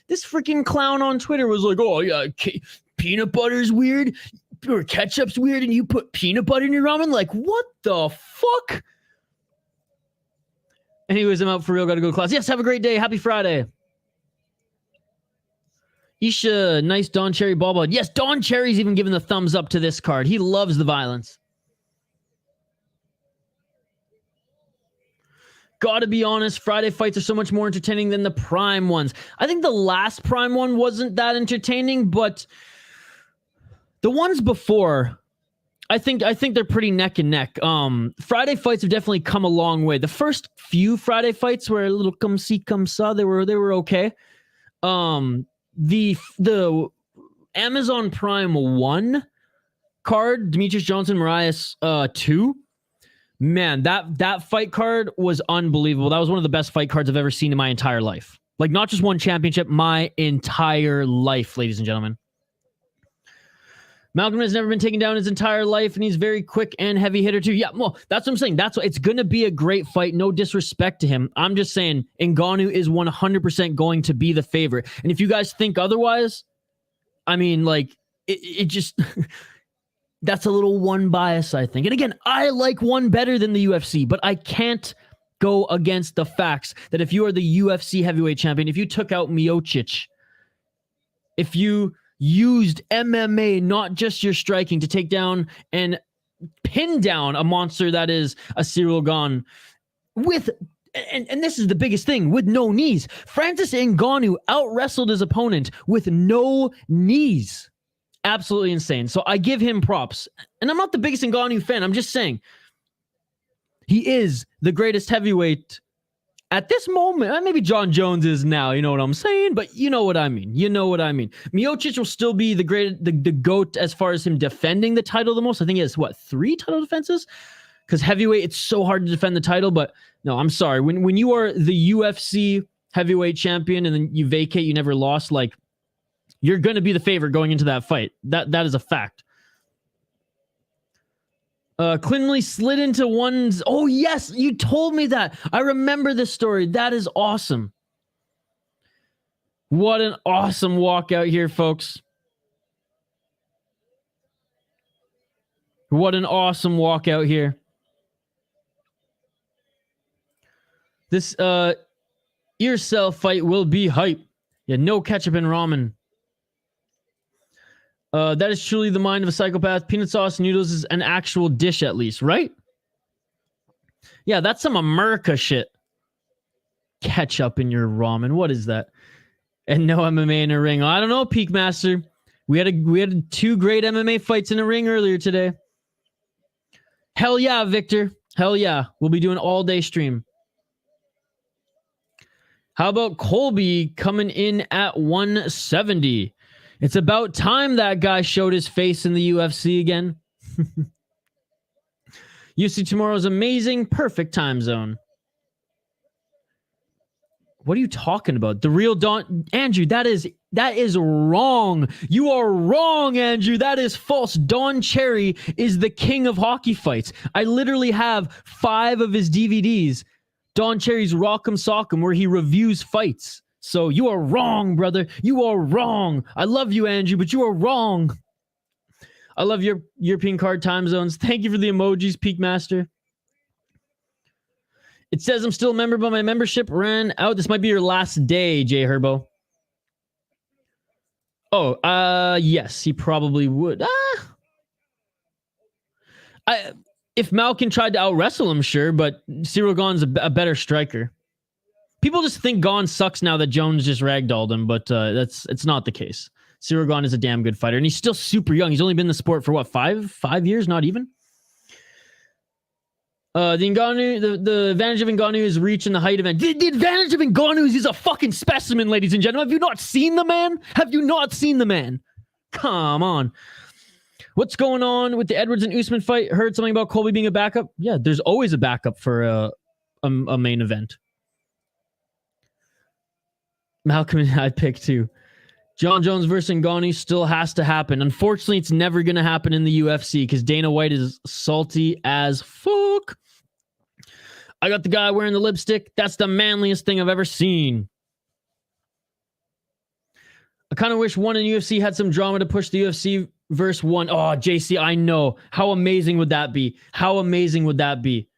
This freaking clown on Twitter was like, oh yeah, peanut butter's weird or ketchup's weird and you put peanut butter in your ramen? Like, what the fuck? Anyways, I'm out for real. Gotta go to class. Yes, have a great day. Happy Friday. Isha, nice Don Cherry ball. Yes, Don Cherry's even giving the thumbs up to this card. He loves the violence. Gotta be honest, Friday fights are so much more entertaining than the Prime ones. I think the last Prime one wasn't that entertaining, but the ones before I think they're pretty neck and neck. Friday fights have definitely come a long way. The first few Friday fights were a little come see come saw. They were okay. The Amazon Prime 1 card, Demetrius Johnson, Marias 2. Man, that fight card was unbelievable. That was one of the best fight cards I've ever seen in my entire life. Like, not just one championship, my entire life, ladies and gentlemen. Malcolm has never been taken down his entire life, and he's very quick and heavy hitter too. Yeah, well, that's what I'm saying. That's what, it's going to be a great fight. No disrespect to him. I'm just saying Ngannou is 100% going to be the favorite. And if you guys think otherwise, I mean, like, it just... that's a little one bias, I think. And again, I like one better than the UFC, but I can't go against the facts that if you are the UFC heavyweight champion, if you took out Miocic, if you used MMA, not just your striking, to take down and pin down a monster that is a Ciryl Gane with, and this is the biggest thing, with no knees. Francis Ngannou out-wrestled his opponent with no knees. Absolutely insane. So I give him props. And I'm not the biggest Ngannou fan. I'm just saying he is the greatest heavyweight at this moment. Maybe John Jones is now, you know what I'm saying? But you know what I mean. You know what I mean. Miocic will still be the GOAT as far as him defending the title the most. I think he has, 3 title defenses? Because heavyweight, it's so hard to defend the title. But no, I'm sorry. When you are the UFC heavyweight champion and then you vacate, you never lost, like, you're going to be the favorite going into that fight. That is a fact. Klinmee slid into one's... Oh, yes, you told me that. I remember this story. That is awesome. What an awesome walkout here, folks. What an awesome walkout here. This Eersel fight will be hype. Yeah, no ketchup and ramen. That is truly the mind of a psychopath. Peanut sauce noodles is an actual dish, at least, right? Yeah, that's some America shit. Ketchup in your ramen. What is that? And no MMA in a ring. I don't know, Peak Master. We had 2 great MMA fights in a ring earlier today. Hell yeah, Victor. Hell yeah. We'll be doing all-day stream. How about Colby coming in at 170? It's about time that guy showed his face in the UFC again. UFC tomorrow is amazing. Perfect time zone. What are you talking about? The real Don... Andrew, that is wrong. You are wrong, Andrew. That is false. Don Cherry is the king of hockey fights. I literally have 5 of his DVDs. Don Cherry's Rock'em Sock'em, where he reviews fights. So you are wrong, brother. You are wrong. I love you, Andrew, but you are wrong. I love your European card time zones. Thank you for the emojis, Peak Master. It says I'm still a member, but my membership ran out. This might be your last day, Jay Herbo. Oh, yes, he probably would. If Malkin tried to out-wrestle him, sure, but Ciryl Gane's a better striker. People just think Gane sucks now that Jones just ragdolled him, but it's not the case. Ciryl Gane is a damn good fighter, and he's still super young. He's only been in the sport for what, 5 years? Not even. The advantage of Ngannou is reach and the height event. The advantage of Ngannou is he's a fucking specimen, ladies and gentlemen. Have you not seen the man? Have you not seen the man? Come on. What's going on with the Edwards and Usman fight? Heard something about Colby being a backup? Yeah, there's always a backup for a main event. Malcolm and I pick 2. John Jones versus Ngannou still has to happen. Unfortunately, it's never going to happen in the UFC because Dana White is salty as fuck. I got the guy wearing the lipstick. That's the manliest thing I've ever seen. I kind of wish one in UFC had some drama to push the UFC verse 1. Oh, JC, I know. How amazing would that be? How amazing would that be?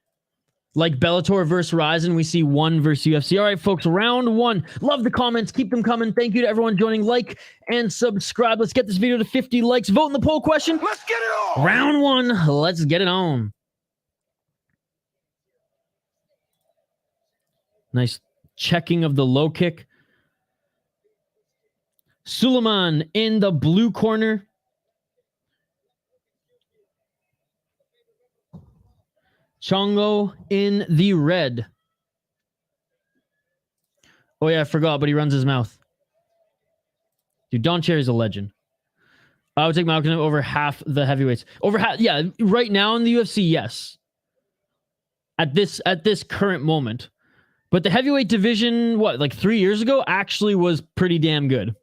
Like Bellator versus Ryzen, we see 1 versus UFC. All right, folks, round 1. Love the comments. Keep them coming. Thank you to everyone joining. Like and subscribe. Let's get this video to 50 likes. Vote in the poll question. Let's get it on. Round 1. Let's get it on. Nice checking of the low kick. Sulaiman in the blue corner. Chaongoh in the red. Oh yeah, I forgot, but he runs his mouth. Dude, Don Cherry's a legend. I would take Malcolm over half the heavyweights. Over half, yeah, right now in the UFC, yes. At this current moment. But the heavyweight division, what, like 3 years ago, actually was pretty damn good.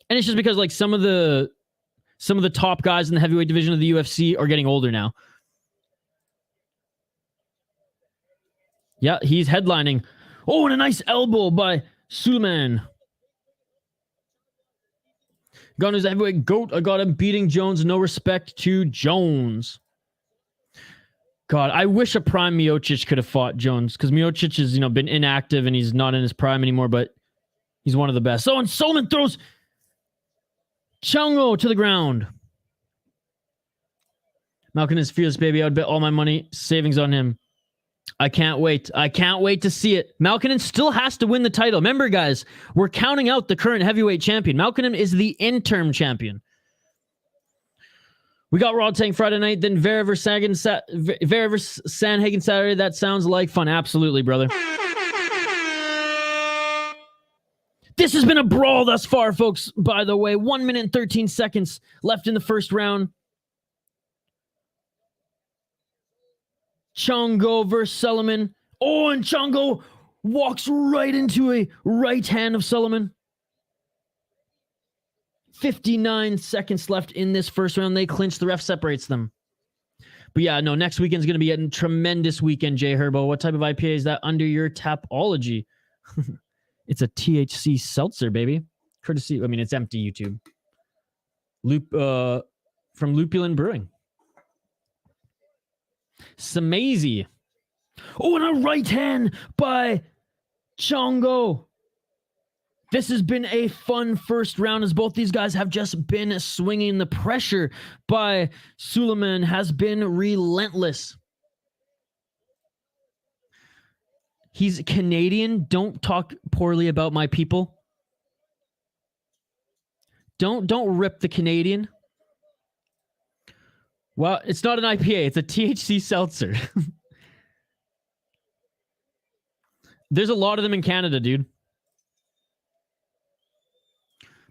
And it's just because like some of the top guys in the heavyweight division of the UFC are getting older now. Yeah, he's headlining. Oh, and a nice elbow by Sulaiman. Gunner's the heavyweight GOAT. I got him beating Jones. No respect to Jones. God, I wish a prime Miocic could have fought Jones, because Miocic has, been inactive and he's not in his prime anymore, but he's one of the best. Oh, and Sulaiman throws Chaongoh to the ground. Malcolm is fearless, baby. I would bet all my money savings on him. I can't wait. I can't wait to see it. Malcolm still has to win the title. Remember, guys, we're counting out the current heavyweight champion. Malcolm is the interim champion. We got Raw Tank Friday night, then Vera vs. Sanhagen Saturday. That sounds like fun. Absolutely, brother. This has been a brawl thus far, folks, by the way. 1 minute and 13 seconds left in the first round. Chaongoh versus Sulaiman. Oh, and Chaongoh walks right into a right hand of Sulaiman. 59 seconds left in this first round. They clinch. The ref separates them. But yeah, no, next weekend's going to be a tremendous weekend, Jay Herbo. What type of IPA is that under your tapology? It's a THC seltzer, baby. Courtesy, it's empty, YouTube. From Lupulin Brewing. Samazy. Oh, and a right hand by Chaongoh. This has been a fun first round, as both these guys have just been swinging. The pressure by Sulaiman has been relentless. He's Canadian. Don't talk poorly about my people. Don't rip the Canadian. Well, it's not an IPA. It's a THC seltzer. There's a lot of them in Canada, dude.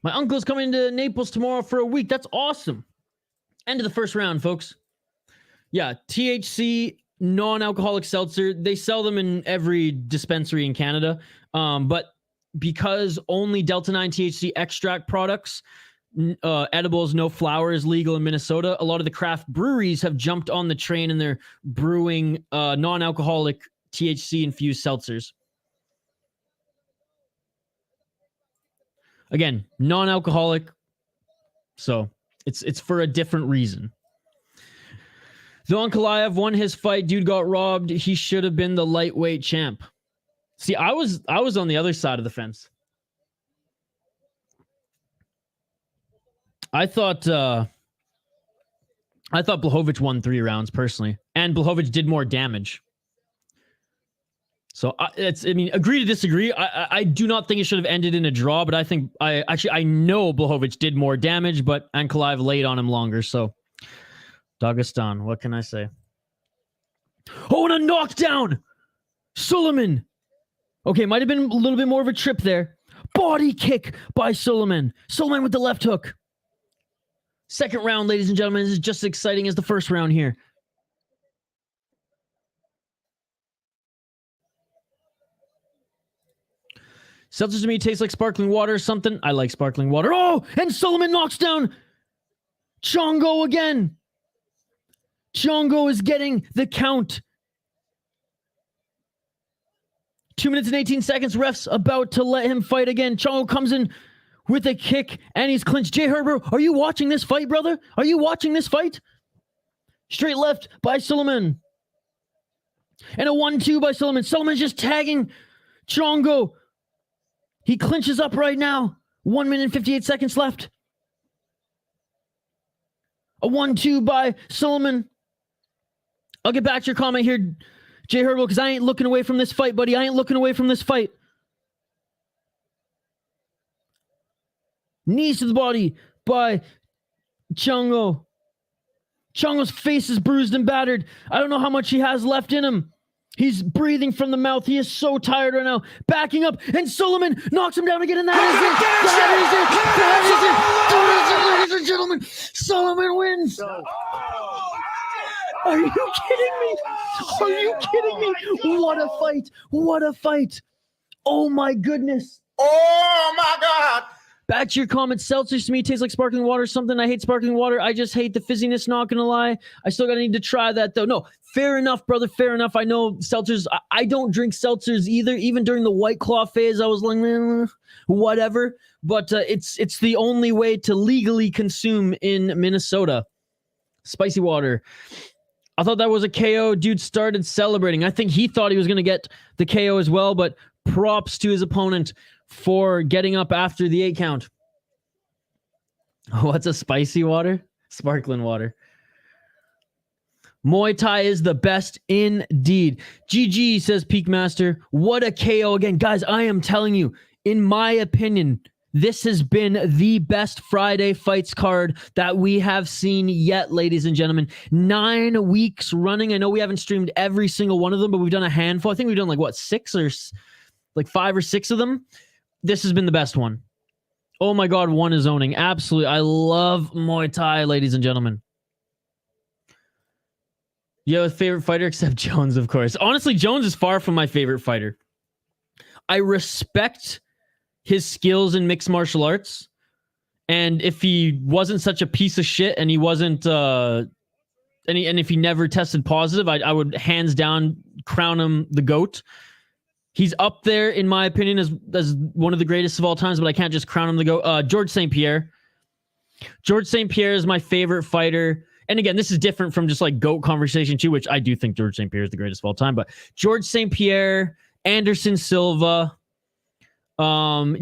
My uncle's coming to Naples tomorrow for a week. That's awesome. End of the first round, folks. Yeah, THC non-alcoholic seltzer. They sell them in every dispensary in Canada. But because only Delta 9 THC extract products, edibles, no flower is legal in Minnesota, a lot of the craft breweries have jumped on the train and they're brewing non-alcoholic THC-infused seltzers. Again, non-alcoholic, so it's for a different reason. Though Khalilov won his fight, dude got robbed. He should have been the lightweight champ. See, I was on the other side of the fence. I thought Blachowicz won 3 rounds personally, and Blachowicz did more damage. So agree to disagree. I do not think it should have ended in a draw, but I know Blachowicz did more damage, but Ankalaev laid on him longer. So Dagestan, what can I say? Oh, and a knockdown! Sulaiman. Okay, might have been a little bit more of a trip there. Body kick by Sulaiman. Sulaiman with the left hook. Second round, ladies and gentlemen, is just as exciting as the first round here. Seltzers to me taste like sparkling water or something. I like sparkling water. Oh, and Sulaiman knocks down Chaongoh again. Chaongoh is getting the count. 2 minutes and 18 seconds. Ref's about to let him fight again. Chaongoh comes in with a kick and he's clinched. Jay Herbert, are you watching this fight, brother? Are you watching this fight? Straight left by Sulaiman. And a 1-2 by Sulaiman. Sulaiman's just tagging Chaongoh. He clinches up right now. 1 minute and 58 seconds left. A 1-2 by Sulaiman. I'll get back to your comment here, Jay Herbal, because I ain't looking away from this fight, buddy. I ain't looking away from this fight. Knees to the body by Chaongoh. Chaongoh's face is bruised and battered. I don't know how much he has left in him. He's breathing from the mouth. He is so tired right now. Backing up, and Sulaiman knocks him down again, and that is it. That is it, ladies and gentlemen. Sulaiman wins. Are you kidding me? Are you kidding me? What a fight. What a fight. Oh, my goodness. Oh, my God. Back to your comments. Seltzers to me tastes like sparkling water or something. I hate sparkling water. I just hate the fizziness, not gonna lie. I still gotta need to try that though. No, fair enough, brother. Fair enough. I know seltzers. I don't drink seltzers either. Even during the White Claw phase, I was like, whatever. But it's the only way to legally consume in Minnesota. Spicy water. I thought that was a KO. Dude started celebrating. I think he thought he was gonna get the KO as well, but props to his opponent for getting up after the 8 count. What's a spicy water? Sparkling water. Muay Thai is the best indeed. GG, says Peak Master. What a KO again. Guys, I am telling you, in my opinion, this has been the best Friday fights card that we have seen yet, ladies and gentlemen. 9 weeks running. I know we haven't streamed every single one of them, but we've done a handful. I think we've done like, what, 5 or 6 of them? This has been the best one. Oh my God, one is owning. Absolutely. I love Muay Thai, ladies and gentlemen. Yo, favorite fighter except Jones, of course. Honestly, Jones is far from my favorite fighter. I respect his skills in mixed martial arts. And if he wasn't such a piece of shit and he wasn't, and if he never tested positive, I would hands down crown him the GOAT. He's up there, in my opinion, as one of the greatest of all times, but I can't just crown him the GOAT. George St. Pierre. George St. Pierre is my favorite fighter. And again, this is different from just like GOAT conversation too, which I do think George St. Pierre is the greatest of all time. But George St. Pierre, Anderson Silva,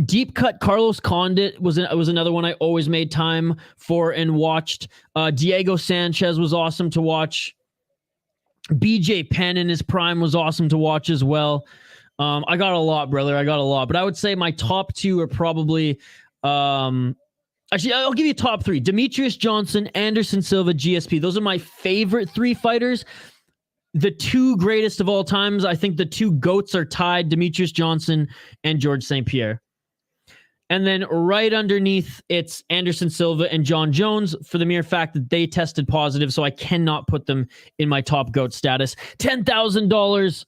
deep cut Carlos Condit was another one I always made time for and watched. Diego Sanchez was awesome to watch. BJ Penn in his prime was awesome to watch as well. I got a lot, brother. I got a lot. But I would say my top 2 are probably... actually, I'll give you top 3. Demetrius Johnson, Anderson Silva, GSP. Those are my favorite 3 fighters. The 2 greatest of all times, I think the 2 GOATs are tied, Demetrius Johnson and George St. Pierre. And then right underneath, it's Anderson Silva and John Jones for the mere fact that they tested positive, so I cannot put them in my top GOAT status. $10,000.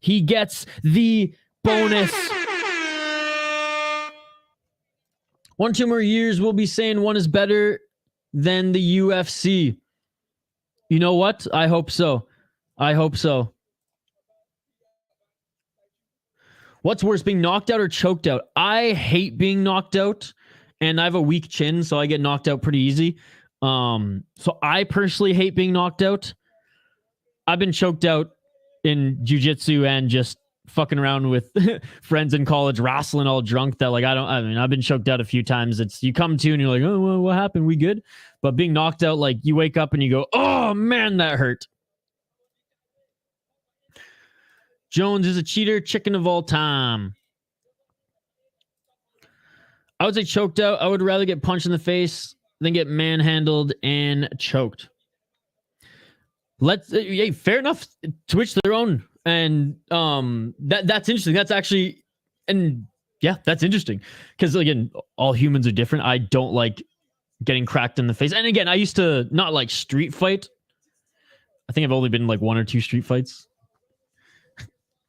He gets the bonus. 1-2 more years, we'll be saying one is better than the UFC. You know what? I hope so. I hope so. What's worse, being knocked out or choked out? I hate being knocked out, and I have a weak chin, so I get knocked out pretty easy. So I personally hate being knocked out. I've been choked out in jiu-jitsu and just fucking around with friends in college, wrestling all drunk that I've been choked out a few times. It's you come to and you're like, oh, well, what happened? We good? But being knocked out, like you wake up and you go, oh man, that hurt. Jones is a cheater, chicken of all time. I would say choked out. I would rather get punched in the face than get manhandled and choked. Hey, fair enough. To each their own. And that's interesting. That's actually, and yeah, that's interesting. Because again, all humans are different. I don't like getting cracked in the face. And again, I used to not like street fight. I think I've only been in like 1 or 2 street fights.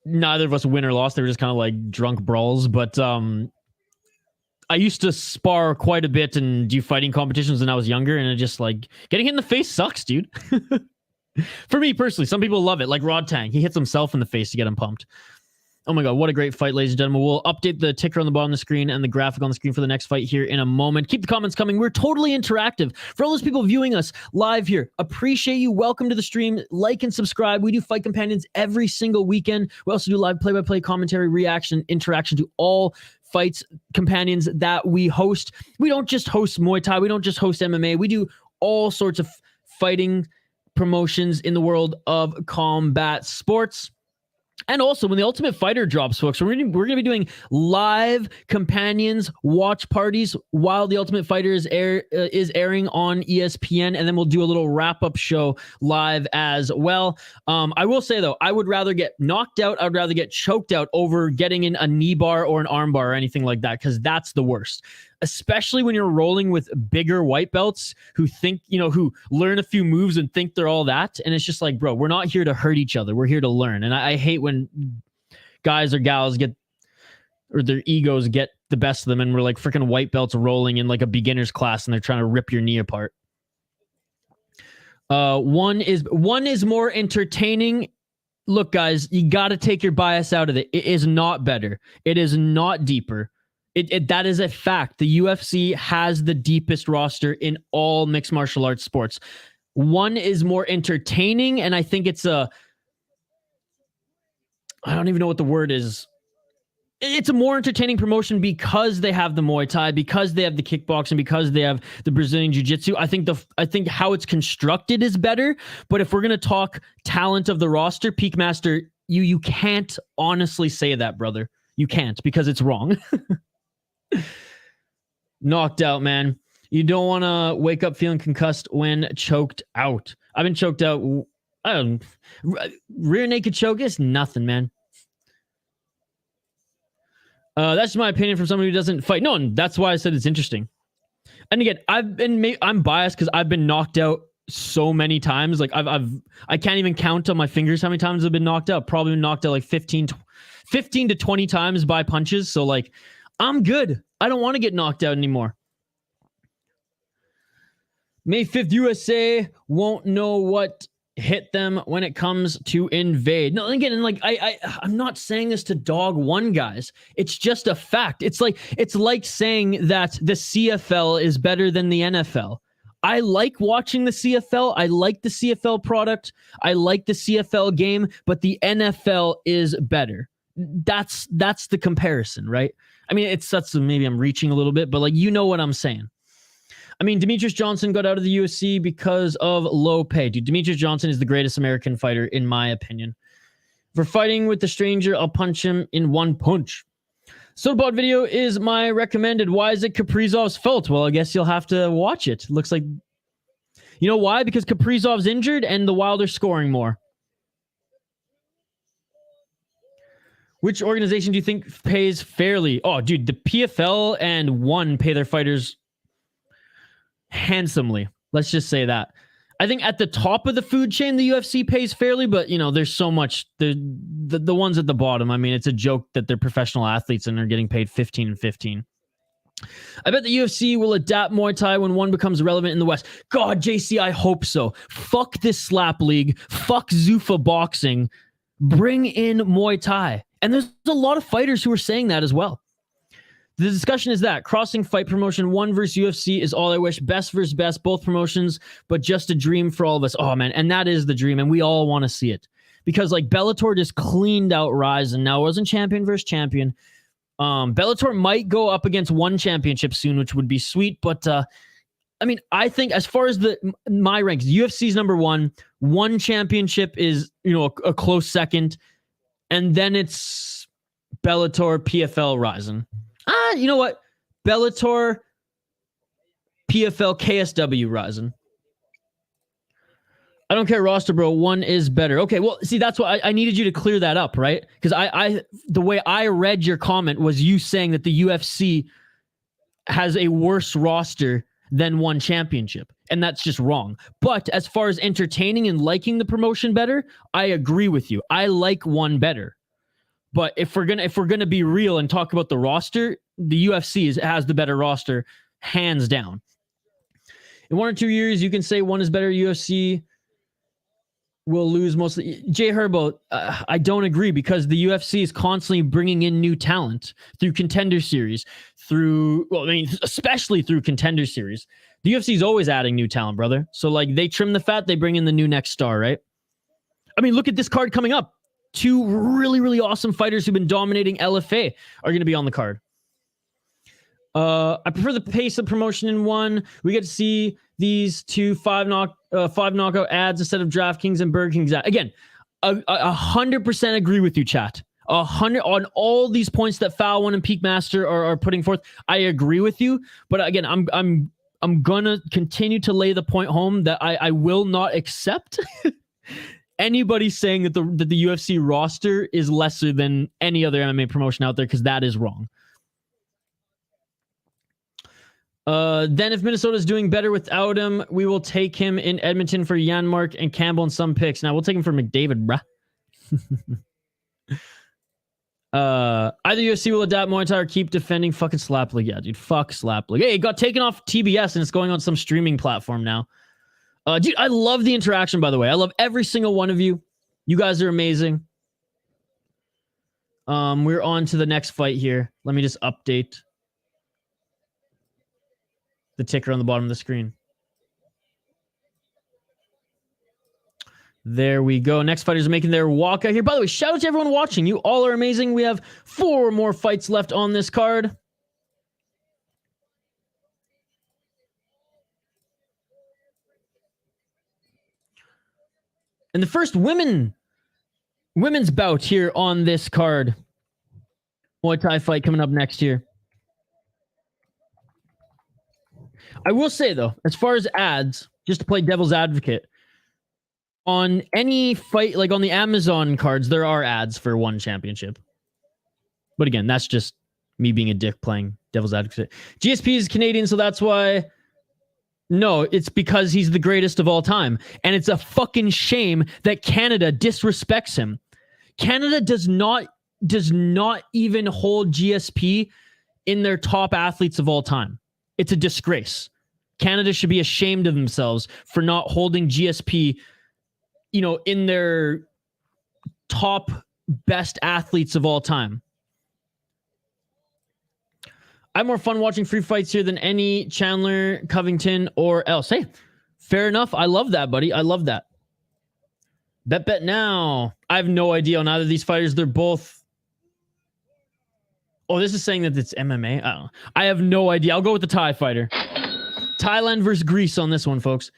Neither of us win or lost. They were just kind of like drunk brawls. But I used to spar quite a bit and do fighting competitions when I was younger. And it just like getting hit in the face sucks, dude. For me personally, some people love it, like Rod Tang. He hits himself in the face to get him pumped. Oh my God, what a great fight, ladies and gentlemen. We'll update the ticker on the bottom of the screen and the graphic on the screen for the next fight here in a moment. Keep the comments coming. We're totally interactive. For all those people viewing us live here, appreciate you. Welcome to the stream. Like and subscribe. We do Fight Companions every single weekend. We also do live play-by-play commentary, reaction, interaction to all Fights Companions that we host. We don't just host Muay Thai. We don't just host MMA. We do all sorts of fighting promotions in the world of combat sports. And also, when the Ultimate Fighter drops, folks, we're going to be doing live companions watch parties while the Ultimate Fighter is airing on ESPN, and then we'll do a little wrap-up show live as well. I will say, though, I would rather get knocked out. I would rather get choked out over getting in a knee bar or an arm bar or anything like that, because that's the worst. Especially when you're rolling with bigger white belts who think, who learn a few moves and think they're all that. And it's just like, bro, we're not here to hurt each other. We're here to learn. And I hate when guys or gals or their egos get the best of them and we're like freaking white belts rolling in like a beginner's class and they're trying to rip your knee apart. One is more entertaining. Look, guys, you got to take your bias out of it. It is not better. It is not deeper. That is a fact. The UFC has the deepest roster in all mixed martial arts sports. One is more entertaining, and I think it's I don't even know what the word is. It's a more entertaining promotion because they have the Muay Thai, because they have the kickboxing, because they have the Brazilian Jiu-Jitsu. I think how it's constructed is better. But if we're gonna talk talent of the roster, Peak Master, you can't honestly say that, brother. You can't, because it's wrong. Knocked out, man. You don't want to wake up feeling concussed when choked out. I've been choked out. Rear naked choke is nothing, man. That's my opinion from somebody who doesn't fight. No, that's why I said it's interesting. And again, I'm biased because I've been knocked out so many times. Like I can't even count on my fingers how many times I've been knocked out. Probably been knocked out like 15 to 20 times by punches. So like, I'm good. I don't want to get knocked out anymore. May 5th, USA won't know what hit them when it comes to invade. No, again, and like I'm not saying this to dog one, guys. It's just a fact. It's like saying that the CFL is better than the NFL. I like watching the CFL. I like the CFL product. I like the CFL game, but the NFL is better. That's the comparison, right? I mean, maybe I'm reaching a little bit, but like, you know what I'm saying. I mean, Demetrius Johnson got out of the UFC because of low pay. Dude, Demetrius Johnson is the greatest American fighter, in my opinion. For fighting with the stranger, I'll punch him in one punch. Sodapod video is my recommended. Why is it Kaprizov's fault? Well, I guess you'll have to watch it. Looks like, you know why? Because Kaprizov's injured and the Wild are scoring more. Which organization do you think pays fairly? Oh, dude, the PFL and ONE pay their fighters handsomely. Let's just say that. I think at the top of the food chain, the UFC pays fairly, but there's so much. The ones at the bottom, I mean, it's a joke that they're professional athletes and they're getting paid 15 and 15. I bet the UFC will adapt Muay Thai when ONE becomes relevant in the West. God, JC, I hope so. Fuck this slap league. Fuck Zuffa boxing. Bring in Muay Thai. And there's a lot of fighters who are saying that as well. The discussion is that crossing fight promotion, ONE versus UFC is all I wish. Best versus best, both promotions, but just a dream for all of us. Oh, man. And that is the dream. And we all want to see it. Because like Bellator just cleaned out Ryzen. Now it wasn't champion versus champion. Bellator might go up against ONE championship soon, which would be sweet. But I mean, I think as far as my ranks, UFC's number one. ONE championship is, a close second. And then it's Bellator, PFL, Ryzen. You know what? Bellator, PFL, KSW, Ryzen. I don't care roster, bro. ONE is better. Okay, well, see, that's why I needed you to clear that up, right? Because the way I read your comment was you saying that the UFC has a worse roster than ONE championship. And that's just wrong. But as far as entertaining and liking the promotion better, I agree with you. I like ONE better. But if we're gonna be real and talk about the roster, the UFC has the better roster, hands down. In 1 or 2 years, you can say ONE is better. UFC will lose mostly. Jay Herbo, I don't agree, because the UFC is constantly bringing in new talent through Contender Series, especially through Contender Series. The UFC is always adding new talent, brother. So like they trim the fat, they bring in the new next star, right? I mean, look at this card coming up. 2 really, really awesome fighters who've been dominating LFA are going to be on the card. I prefer the pace of promotion in ONE. We get to see these 2 5 knockout ads instead of DraftKings and Burger King's ad. Again, 100% agree with you, chat. 100 on all these points that Foul One and Peakmaster are putting forth. I agree with you, but again, I'm gonna continue to lay the point home that I will not accept anybody saying that the UFC roster is lesser than any other MMA promotion out there, because that is wrong. Then if Minnesota's doing better without him, we will take him in Edmonton for Janmark and Campbell and some picks. Now we'll take him for McDavid, bruh. Either UFC will adapt Muay Thai or keep defending fucking Slap League. Yeah, dude, fuck Slap League. Hey, it got taken off TBS and it's going on some streaming platform now. Dude, I love the interaction, by the way. I love every single one of you. You guys are amazing. We're on to the next fight here. Let me just update the ticker on the bottom of the screen. There we go. Next fighters are making their walk out here. By the way, shout out to everyone watching. You all are amazing. We have 4 more fights left on this card. And the first women's bout here on this card. Muay Thai fight coming up next year. I will say, though, as far as ads, just to play devil's advocate, on any fight, like on the Amazon cards, there are ads for one championship. But again, that's just me being a dick playing devil's advocate. GSP is Canadian, so that's why. No, it's because he's the greatest of all time. And it's a fucking shame that Canada disrespects him. Canada does not even hold GSP in their top athletes of all time. It's a disgrace. Canada should be ashamed of themselves for not holding GSP, you know, in their top best athletes of all time. I have more fun watching free fights here than any Chandler, Covington, or else. Hey, fair enough. I love that, buddy. I love that. Bet now. I have no idea on either of these fighters. They're both... Oh, this is saying that it's MMA? I don't know. I have no idea. I'll go with the Thai fighter. Thailand versus Greece on this one, folks.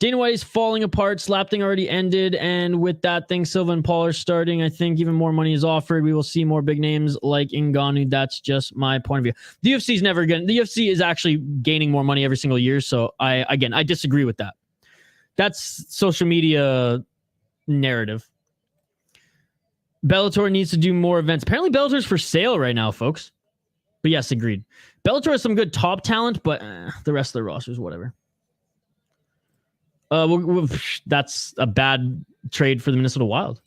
Dana White is falling apart. Slapthing already ended. And with that thing, Silva and Paul are starting. I think even more money is offered. We will see more big names like Ngannou. That's just my point of view. The UFC is never going to... The UFC is actually gaining more money every single year. So, I disagree with that. That's social media narrative. Bellator needs to do more events. Apparently, Bellator's for sale right now, folks. But yes, agreed. Bellator has some good top talent, but the rest of the rosters, whatever. That's a bad trade for the Minnesota Wild.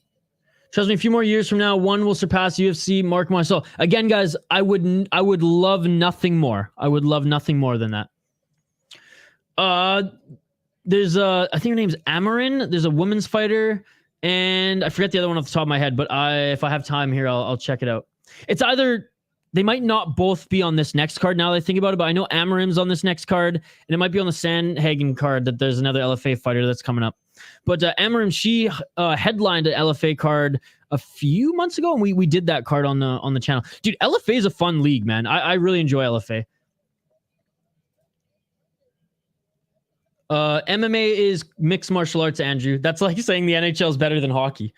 Trust me, a few more years from now, one will surpass UFC. Mark my soul. Again, guys, I would love nothing more. I would love nothing more than that. There's I think her name's Amarin. There's a women's fighter, and I forget the other one off the top of my head. But if I have time here, I'll check it out. It's either... They might not both be on this next card now that I think about it, but I know Amarim's on this next card, and it might be on the Sandhagen card that there's another LFA fighter that's coming up. But Amarim, she headlined an LFA card a few months ago, and we did that card on the channel. Dude, LFA is a fun league, man. I really enjoy LFA. MMA is mixed martial arts, Andrew. That's like saying the NHL is better than hockey.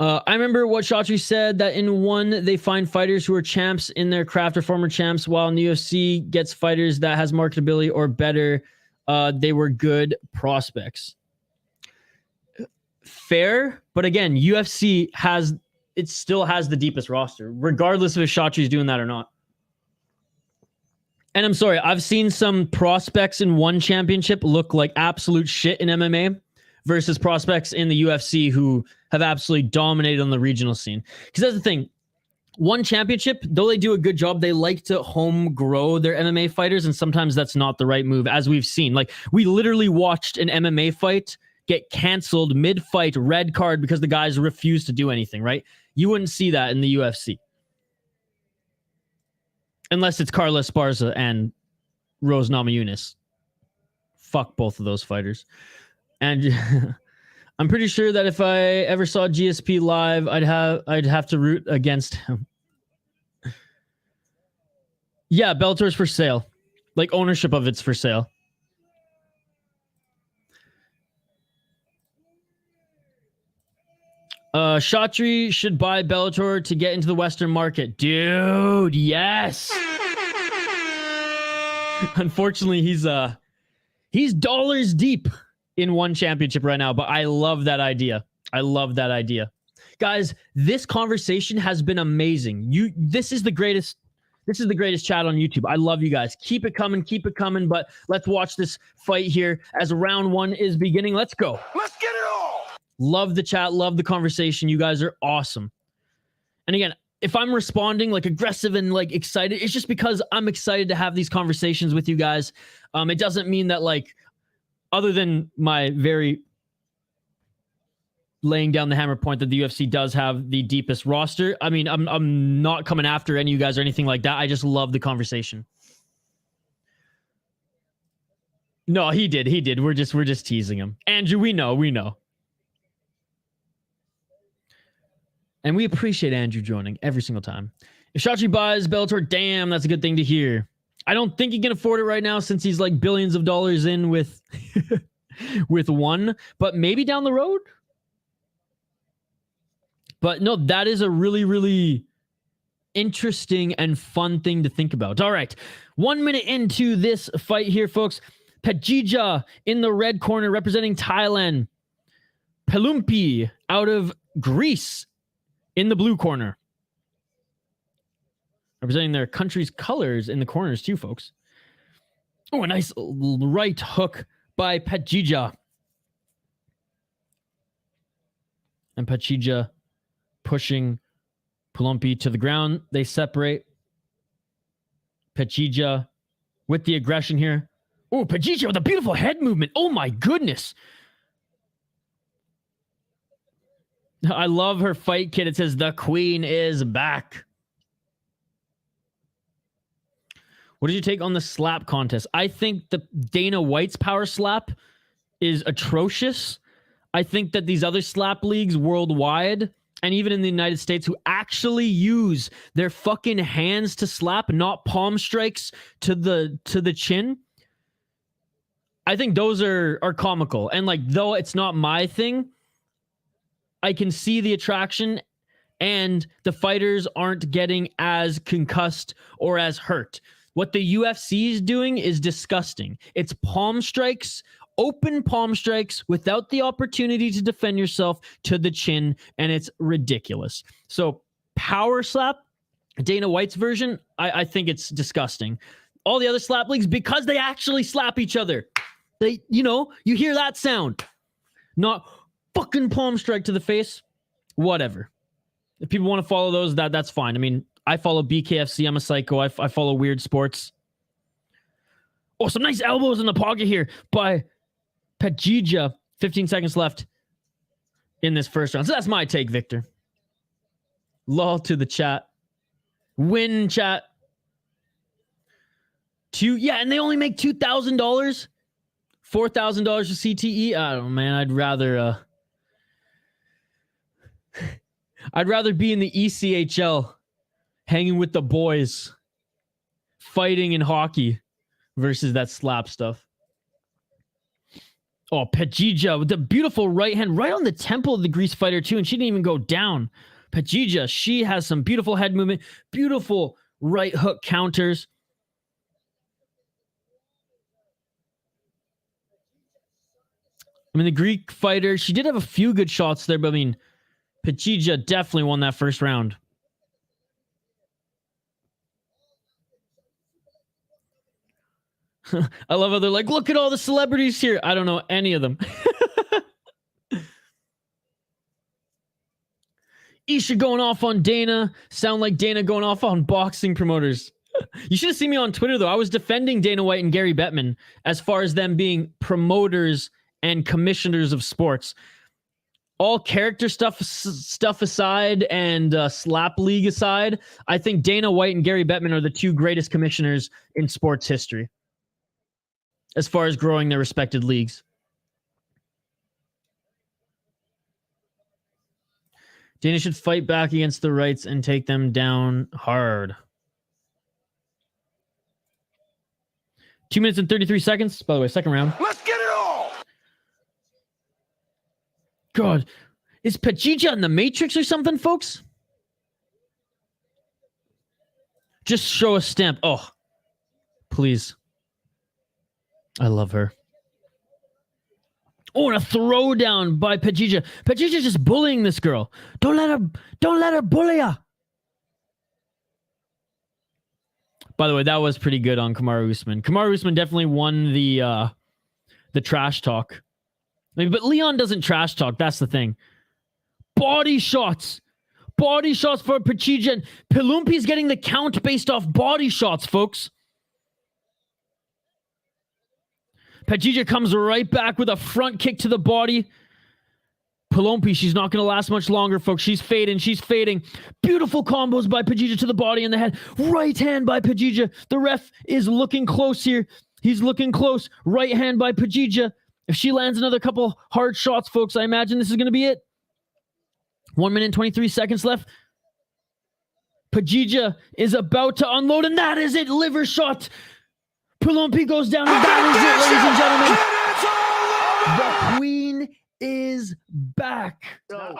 I remember what Chaudhry said, that in one, they find fighters who are champs in their craft or former champs, while in the UFC gets fighters that has marketability or better. They were good prospects. Fair, but again, UFC still has the deepest roster, regardless of if Chaudhry's doing that or not. And I'm sorry, I've seen some prospects in one championship look like absolute shit in MMA versus prospects in the UFC who have absolutely dominated on the regional scene. Because that's the thing. One championship, though they do a good job, they like to home grow their MMA fighters, and sometimes that's not the right move, as we've seen. Like, we literally watched an MMA fight get canceled mid-fight, red card, because the guys refused to do anything, right? You wouldn't see that in the UFC. Unless it's Carla Esparza and Rose Namajunas. Fuck both of those fighters. And I'm pretty sure that if I ever saw GSP live, I'd have to root against him. Yeah, Bellator's for sale. Like, ownership of it's for sale. Shatri should buy Bellator to get into the Western market. Dude, yes. Unfortunately, he's dollars deep in one championship right now, but I love that idea. I love that idea. Guys, this conversation has been amazing. This is the greatest chat on YouTube. I love you guys. Keep it coming, but let's watch this fight here as round 1 is beginning. Let's go. Let's get it all. Love the chat, love the conversation. You guys are awesome. And again, if I'm responding like aggressive and like excited, it's just because I'm excited to have these conversations with you guys. It doesn't mean that, like, other than my very laying down the hammer point that the UFC does have the deepest roster. I mean, I'm not coming after any of you guys or anything like that. I just love the conversation. No, he did. We're just teasing him. Andrew, we know. And we appreciate Andrew joining every single time. If Shatri buys Bellator, damn, that's a good thing to hear. I don't think he can afford it right now since he's like billions of dollars in with with one, but maybe down the road. But no, that is a really, really interesting and fun thing to think about. All right, 1 minute into this fight here, folks. Petjeeja in the red corner representing Thailand. Peloumpi out of Greece in the blue corner. Representing their country's colors in the corners too, folks. Oh, a nice right hook by Petjeeja. And Petjeeja pushing Peloumpi to the ground. They separate. Petjeeja with the aggression here. Oh, Petjeeja with a beautiful head movement. Oh my goodness. I love her fight kit. It says, "The Queen is back." What did you take on the slap contest? I think the Dana White's power slap is atrocious. I think that these other slap leagues worldwide and even in the United States who actually use their fucking hands to slap, not palm strikes to the chin, I think those are comical. And like, though it's not my thing, I can see the attraction, and the fighters aren't getting as concussed or as hurt. What the UFC is doing is disgusting. It's palm strikes, open palm strikes without the opportunity to defend yourself to the chin, and it's ridiculous. So power slap, Dana White's version, I think it's disgusting. All the other slap leagues, because they actually slap each other. They, you hear that sound. Not fucking palm strike to the face. Whatever. If people want to follow those, that's fine. I mean, I follow BKFC. I'm a psycho. I follow weird sports. Oh, some nice elbows in the pocket here by Petjeeja. 15 seconds left in this first round. So that's my take, Victor. Lol to the chat. Win, chat. Yeah, and they only make $2,000. $4,000 for CTE. I don't know, man. I'd rather be in the ECHL, hanging with the boys, fighting in hockey versus that slap stuff. Oh, Petjeeja with the beautiful right hand right on the temple of the Greece fighter too, and she didn't even go down. Petjeeja, she has some beautiful head movement, beautiful right hook counters. I mean, the Greek fighter, she did have a few good shots there, but I mean, Petjeeja definitely won that first round. I love how they're like, look at all the celebrities here. I don't know any of them. Isha going off on Dana. Sound like Dana going off on boxing promoters. You should have seen me on Twitter, though. I was defending Dana White and Gary Bettman as far as them being promoters and commissioners of sports. All character stuff aside and slap league aside, I think Dana White and Gary Bettman are the two greatest commissioners in sports history as far as growing their respected leagues. Dana should fight back against the rights and take them down hard. 2 minutes and 33 seconds. By the way, second round. Let's get it all. God, Is Petjeeja in the Matrix or something, folks? Just show a stamp. Oh, please. I love her. Oh, and a throwdown by Petjeeja. Petjeeja's just bullying this girl. Don't let her bully her. By the way, that was pretty good on Kamaru Usman. Kamaru Usman definitely won the trash talk. But Leon doesn't trash talk. That's the thing. Body shots. Body shots for Petjeeja. Peloumpi's getting the count based off body shots, folks. Petjeeja comes right back with a front kick to the body. Peloumpi, she's not going to last much longer, folks. She's fading. She's fading. Beautiful combos by Petjeeja to the body and the head. Right hand by Petjeeja. The ref is looking close here. He's looking close. Right hand by Petjeeja. If she lands another couple hard shots, folks, I imagine this is going to be it. 1 minute and 23 seconds left. Petjeeja is about to unload, and that is it. Liver shot. Peloumpi goes down, and that is it, ladies and gentlemen. The queen is back. Oh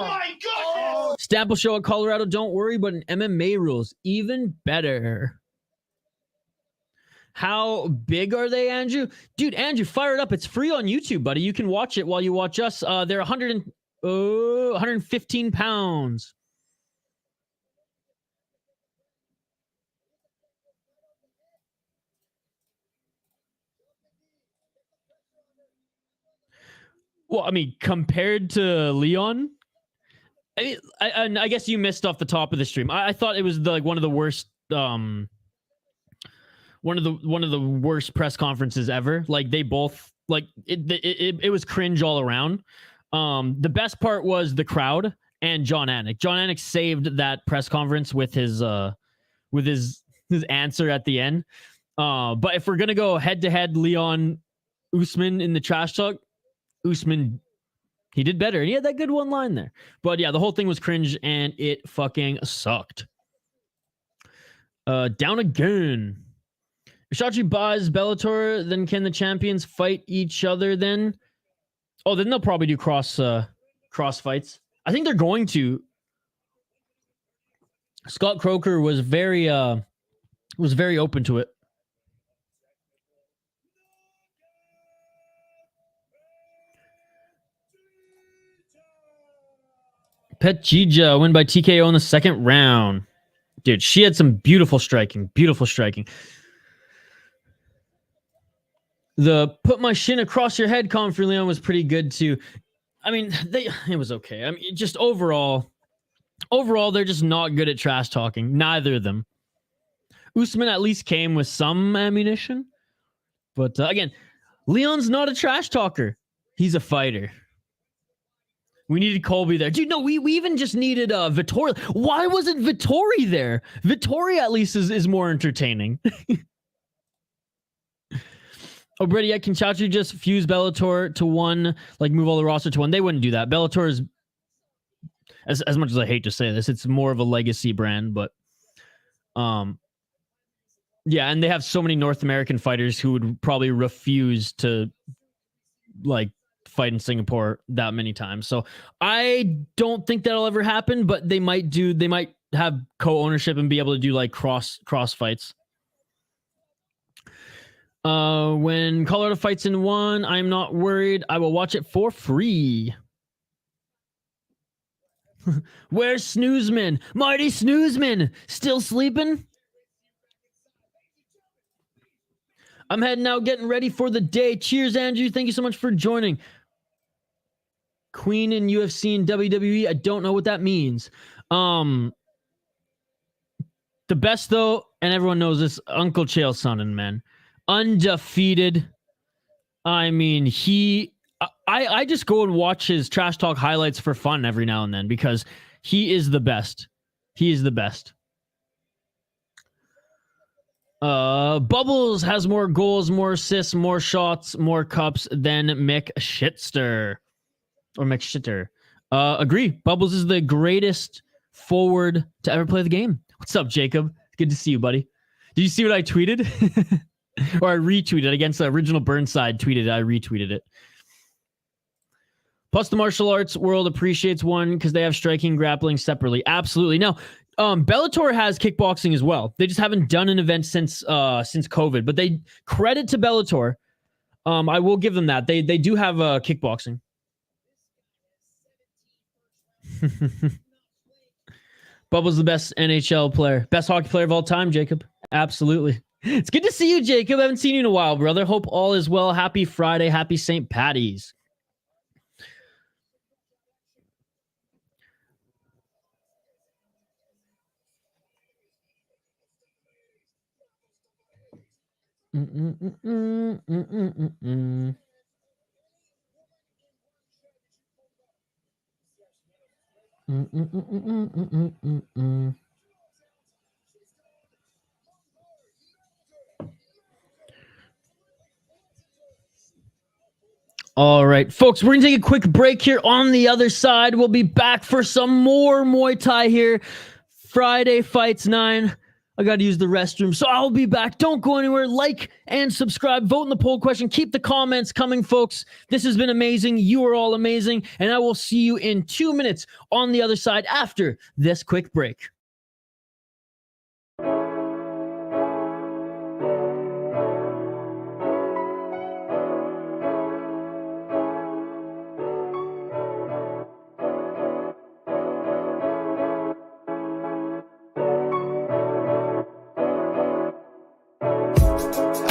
my God! Stamp will show at Colorado, don't worry, but in MMA rules, even better. How big are they, Andrew? Dude, Andrew, fire it up. It's free on YouTube, buddy. You can watch it while you watch us. They're 115 pounds. Well, I mean, compared to Leon, I guess you missed off the top of the stream. I thought it was one of the worst, one of the worst press conferences ever. Like they both, like it was cringe all around. The best part was the crowd and John Anik. John Anik saved that press conference with his answer at the end. But if we're gonna go head to head, Leon Usman in the trash talk. Usman, he did better. He had that good one line there. But yeah, the whole thing was cringe and it fucking sucked. Down again. If Shachi buys Bellator, then can the champions fight each other then? Oh, then they'll probably do cross fights. I think they're going to. Scott Croker was very open to it. Petjeeja win by TKO in the second round. Dude, she had some beautiful striking. Beautiful striking. The put my shin across your head comment for Leon was pretty good too. I mean, it was okay. I mean, just overall, they're just not good at trash talking. Neither of them. Usman at least came with some ammunition. But again, Leon's not a trash talker. He's a fighter. We needed Colby there. Dude, no, we even just needed Vittori. Why wasn't Vittori there? Vittori at least is more entertaining. Oh, Brady, can Chachi just fuse Bellator to one, like move all the roster to one? They wouldn't do that. Bellator is, as much as I hate to say this, it's more of a legacy brand, but yeah, and they have so many North American fighters who would probably refuse to like fight in Singapore that many times. So I don't think that'll ever happen, but they might have co-ownership and be able to do like cross fights. When Colorado fights in one, I'm not worried. I will watch it for free. Where's Snoozeman? Marty Snoozeman still sleeping? I'm heading out, getting ready for the day. Cheers, Andrew. Thank you so much for joining. Queen in UFC and WWE. I don't know what that means. The best though, and everyone knows this, Uncle Chael Sonnen, man. Undefeated. I mean, I just go and watch his trash talk highlights for fun every now and then because he is the best. He is the best. Bubbles has more goals, more assists, more shots, more cups than Mick Shitster. Or Mick Shitter. Agree. Bubbles is the greatest forward to ever play the game. What's up, Jacob? Good to see you, buddy. Did you see what I tweeted? Or I retweeted against the original Burnside tweeted it. I retweeted it. Plus, the martial arts world appreciates one because they have striking, grappling separately. Absolutely. Now, Bellator has kickboxing as well. They just haven't done an event since COVID. But they credit to Bellator. I will give them that. They do have kickboxing. Bubba's the best NHL player, best hockey player of all time. Jacob, absolutely. It's good to see you, Jacob. I haven't seen you in a while, brother. Hope all is well. Happy Friday. Happy St. Paddy's. All right, folks, we're going to take a quick break here. On the other side, we'll be back for some more Muay Thai here. Friday Fights 9. I got to use the restroom, so I'll be back. Don't go anywhere. Like and subscribe. Vote in the poll question. Keep the comments coming, folks. This has been amazing. You are all amazing, and I will see you in 2 minutes on the other side after this quick break.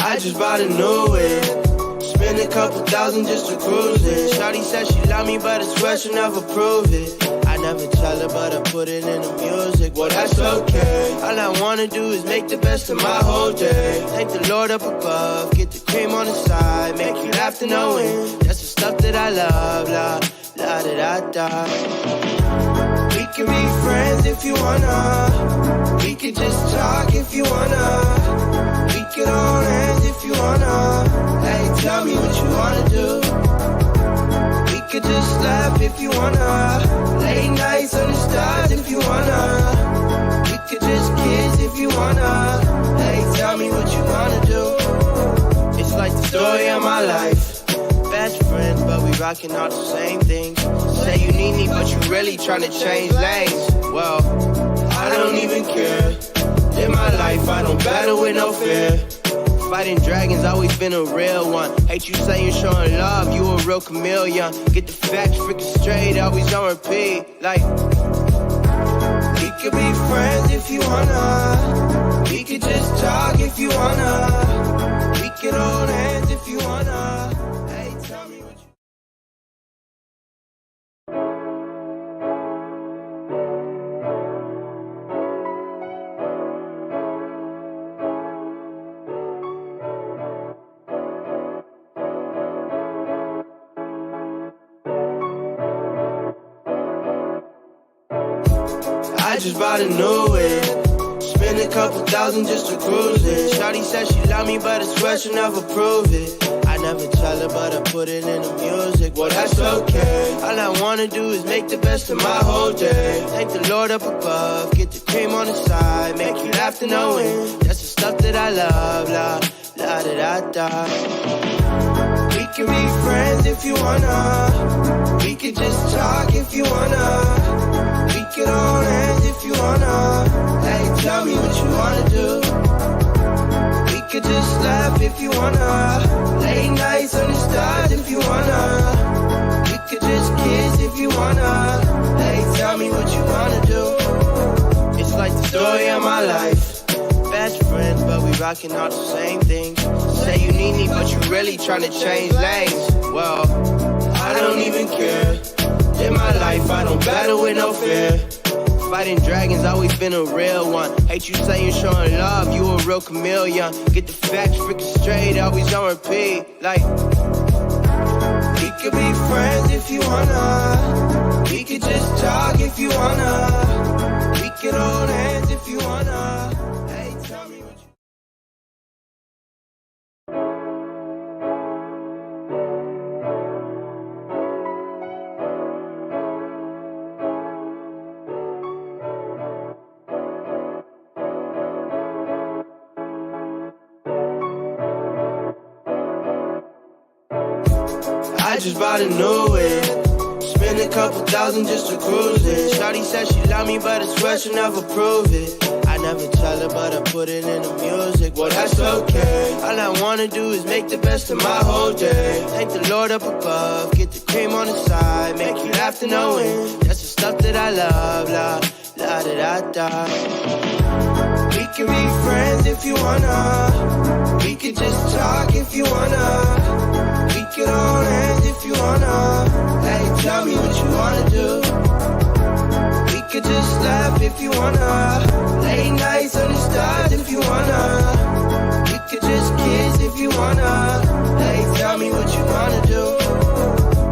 I just bought a new whip. Spend a couple thousand just to cruise it. Shawty said she love me, but I swear she'll never prove it. I never tell her, but I put it in the music. Well, that's okay. All I wanna do is make the best of my whole day. Thank the Lord up above, get the cream on the side, make you laugh to no end. That's the stuff that I love, la la da da da. We can be friends if you wanna. We can just talk if you wanna. We can hold hands if you wanna. Hey, tell me what you wanna do. We could just laugh if you wanna. Late nights on the stars if you wanna. We could just kiss if you wanna. Hey, tell me what you wanna do. It's like the story of my life. Best friends, but we rocking all the same things. Say you need me, but you really tryna change lanes. Well, I don't even care. In my life, I don't battle with no fear. Fighting dragons, always been a real one. Hate you saying showing love, you a real chameleon. Get the facts freaking straight, always on repeat. Like, we could be friends if you wanna. We could just talk if you wanna. We could hold hands if you wanna. Hey, tell me what you... I just bought a new whip. Spend a couple thousand just to cruise it. Shawty said she love me, but I swear she'll never prove it. I never tell her, but I put it in the music. Well, that's okay. All I wanna do is make the best of my whole day. Thank the Lord up above, get the cream on the side, make you laugh to no end. That's the stuff that I love, la la da da da. We can be friends if you wanna. We can just talk if you wanna. We can hold hands if you wanna. Hey, tell me what you wanna do. We could just laugh if you wanna. Late nights on the stars if you wanna. We could just kiss if you wanna. Hey, tell me what you wanna do. It's like the story of my life. Best friends, but we rocking all the same things. Say you need me, but you really tryna change lanes. Well, I don't even care. In my life, I don't battle with no fear. Fighting dragons, always been a real one. Hate you saying showing love, you a real chameleon. Get the facts freaking straight, always on repeat. Like, we could be friends if you wanna. We could just talk if you wanna. We could hold hands if you wanna. Hey, tell me what you... I just bought a new whip. Spend a couple thousand just to cruise it. Shawty said she love me, but I swear she'll never prove it. I never tell her, but I put it in the music. Well, that's okay. All I wanna do is make the best of my whole day. Thank the Lord up above, get the cream on the side, make you laugh to no end. That's the stuff that I love, la da da da. We can be friends if you wanna. We could just talk if you wanna. We could hold hands if you wanna. Hey, tell me what you wanna do. We could just laugh if you wanna. Late nights under stars if you wanna. We could just kiss if you wanna. Hey, tell me what you wanna do.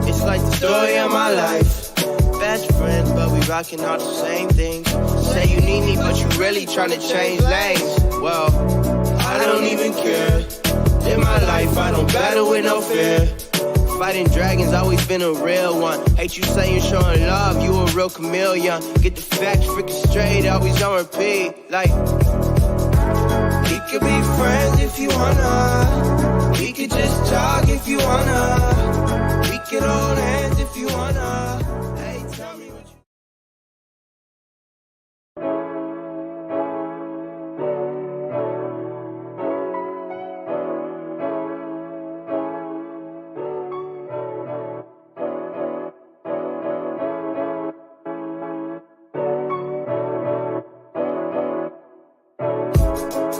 It's like the story of my life. Best friends, but we rocking all the same things. Say you need me, but you really tryna change lanes. Well, I don't even care. In my life, I don't battle with no fear. Fighting dragons, always been a real one. Hate you saying showing love, you a real chameleon. Get the facts freaking straight, always on repeat. Like, we could be friends if you wanna. We could just talk if you wanna. We could hold hands if you wanna. Hey, tell me what you...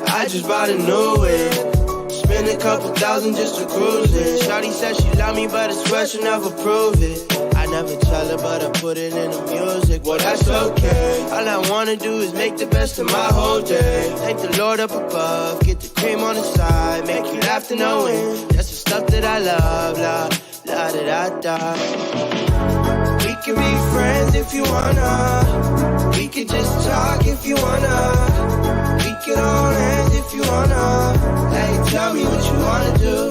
I just bought a new whip. Spend a couple thousand just to cruise it. Shawty said she love me, but I swear she'll never prove it. I never tell her, but I put it in the music. Well, that's okay. All I wanna do is make the best of my whole day. Thank the Lord up above, get the cream on the side, make you laugh to no end. That's the stuff that I love, la da da da. We can be friends if you wanna. We can just talk if you wanna. We can hold hands if you wanna. Hey, tell me what you wanna do.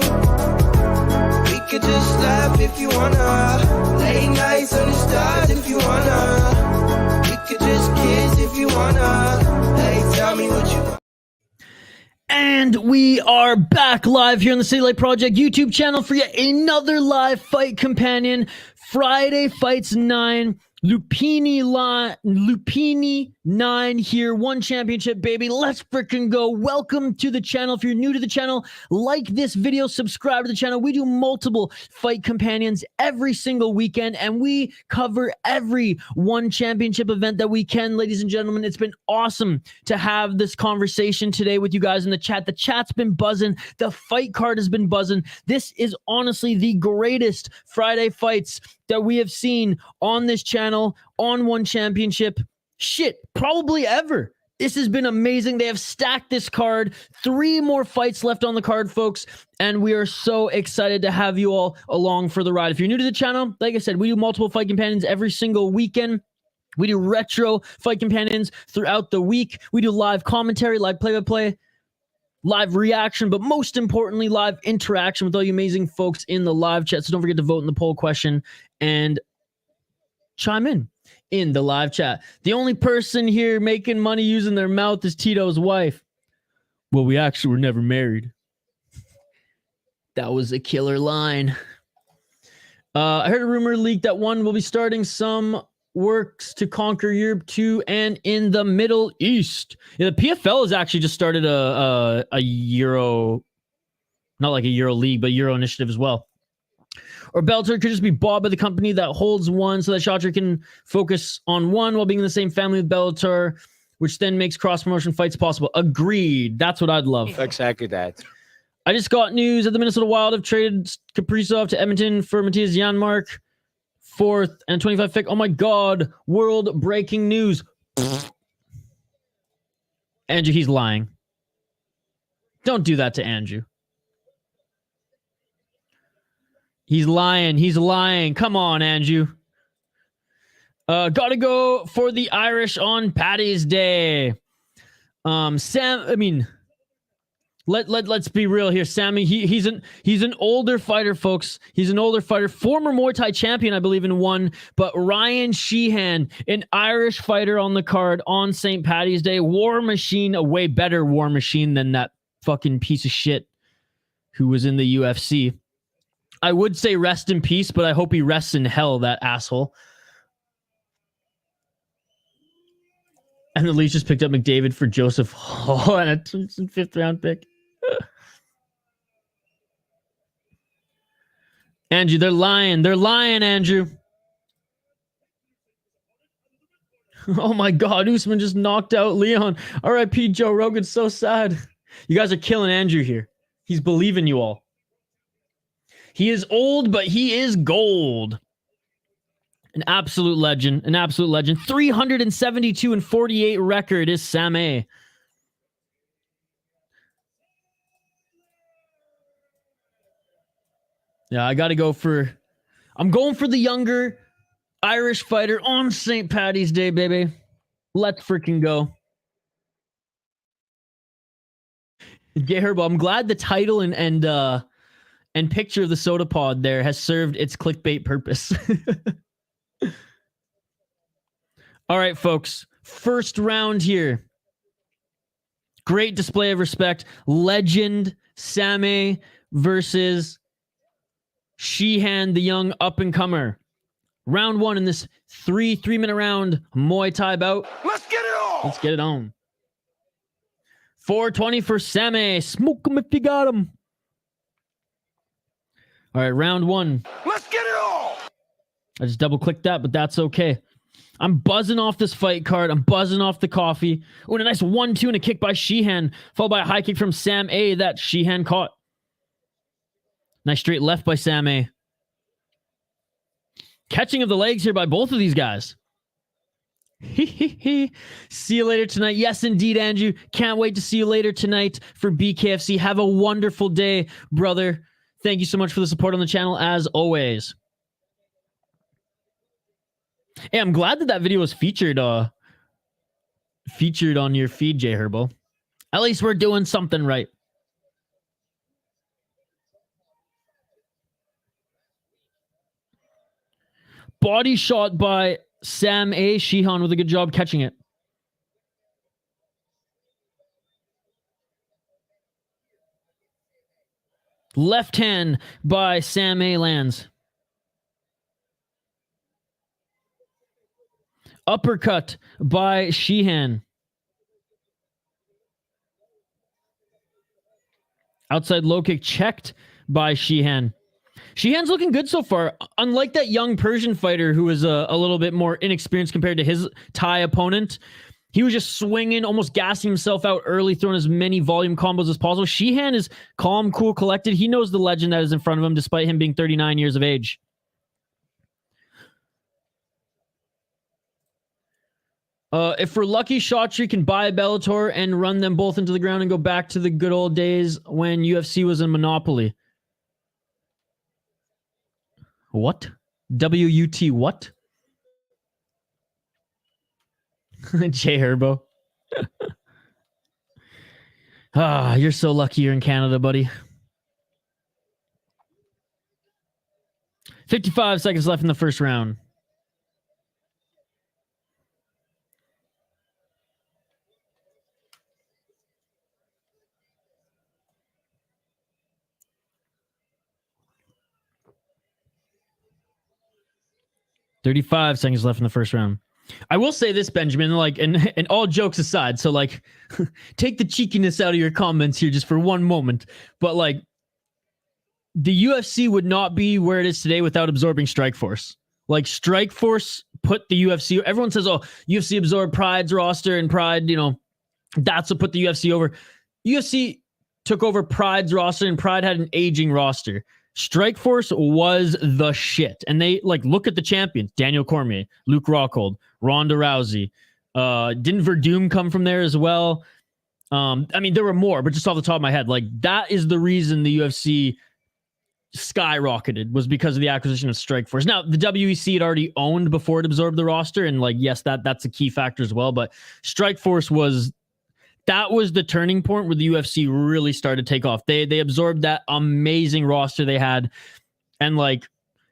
We could just laugh if you wanna. Late nights under stars if you wanna. We could just kiss if you wanna. Hey, tell me what you want. And we are back live here on the City Light Project YouTube channel for yet another live fight companion. Friday Fights 9. Lumpinee 9 here, one championship, baby. Let's freaking go. Welcome to the channel. If you're new to the channel, like this video, subscribe to the channel. We do multiple fight companions every single weekend, and we cover every one championship event that we can, ladies and gentlemen. It's been awesome to have this conversation today with you guys in the chat. The chat's been buzzing. The fight card has been buzzing. This is honestly the greatest Friday fights that we have seen on this channel, on one championship. Shit, probably ever. This has been amazing. They have stacked this card. 3 more fights left on the card, folks. And we are so excited to have you all along for the ride. If you're new to the channel, like I said, we do multiple fight companions every single weekend. We do retro fight companions throughout the week. We do live commentary, live play-by-play, live reaction, but most importantly, live interaction with all you amazing folks in the live chat. So don't forget to vote in the poll question and chime in the live chat. The only person here making money using their mouth is Tito's wife. Well, we actually were never married. That was a killer line. I heard a rumor leak that one will be starting some works to conquer Europe, 2 and in the Middle East. Yeah, the PFL has actually just started a Euro, not like a Euro league, but Euro initiative as well. Or Bellator could just be bought by the company that holds one so that Shotri can focus on one while being in the same family with Bellator, which then makes cross-promotion fights possible. Agreed. That's what I'd love. Exactly that. I just got news that the Minnesota Wild have traded Kaprizov to Edmonton for Matthias Janmark, 4th and 25 pick. Oh my God. World breaking news. Andrew, he's lying. Don't do that to Andrew. He's lying. He's lying. Come on, Andrew. Gotta go for the Irish on Paddy's Day. Let's be real here, Sammy. He's an older fighter, folks. He's an older fighter, former Muay Thai champion, I believe, in one. But Ryan Sheehan, an Irish fighter on the card on St. Paddy's Day, War Machine, a way better War Machine than that fucking piece of shit who was in the UFC. I would say rest in peace, but I hope he rests in hell, that asshole. And the Leafs just picked up McDavid for Joseph Hall and a 5th round pick. Andrew, they're lying. They're lying, Andrew. Oh my God, Usman just knocked out Leon. R.I.P. Joe Rogan, so sad. You guys are killing Andrew here. He's believing you all. He is old, but he is gold. An absolute legend. An absolute legend. 372 and 48 record is Sam A. Yeah, I got to go for... I'm going for the younger Irish fighter on St. Paddy's Day, baby. Let's freaking go. Yeah, Herbo, I'm glad the title and picture of the soda pod there has served its clickbait purpose. All right, folks. First round here. Great display of respect. Legend Sammy versus Sheehan, the young up-and-comer. Round one in this three-minute round Muay Thai bout. Let's get it on. Let's get it on. 420 for Sammy. Smoke him if you got him. All right, round one. Let's get it on. I just double-clicked that, but that's okay. I'm buzzing off this fight card. I'm buzzing off the coffee. Oh, and a nice 1-2 and a kick by Sheehan, followed by a high kick from Sam A that Sheehan caught. Nice straight left by Sam A. Catching of the legs here by both of these guys. See you later tonight. Yes, indeed, Andrew. Can't wait to see you later tonight for BKFC. Have a wonderful day, brother. Thank you so much for the support on the channel, as always. Hey, I'm glad that video was featured on your feed, J Herbo. At least we're doing something right. Body shot by Sam A. Sheehan with a good job catching it. Left hand by Sam A. lands. Uppercut by Sheehan. Outside low kick checked by Sheehan. Sheehan's looking good so far. Unlike that young Persian fighter who was a little bit more inexperienced compared to his Thai opponent, he was just swinging, almost gassing himself out early, throwing as many volume combos as possible. Sheehan is calm, cool, collected. He knows the legend that is in front of him, despite him being 39 years of age. If we're lucky, Shotri can buy Bellator and run them both into the ground and go back to the good old days when UFC was a monopoly. What? W-U-T what? J Herbo. You're so lucky you're in Canada, buddy. 55 seconds left in the first round. $35 seconds left in the first round. I will say this, Benjamin, like, and all jokes aside, so like, take the cheekiness out of your comments here just for one moment. But like, the UFC would not be where it is today without absorbing Strikeforce. Like, Strikeforce put the UFC. Everyone says, "Oh, UFC absorbed Pride's roster," and Pride, you know, that's what put the UFC over. UFC took over Pride's roster, and Pride had an aging roster. Strikeforce was the shit. And they, like, look at the champions. Daniel Cormier, Luke Rockhold, Ronda Rousey. Didn't Verdum come from there as well? I mean, there were more, but just off the top of my head, like, that is the reason the UFC skyrocketed, was because of the acquisition of Strikeforce. Now, the WEC had already owned before it absorbed the roster, and, like, yes, that's a key factor as well, but Strikeforce was... That was the turning point where the UFC really started to take off. They absorbed that amazing roster they had, and like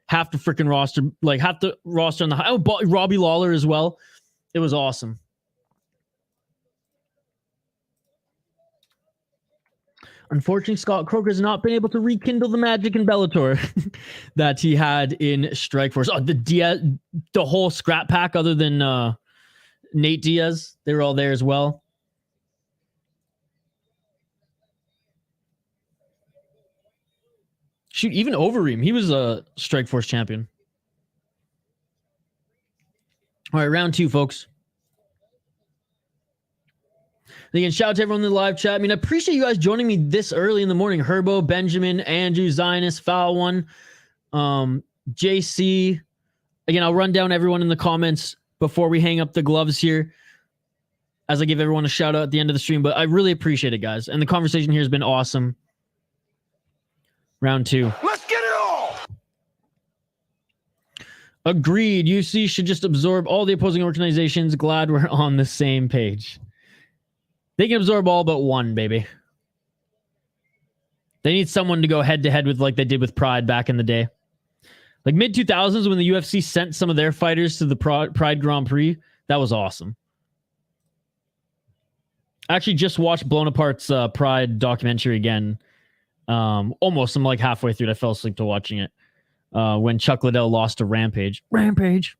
half the freaking roster, like half the roster on the high. Oh, Robbie Lawler as well. It was awesome. Unfortunately, Scott Croker has not been able to rekindle the magic in Bellator that he had in Strikeforce. Oh, the whole scrap pack other than Nate Diaz, they were all there as well. Shoot, even Overeem, he was a Strikeforce champion. All right, round 2, folks. Again, shout out to everyone in the live chat. I mean, I appreciate you guys joining me this early in the morning. Herbo, Benjamin, Andrew, Zionist, Foul One, JC. Again, I'll run down everyone in the comments before we hang up the gloves here, as I give everyone a shout out at the end of the stream. But I really appreciate it, guys. And the conversation here has been awesome. Round 2. Let's get it all. Agreed. UC should just absorb all the opposing organizations. Glad we're on the same page. They can absorb all but one, baby. They need someone to go head-to-head with like they did with Pride back in the day. Like mid-2000s when the UFC sent some of their fighters to the Pride Grand Prix. That was awesome. I actually just watched Blown Apart's Pride documentary again. Almost. I'm like halfway through it. I fell asleep to watching it. When Chuck Liddell lost to Rampage. Rampage.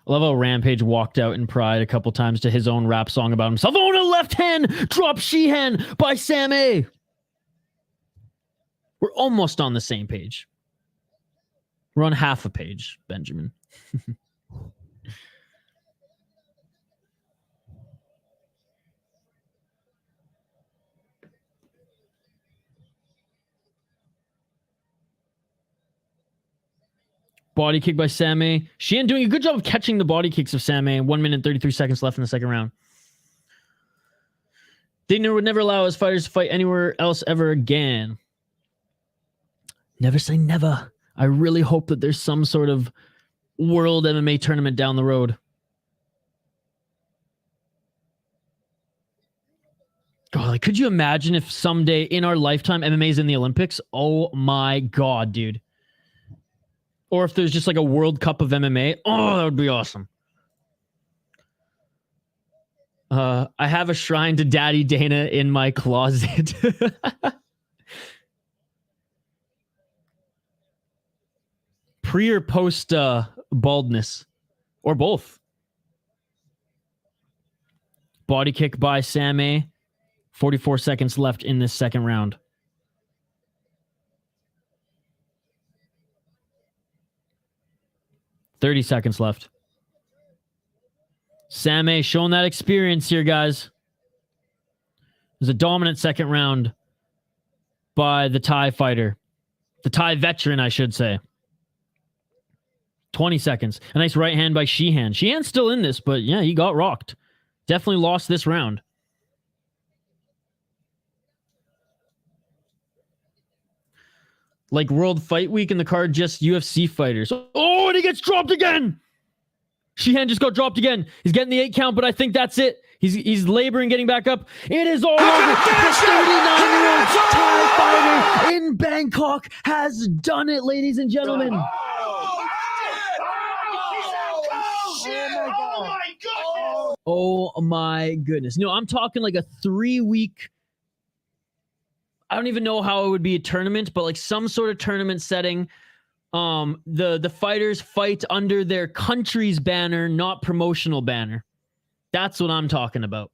I love how Rampage walked out in Pride a couple times to his own rap song about himself. Oh, a left hand drop Sheehan by Sam A. We're almost on the same page. We're on half a page, Benjamin. Body kick by Sammy. Sheehan doing a good job of catching the body kicks of Sammy. 1 minute, 33 seconds left in the second round. Digner would never allow his fighters to fight anywhere else ever again. Never say never. I really hope that there's some sort of world MMA tournament down the road. God, like, could you imagine if someday in our lifetime MMA's in the Olympics? Oh my God, dude. Or if there's just like a World Cup of MMA. Oh, that would be awesome. I have a shrine to Daddy Dana in my closet. Pre or post baldness? Or both. Body kick by Sam A. 44 seconds left in this second round. $30 seconds left. Sam A showing that experience here, guys. It was a dominant second round by the Thai fighter. The Thai veteran, I should say. 20 seconds. A nice right hand by Sheehan. Sheehan's still in this, but yeah, he got rocked. Definitely lost this round. Like World Fight Week in the card, just UFC fighters. Oh, and he gets dropped again. Sheehan just got dropped again. He's getting the 8 count, but I think that's it. He's laboring, getting back up. It is all over. The 39-year-old Thai fighter in Bangkok has done it, ladies and gentlemen. Oh my goodness. No, I'm talking like a 3-week. I don't even know how it would be a tournament, but like some sort of tournament setting. The fighters fight under their country's banner, not promotional banner. That's what I'm talking about.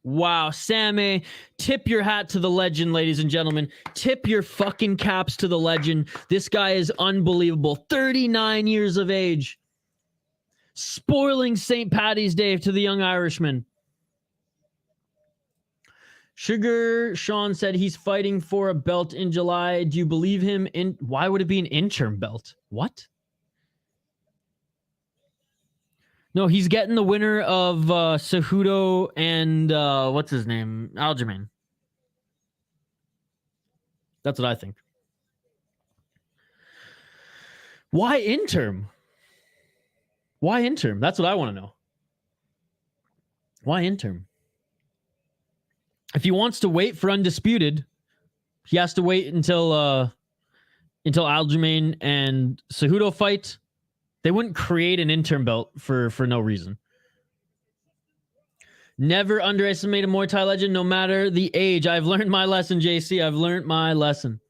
Wow, Sammy, tip your hat to the legend, ladies and gentlemen. Tip your fucking caps to the legend. This guy is unbelievable. 39 years of age. Spoiling St. Paddy's Day to the young Irishman. Sugar Sean said he's fighting for a belt in July. Do you believe him? Why would it be an interim belt? What? No, he's getting the winner of Cejudo and what's his name? Aljamain. That's what I think. Why interim? Why interim? That's what I want to know. Why interim? If he wants to wait for undisputed, he has to wait until Aljamain and Cejudo fight. They wouldn't create an interim belt for no reason. Never underestimate a Muay Thai legend, no matter the age. I've learned my lesson, JC. I've learned my lesson.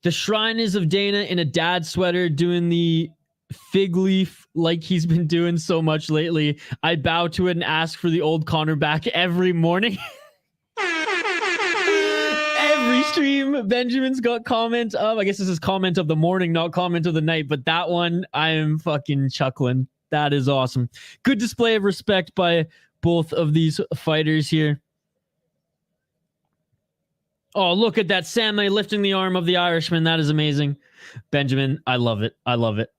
The shrine is of Dana in a dad sweater doing the fig leaf like he's been doing so much lately. I bow to it and ask for the old Connor back every morning. Every stream, Benjamin's got comment of, I guess this is comment of the morning, not comment of the night, but that one, I am fucking chuckling. That is awesome. Good display of respect by both of these fighters here. Oh, look at that Saman lifting the arm of the Irishman. That is amazing. Benjamin, I love it. I love it.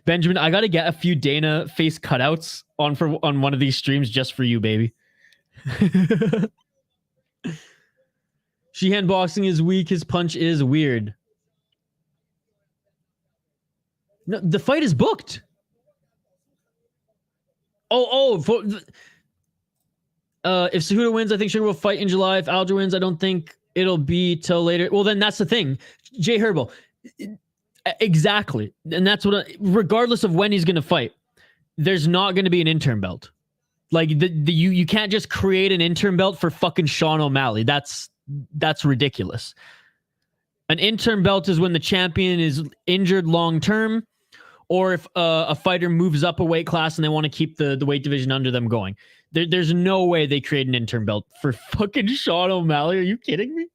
Benjamin, I got to get a few Dana face cutouts on one of these streams just for you, baby. Sheehan boxing is weak. His punch is weird. No, the fight is booked. If Cejudo wins, I think Sugar will fight in July. If Aljo wins, I don't think it'll be till later. Well, then that's the thing. Jay Herbal. Exactly. And that's what, regardless of when he's going to fight, there's not going to be an interim belt. Like, you can't just create an interim belt for fucking Sean O'Malley. That's ridiculous. An interim belt is when the champion is injured long term, or if a fighter moves up a weight class and they want to keep the weight division under them going. There's no way they create an interim belt for fucking Sean O'Malley. Are you kidding me?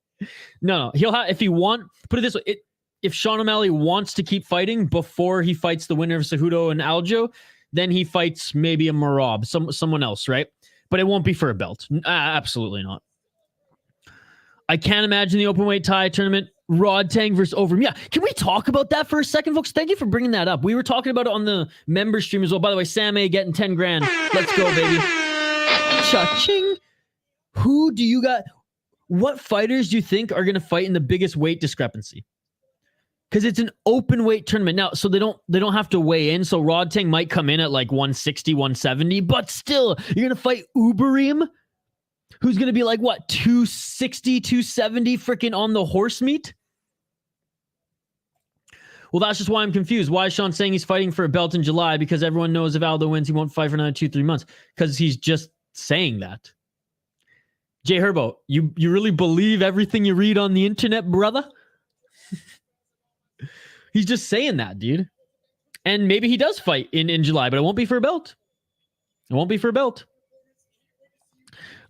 No. He'll have, if he put it this way, if Sean O'Malley wants to keep fighting before he fights the winner of Cejudo and Aljo, then he fights maybe a Marab, someone else, right? But it won't be for a belt. Absolutely not. I can't imagine the openweight Thai tournament. Rod Tang versus Overeem. Yeah, can we talk about that for a second, folks? Thank you for bringing that up. We were talking about it on the member stream as well. By the way, Sam A getting 10 grand. Let's go, baby. Cha-ching. Who do you got? What fighters do you think are going to fight in the biggest weight discrepancy? Because it's an open weight tournament now, so they don't have to weigh in. So Rod Tang might come in at like 160, 170, but still, you're going to fight Overeem, who's going to be like, what, 260, 270 freaking on the horse meat? Well, that's just why I'm confused. Why is Sean saying he's fighting for a belt in July? Because everyone knows if Aldo wins, he won't fight for another 2-3 months. Because he's just saying that. Jay Herbo, you really believe everything you read on the internet, brother? He's just saying that, dude. And maybe he does fight in July, but it won't be for a belt. It won't be for a belt.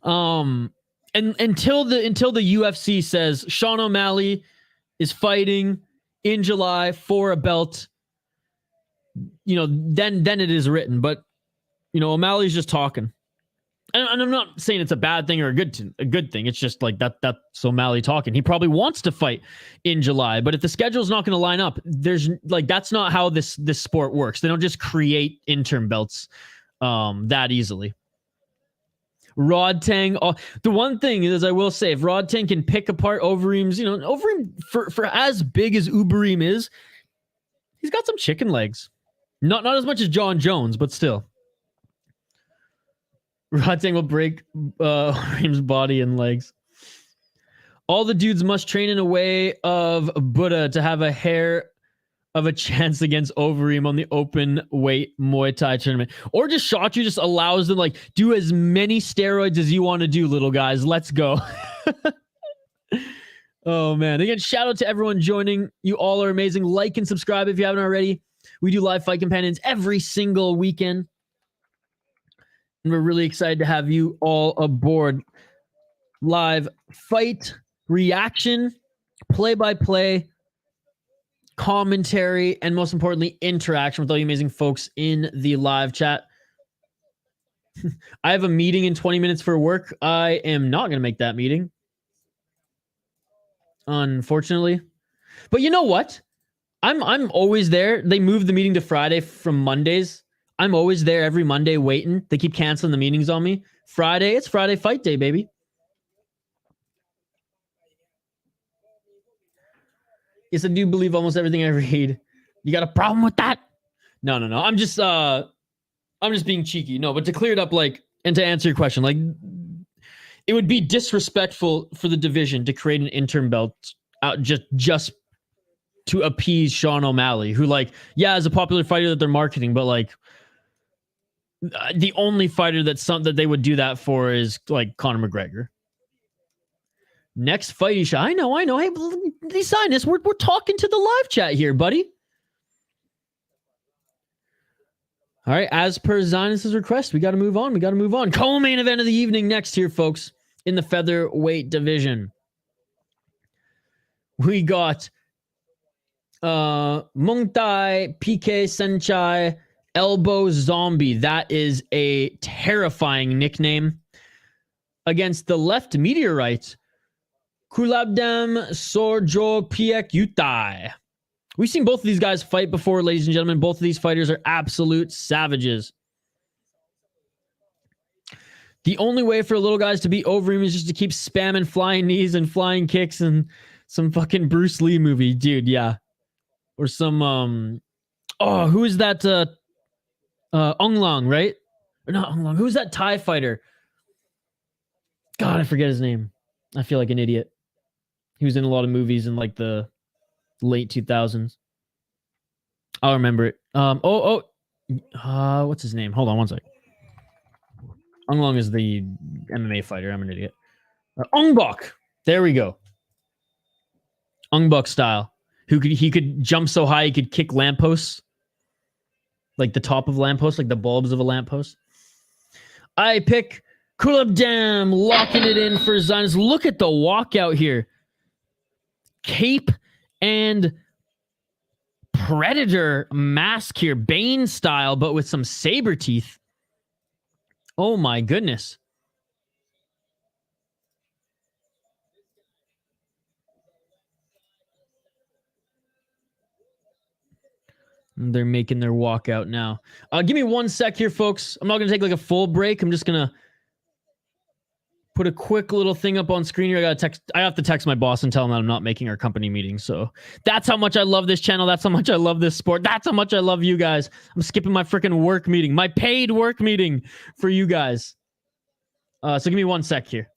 And until the UFC says Sean O'Malley is fighting in July for a belt, then it is written. But O'Malley's just talking, and I'm not saying it's a bad thing or a good thing. It's just like that's O'Malley talking. He probably wants to fight in July, but if the schedule's not going to line up, that's not how this sport works. They don't just create interim belts that easily. Rod Tang. The one thing is, I will say, if Rod Tang can pick apart Overeem's, Overeem for as big as Overeem is, he's got some chicken legs. Not as much as John Jones, but still. Rod Tang will break Overeem's body and legs. All the dudes must train in a way of Buddha to have a hair of a chance against Overeem on the open weight Muay Thai tournament. Or just Shotru just allows them, do as many steroids as you want to do, little guys. Let's go. Oh, man. Again, shout out to everyone joining. You all are amazing. Like and subscribe if you haven't already. We do live fight companions every single weekend. And we're really excited to have you all aboard. Live fight, reaction, play-by-play, commentary, and most importantly, interaction with all you amazing folks in the live chat. I have a meeting in 20 minutes for work. I am not going to make that meeting, unfortunately. But you know what? I'm always there. They moved the meeting to Friday from Mondays. I'm always there every Monday waiting. They keep canceling the meetings on me. Friday, it's Friday fight day, baby. Yes, I do believe almost everything I read. You got a problem with that? No. I'm just being cheeky. No, but to clear it up, and to answer your question, it would be disrespectful for the division to create an interim belt out just to appease Sean O'Malley, who is a popular fighter that they're marketing, but The only fighter that they would do that for is like Conor McGregor. Next fight, Isha. I know. Hey, Designis, we're talking to the live chat here, buddy. All right, as per Zionist's request, we got to move on. Co-main event of the evening next here, folks, in the featherweight division. We got Muangthai, PK Senchai, Elbow Zombie. That is a terrifying nickname. Against the left meteorite, Kulabdam, Sorjog, Piek Yutai. We've seen both of these guys fight before, ladies and gentlemen. Both of these fighters are absolute savages. The only way for little guys to beat Overeem is just to keep spamming flying knees and flying kicks and some fucking Bruce Lee movie. Dude, yeah. Or some, who is that? Ong Lang, right? Or not Ong Lang. Who's that Thai fighter? God, I forget his name. I feel like an idiot. He was in a lot of movies in like the late 2000s. I'll remember it. What's his name? Hold on one sec. Ong Lang is the MMA fighter. I'm an idiot. Ong Bak. There we go. Ong Bak style. He could jump so high he could kick lampposts. Like the top of lampposts, like the bulbs of a lamppost. I pick Kulabdam, locking it in for Zionist. Look at the walkout here. Cape and Predator mask here. Bane style, but with some saber teeth. Oh my goodness. They're making their walkout now. Give me 1 sec here, folks. I'm not going to take like a full break. I'm just going to put a quick little thing up on screen here. I have to text my boss and tell him that I'm not making our company meeting. So that's how much I love this channel. That's how much I love this sport. That's how much I love you guys. I'm skipping my freaking work meeting, my paid work meeting for you guys. So give me 1 sec here.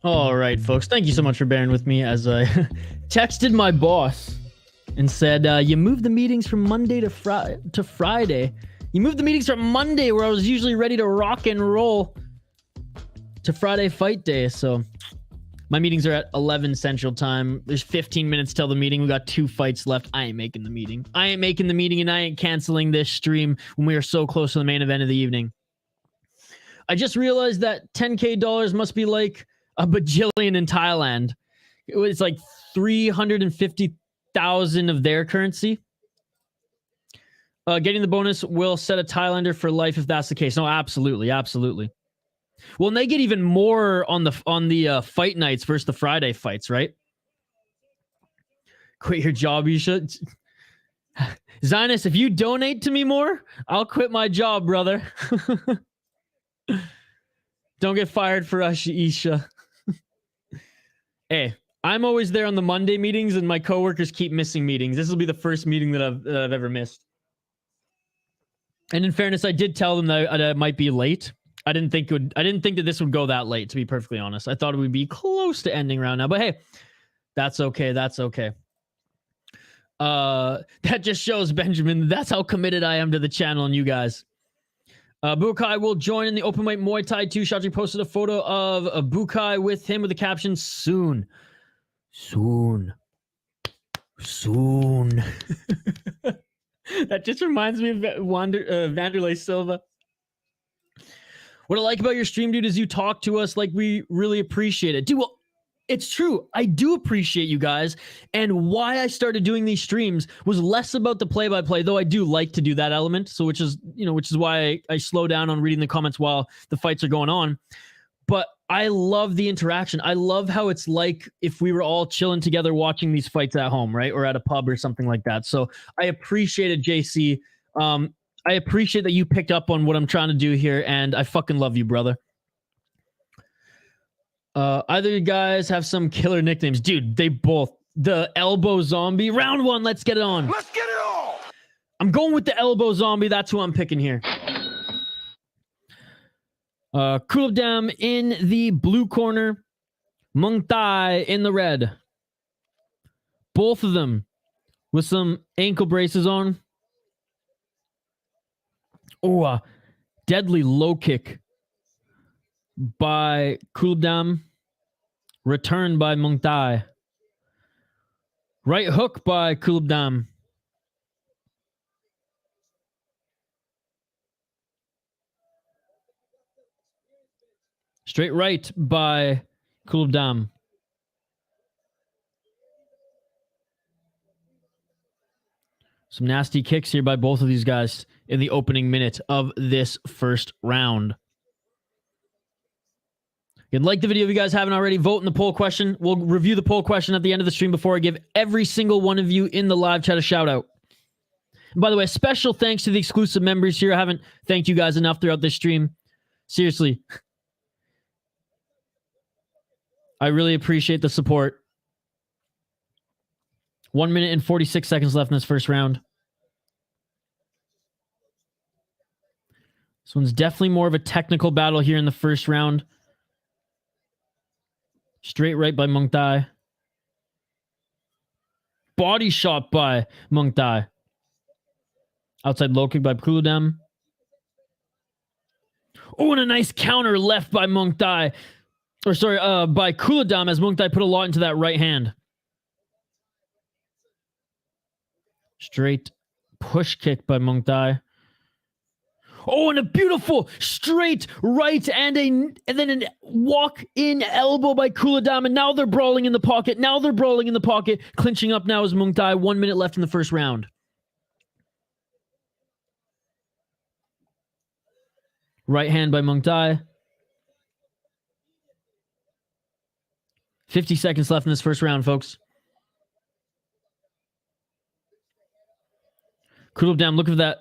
All right, folks. Thank you so much for bearing with me as I texted my boss and said, you moved the meetings from Monday to Friday. You moved the meetings from Monday where I was usually ready to rock and roll to Friday fight day. So my meetings are at 11 Central Time. There's 15 minutes till the meeting. We got 2 fights left. I ain't making the meeting. I ain't making the meeting, and I ain't canceling this stream when we are so close to the main event of the evening. I just realized that $10K must be like a bajillion in Thailand. It's like 350,000 of their currency. Getting the bonus will set a Thailander for life if that's the case. No, absolutely, absolutely. Well, and they get even more on the fight nights versus the Friday fights, right? Quit your job, you should. Zionist, if you donate to me more, I'll quit my job, brother. Don't get fired for us, Isha. Hey, I'm always there on the Monday meetings, and my coworkers keep missing meetings. This will be the first meeting that I've ever missed. And in fairness, I did tell them that I might be late. I didn't think that this would go that late, to be perfectly honest. I thought it would be close to ending round now, but hey, that's okay. That's okay. That just shows, Benjamin, that's how committed I am to the channel and you guys. Bukai will join in the Openweight Muay Thai 2. Shachi posted a photo of Bukai with him with the caption, soon. Soon. Soon. That just reminds me of Wanderlei Silva. What I like about your stream, dude, is you talk to us like we really appreciate it. Dude, well, it's true. I do appreciate you guys. And why I started doing these streams was less about the play-by-play, though I do like to do that element. So which is why I slow down on reading the comments while the fights are going on. But I love the interaction. I love how it's like if we were all chilling together watching these fights at home, right? Or at a pub or something like that. So I appreciate it, JC. I appreciate that you picked up on what I'm trying to do here, and I fucking love you, brother. Either you guys have some killer nicknames. Dude, they both. The Elbow Zombie. Round 1, let's get it on. Let's get it on! I'm going with the Elbow Zombie. That's who I'm picking here. Kulabdam in the blue corner. Muangthai in the red. Both of them with some ankle braces on. Oh, deadly low kick by Kulabdam. Returned by Muangthai. Right hook by Kulabdam. Straight right by Kulabdam. Some nasty kicks here by both of these guys in the opening minute of this first round. Again, like the video if you guys haven't already. Vote in the poll question. We'll review the poll question at the end of the stream before I give every single one of you in the live chat a shout out. And by the way, special thanks to the exclusive members here. I haven't thanked you guys enough throughout this stream. Seriously. I really appreciate the support. 1 minute and 46 seconds left in this first round. This one's definitely more of a technical battle here in the first round. Straight right by Muangthai. Body shot by Muangthai. Outside low kick by Kulabdam. Oh, and a nice counter left by Muangthai. Or sorry, by Kulabdam as Muangthai put a lot into that right hand. Straight push kick by Muangthai. Oh, and a beautiful straight right and then a walk-in elbow by Kulabdam. And now they're brawling in the pocket. Clinching up now is Muangthai. 1 minute left in the first round. Right hand by Muangthai. 50 seconds left in this first round, folks. Kulabdam, look at that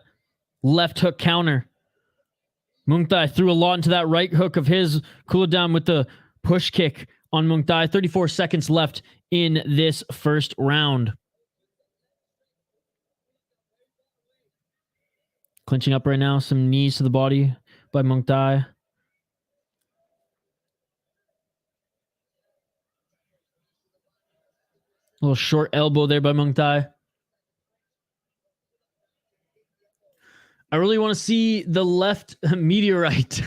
left hook counter. Muangthai threw a lot into that right hook of his. Kulabdam with the push kick on Muangthai. 34 seconds left in this first round. Clinching up right now. Some knees to the body by Muangthai. A little short elbow there by Muangthai. I really want to see the left meteorite.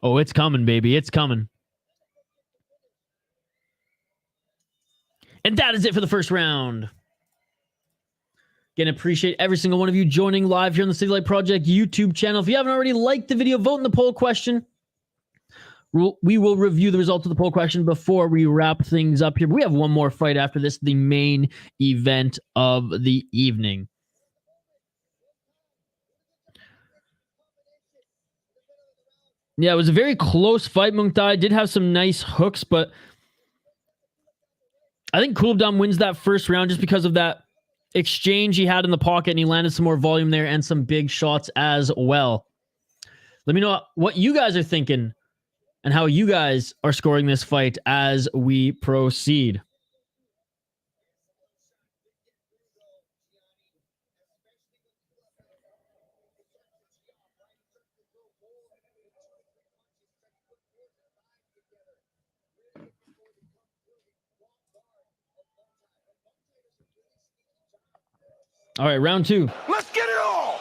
Oh, it's coming, baby. It's coming. And that is it for the first round. Again, appreciate every single one of you joining live here on the City Light Project YouTube channel. If you haven't already liked the video, vote in the poll question. We will review the results of the poll question before we wrap things up here. But we have one more fight after this, the main event of the evening. Yeah, it was a very close fight. Muangthai did have some nice hooks, but I think Kulabdam wins that first round just because of that exchange he had in the pocket, and he landed some more volume there and some big shots as well. Let me know what you guys are thinking and how you guys are scoring this fight as we proceed. All right, round two. Let's get it all!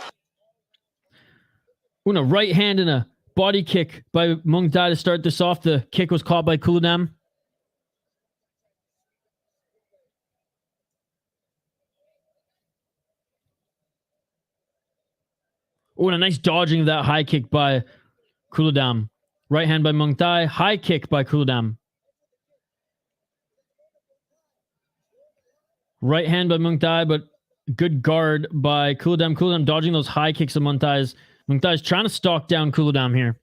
Ooh, a right hand and a body kick by Muangthai to start this off. The kick was caught by Kulabdam. Oh, and a nice dodging of that high kick by Kulabdam. Right hand by Muangthai. High kick by Kulabdam. Right hand by Muangthai, but good guard by Kulabdam. Kulabdam dodging those high kicks of Muangthai's. Muangthai's trying to stalk down Kulabdam here.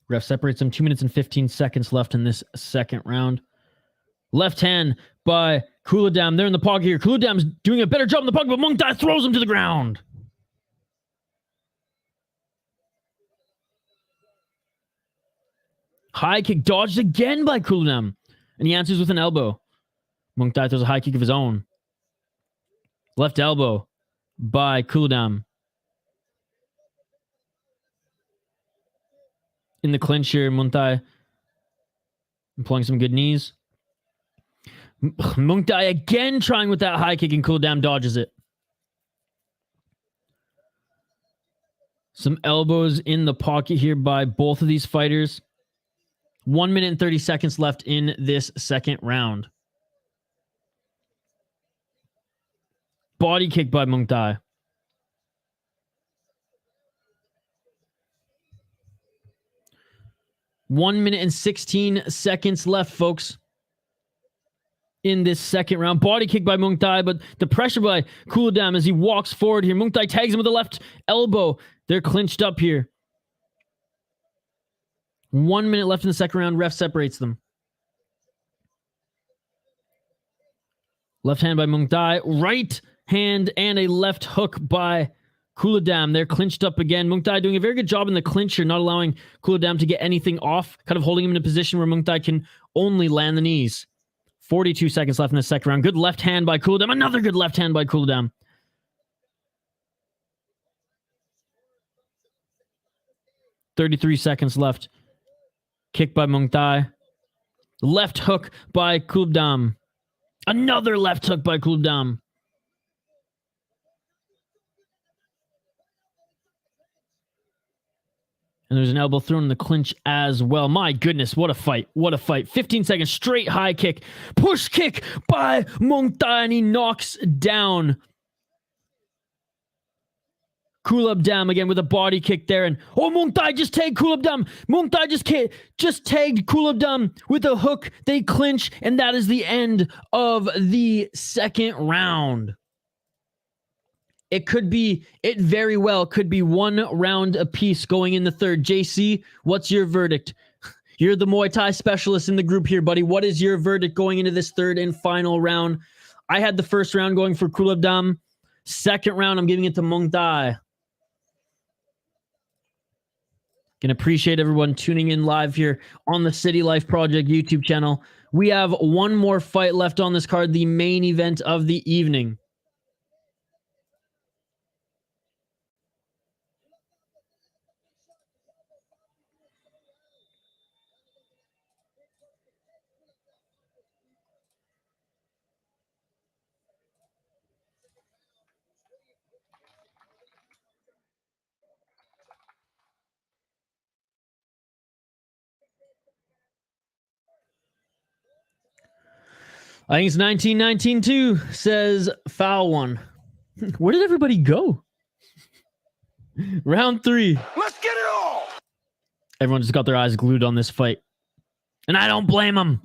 Ref separates him. 2 minutes and 15 seconds left in this second round. Left hand by Kulabdam. They're in the pocket here. Kulabdam's doing a better job in the pocket, but Muangthai throws him to the ground. High kick dodged again by Kulabdam. And he answers with an elbow. Muangthai throws a high kick of his own. Left elbow by Kulabdam. In the clinch here, Muangthai employing some good knees. Muangthai again trying with that high kick, and Kulabdam dodges it. Some elbows in the pocket here by both of these fighters. 1 minute and 30 seconds left in this second round. Body kick by Muangthai. One minute and 16 seconds left, folks, in this second round. Body kick by Muangthai, but the pressure by Kulabdam as he walks forward here. Muangthai tags him with the left elbow. They're clinched up here. 1 minute left in the second round. Ref separates them. Left hand by Muangthai. Right hand and a left hook by Kulabdam. They're clinched up again. Muangthai doing a very good job in the clincher, not allowing Kulabdam to get anything off, kind of holding him in a position where Muangthai can only land the knees. 42 seconds left in the second round. Good left hand by Kulabdam. Another good left hand by Kulabdam. $33 seconds left. Kick by Muangthai. Left hook by Kulabdam. Another left hook by Kulabdam. And there's an elbow thrown in the clinch as well. My goodness, what a fight. What a fight. 15 seconds, straight high kick. Push kick by Muangthai, and he knocks down Kulabdam again with a body kick there. And Muangthai just tagged Kulabdam. Muangthai just tagged Kulabdam with a hook. They clinch, and that is the end of the second round. It very well could be 1 round apiece going in the third. JC, what's your verdict? You're the Muay Thai specialist in the group here, buddy. What is your verdict going into this third and final round? I had the first round going for Kulabdam. Second round, I'm giving it to Muangthai. Can appreciate everyone tuning in live here on the City Life Project YouTube channel. We have one more fight left on this card, the main event of the evening. I think it's 1919 too, says foul one. Where did everybody go? Round 3. Let's get it all. Everyone just got their eyes glued on this fight. And I don't blame them.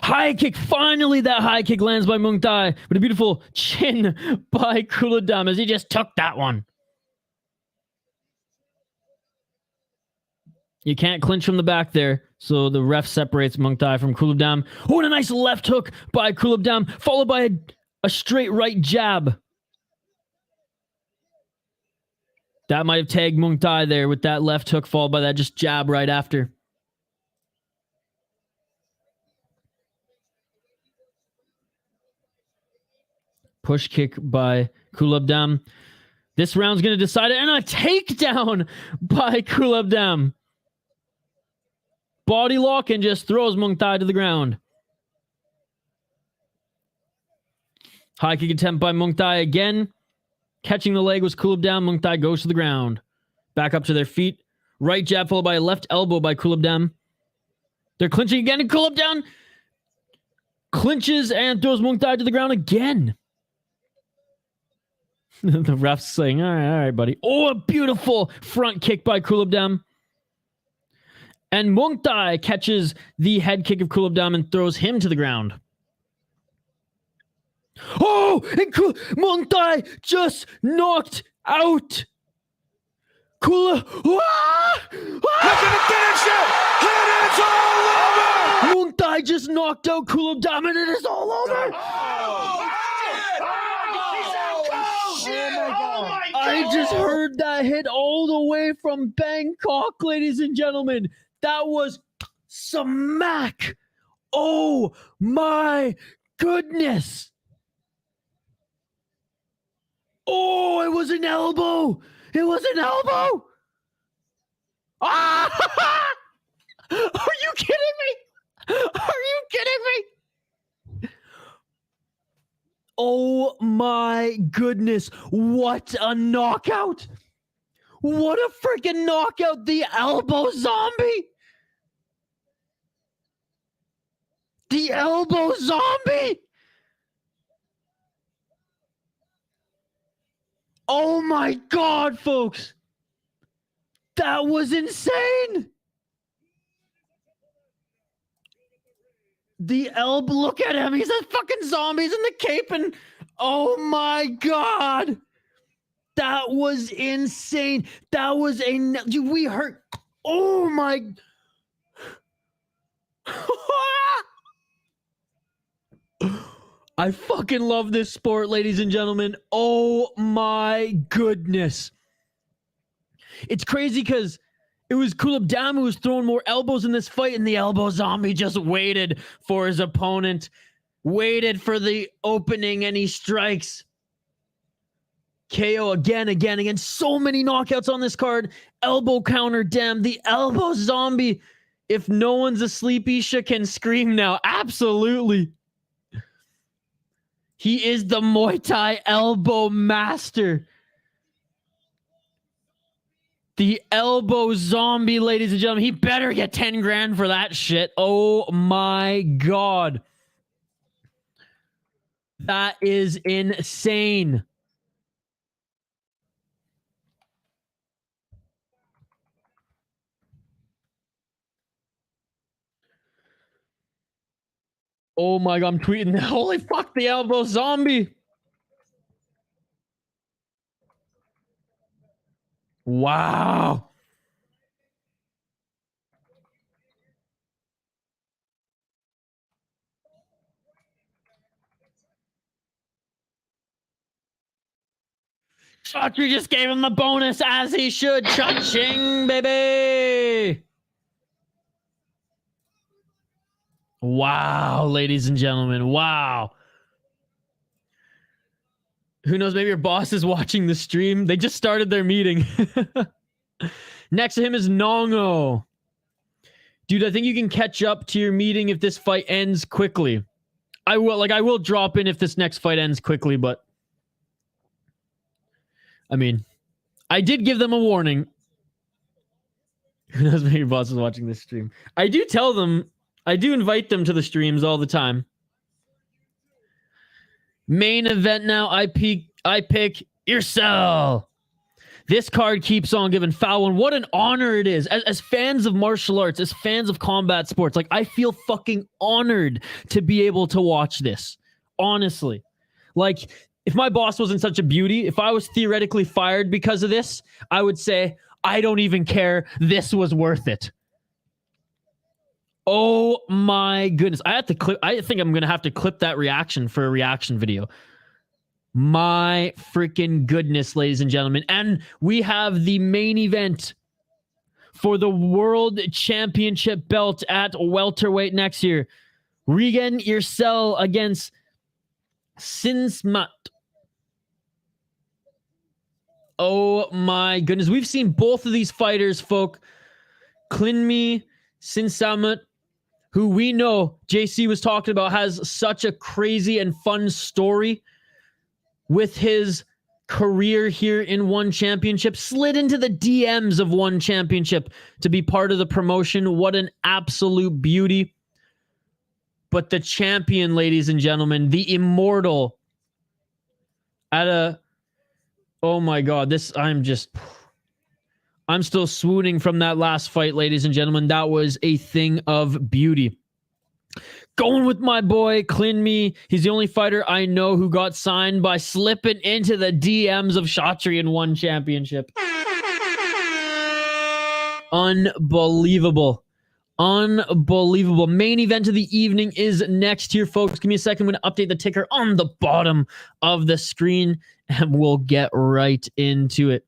High kick. Finally, that high kick lands by Muangthai. But a beautiful chin by Kulabdam as he just took that one. You can't clinch from the back there. So the ref separates Muangthai from Kulabdam. Oh, and a nice left hook by Kulabdam, followed by a straight right jab. That might have tagged Muangthai there with that left hook, followed by that just jab right after. Push kick by Kulabdam. This round's going to decide it. And a takedown by Kulabdam. Body lock and just throws Muangthai to the ground. High kick attempt by Muangthai again. Catching the leg was Kulabdam. Muangthai goes to the ground. Back up to their feet. Right jab followed by a left elbow by Kulabdam. They're clinching again, and Kulabdam clinches and throws Muangthai to the ground again. The ref's saying, all right, buddy. Oh, a beautiful front kick by Kulabdam. And Muangthai catches the head kick of Kulabdam and throws him to the ground. Oh, and Muangthai just knocked out Look at the finish it! And it's all over! Muangthai just knocked out Kulabdam and it is all over! I just heard that hit all the way from Bangkok, ladies and gentlemen. That was smack. Oh my goodness. Oh, it was an elbow. It was an elbow. Ah! Are you kidding me? Are you kidding me? Oh my goodness. What a knockout. What a freaking knockout. The elbow zombie. The elbow zombie. Oh my God, folks. That was insane. The elbow, look at him. He's a fucking zombie. He's in the cape and oh my God. That was insane. That was we heard. Oh my. I fucking love this sport, ladies and gentlemen. Oh my goodness. It's crazy because it was Kulabdam who was throwing more elbows in this fight, and the elbow zombie just waited for his opponent, waited for the opening, and he strikes. KO again. So many knockouts on this card. Elbow counter, damn. The elbow zombie. If no one's asleep, Isha can scream now. Absolutely. He is the Muay Thai elbow master. The elbow zombie, ladies and gentlemen. He better get 10 grand for that shit. Oh my God. That is insane. Oh my God, I'm tweeting. Holy fuck, the elbow zombie. Wow. Chaudhry just gave him the bonus as he should. Cha-ching, baby. Wow, ladies and gentlemen. Wow. Who knows? Maybe your boss is watching the stream. They just started their meeting. Next to him is Nongo. Dude, I think you can catch up to your meeting if this fight ends quickly. I will drop in if this next fight ends quickly, but I mean, I did give them a warning. Who knows? Maybe your boss is watching this stream. I do tell them I do invite them to the streams all the time. Main event now. I pick Eersel. This card keeps on giving foul one. What an honor it is. As fans of martial arts, as fans of combat sports, like, I feel fucking honored to be able to watch this. Honestly. Like, if my boss wasn't such a beauty, if I was theoretically fired because of this, I would say, I don't even care. This was worth it. Oh my goodness. I think I'm going to have to clip that reaction for a reaction video. My freaking goodness, ladies and gentlemen. And we have the main event for the World Championship belt at welterweight next year. Regian Eersel against Sinsamut. Oh my goodness. We've seen both of these fighters, folk. Klinmee, Sinsamut, who we know JC was talking about, has such a crazy and fun story with his career here in One Championship, slid into the DMs of One Championship to be part of the promotion. What an absolute beauty. But the champion, ladies and gentlemen, the immortal, oh my God, I'm still swooning from that last fight, ladies and gentlemen. That was a thing of beauty. Going with my boy, Klinmee. He's the only fighter I know who got signed by slipping into the DMs of Shatri in One Championship. Unbelievable. Unbelievable. Main event of the evening is next here, folks. Give me a second. I'm going to update the ticker on the bottom of the screen, and we'll get right into it.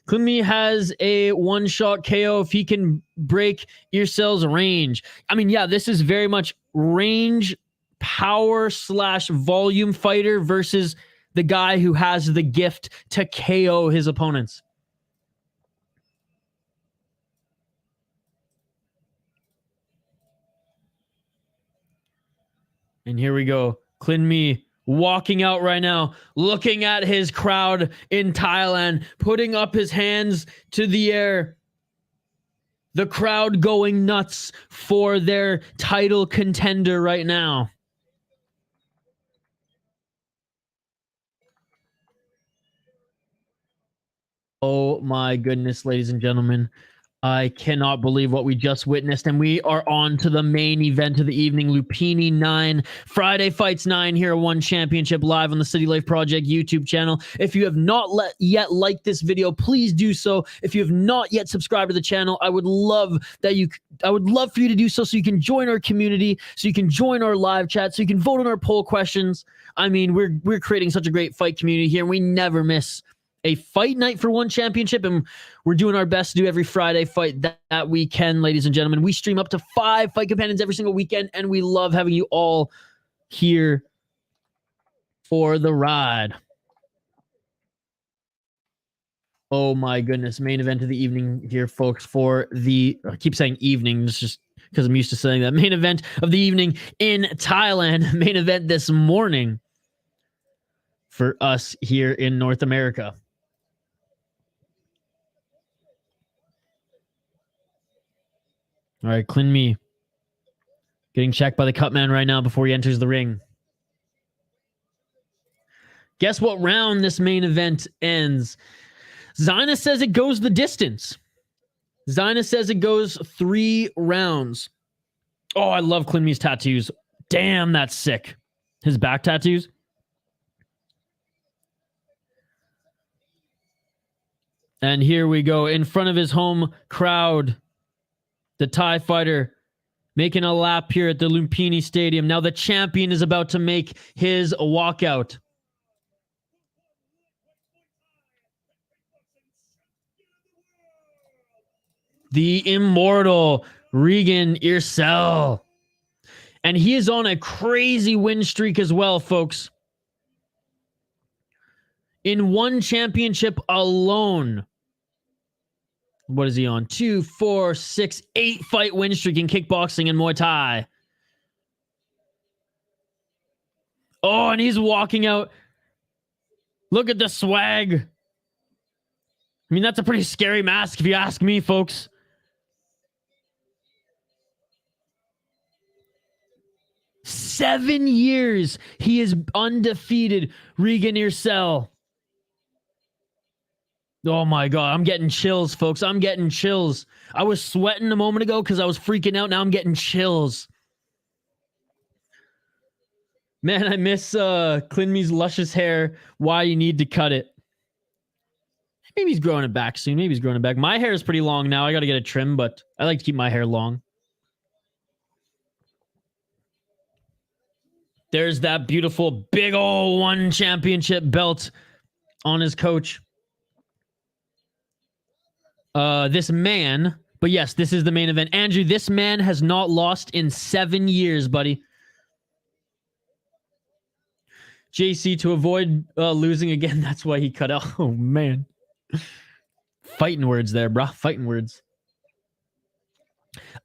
Klinmee has a one-shot KO if he can break Eersel's range. I mean, yeah, this is very much range, power / volume fighter versus the guy who has the gift to KO his opponents. And here we go. Klinmee walking out right now, looking at his crowd in Thailand, putting up his hands to the air. The crowd going nuts for their title contender right now. Oh my goodness, ladies and gentlemen. I cannot believe what we just witnessed, and we are on to the main event of the evening. Lumpinee 9, Friday Fights 9 here at One Championship live on the City Life Project YouTube channel. If you have not yet liked this video, please do so. If you have not yet subscribed to the channel, I would love for you to do so you can join our community, so you can join our live chat, so you can vote on our poll questions. I mean, we're creating such a great fight community here, and we never miss a fight night for One Championship, and we're doing our best to do every Friday fight that we can, ladies and gentlemen. We stream up to 5 fight companions every single weekend, and we love having you all here for the ride. Oh my goodness, main event of the evening here, folks, for the, I keep saying evening, just because I'm used to saying that. Main event of the evening in Thailand, main event this morning for us here in North America. All right, Klinmee getting checked by the cut man right now before he enters the ring. Guess what round this main event ends? Zyna says it goes the distance. Zyna says it goes 3 rounds. Oh, I love Klinmee's tattoos. Damn, that's sick. His back tattoos. And here we go in front of his home crowd. The Thai fighter making a lap here at the Lumpinee Stadium. Now the champion is about to make his walkout. The immortal Regian Eersel. And he is on a crazy win streak as well, folks. In One Championship alone. What is he on? 2, 4, 6, 8 fight win streak in kickboxing and Muay Thai. Oh, and he's walking out. Look at the swag. I mean, that's a pretty scary mask if you ask me, folks. 7 years, he is undefeated. Regian Eersel. Oh my God, I'm getting chills, folks. I'm getting chills. I was sweating a moment ago because I was freaking out. Now I'm getting chills. Man, I miss Klinmee's luscious hair. Why you need to cut it. Maybe he's growing it back soon. Maybe he's growing it back. My hair is pretty long now. I got to get it trimmed, but I like to keep my hair long. There's that beautiful big ol' one championship belt on his coach. This man, but yes, this is the main event. Andrew, this man has not lost in 7 years, buddy. JC, to avoid losing again, that's why he cut out. Oh, man. Fighting words there, bruh. Fighting words.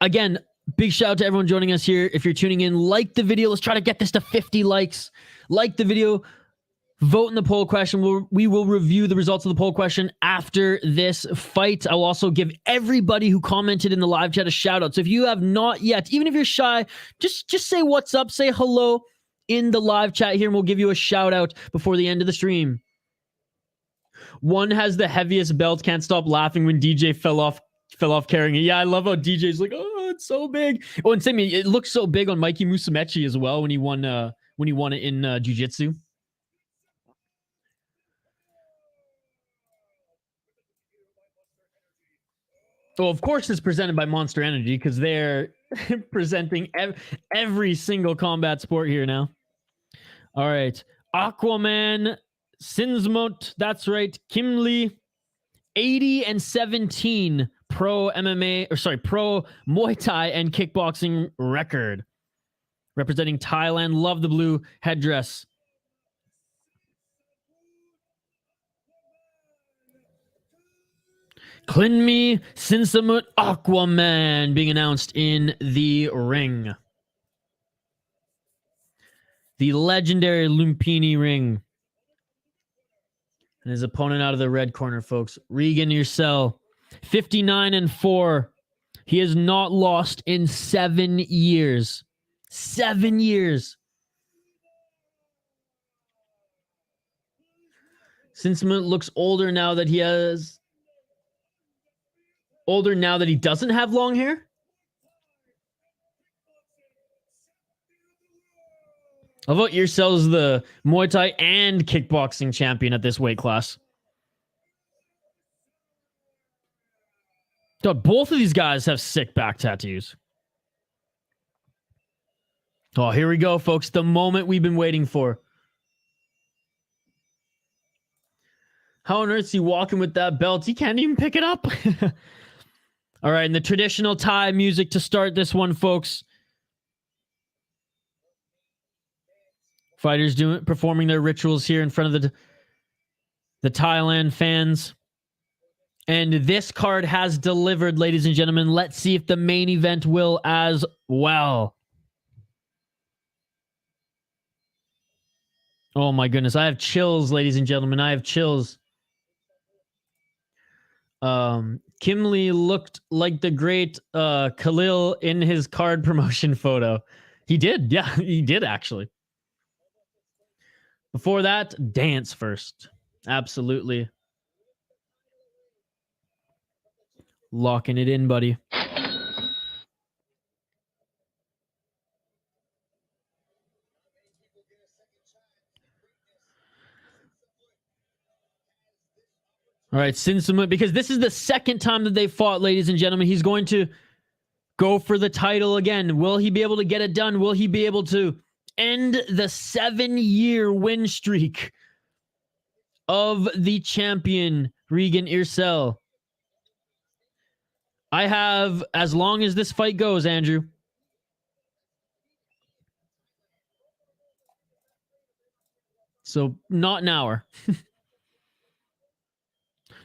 Again, big shout out to everyone joining us here. If you're tuning in, like the video. Let's try to get this to 50 likes. Like the video. Vote in the poll question. We will review the results of the poll question after this fight. I will also give everybody who commented in the live chat a shout out. So if you have not yet, even if you're shy, just say what's up, say hello in the live chat here, and we'll give you a shout out before the end of the stream. One has the heaviest belt. Can't stop laughing when DJ fell off carrying it. Yeah, I love how DJ's like, oh, it's so big. Oh, and same, it looks so big on Mikey Musumeci as well when he won it in jiu-jitsu. So, of course, it's presented by Monster Energy because they're presenting every single combat sport here now. All right. Aquaman, Sinsamut, that's right. Kim Lee, 80-17 pro Muay Thai and kickboxing record. Representing Thailand. Love the blue headdress. Klinmee, Sinsamut, Aquaman being announced in the ring. The legendary Lumpinee ring. And his opponent out of the red corner, folks. Regian Eersel, 59-4. He has not lost in 7 years. 7 years. Sinsamut looks older now that he has... Older now that he doesn't have long hair? How about Eersel's the Muay Thai and kickboxing champion at this weight class? God, both of these guys have sick back tattoos. Oh, here we go, folks. The moment we've been waiting for. How on earth is he walking with that belt? He can't even pick it up. All right, and the traditional Thai music to start this one, folks. Fighters performing their rituals here in front of the Thailand fans. And this card has delivered, ladies and gentlemen. Let's see if the main event will as well. Oh my goodness, I have chills, ladies and gentlemen. I have chills. Kim Lee looked like the great Khalil in his card promotion photo. He did. Yeah, he did actually. Before that, dance first. Absolutely. Locking it in, buddy. All right, Sinsamut, because this is the second time that they fought, ladies and gentlemen. He's going to go for the title again. Will he be able to get it done? Will he be able to end the 7-year win streak of the champion, Regian Eersel? I have as long as this fight goes, Andrew. So, not an hour.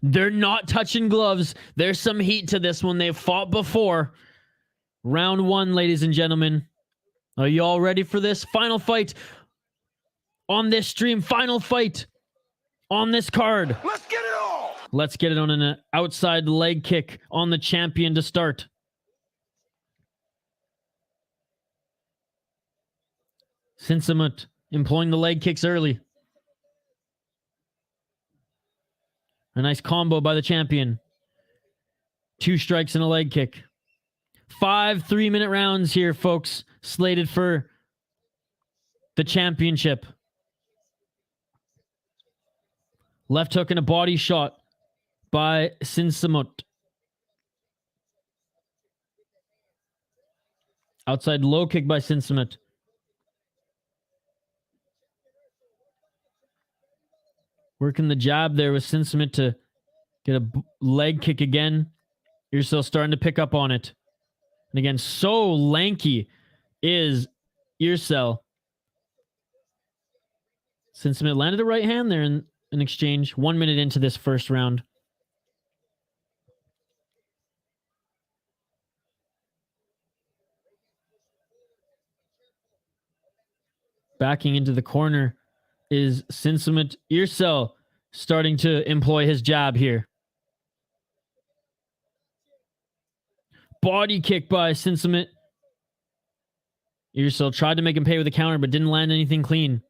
They're not touching gloves. There's some heat to this one. They've fought before. Round 1, ladies and gentlemen. Are you all ready for this? Final fight on this stream. Final fight on this card. Let's get it on! Let's get it on an outside leg kick on the champion to start. Sinsamut employing the leg kicks early. A nice combo by the champion. 2 strikes and a leg kick. 5 3-minute rounds here, folks, slated for the championship. Left hook and a body shot by Sinsamut. Outside low kick by Sinsamut. Working the jab there with Sinsamut to get a leg kick again. Eersel starting to pick up on it. And again, so lanky is Eersel. Sinsamut landed a right hand there in an exchange. 1 minute into this first round. Backing into the corner is Sinsamut. Eersel starting to employ his jab here. Body kick by Sinsamut. Eersel tried to make him pay with a counter, but didn't land anything clean.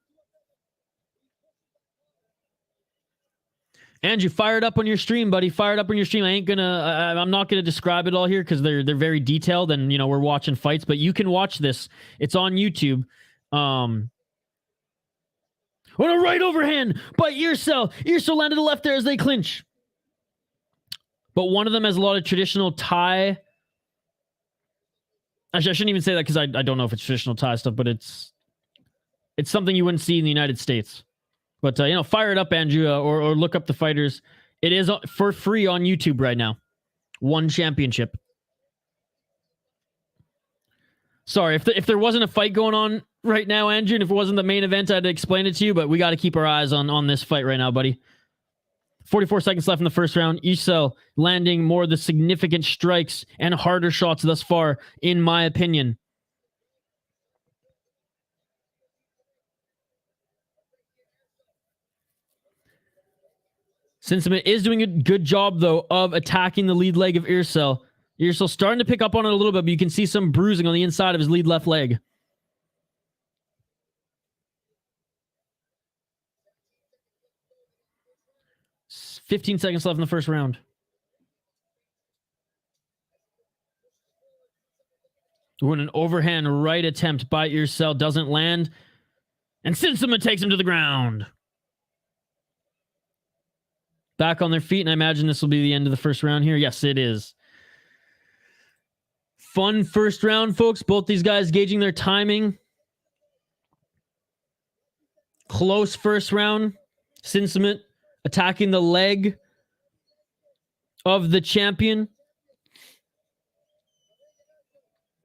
Andrew, fire it up on your stream, buddy. Fire it up on your stream. I'm not gonna describe it all here because they're very detailed, and we're watching fights, but you can watch this. It's on YouTube. What a right overhand by Eersel. Eersel landed the left there as they clinch. But one of them has a lot of traditional Thai. Actually, I shouldn't even say that because I don't know if it's traditional Thai stuff, but it's something you wouldn't see in the United States. But, fire it up, Andrew, or look up the fighters. It is for free on YouTube right now. One championship. Sorry, if there wasn't a fight going on right now, Andrew, and if it wasn't the main event, I'd explain it to you, but we got to keep our eyes on this fight right now, buddy. 44 seconds left in the first round. Eersel landing more of the significant strikes and harder shots thus far, in my opinion. Sinsamut is doing a good job, though, of attacking the lead leg of Eersel. Eersel starting to pick up on it a little bit, but you can see some bruising on the inside of his lead left leg. It's 15 seconds left in the first round. Ooh, and an overhand right attempt by Eersel doesn't land. And Sinsamut takes him to the ground. Back on their feet, and I imagine this will be the end of the first round here. Yes, it is. Fun first round, folks. Both these guys gauging their timing. Close first round. Sinsamut attacking the leg of the champion.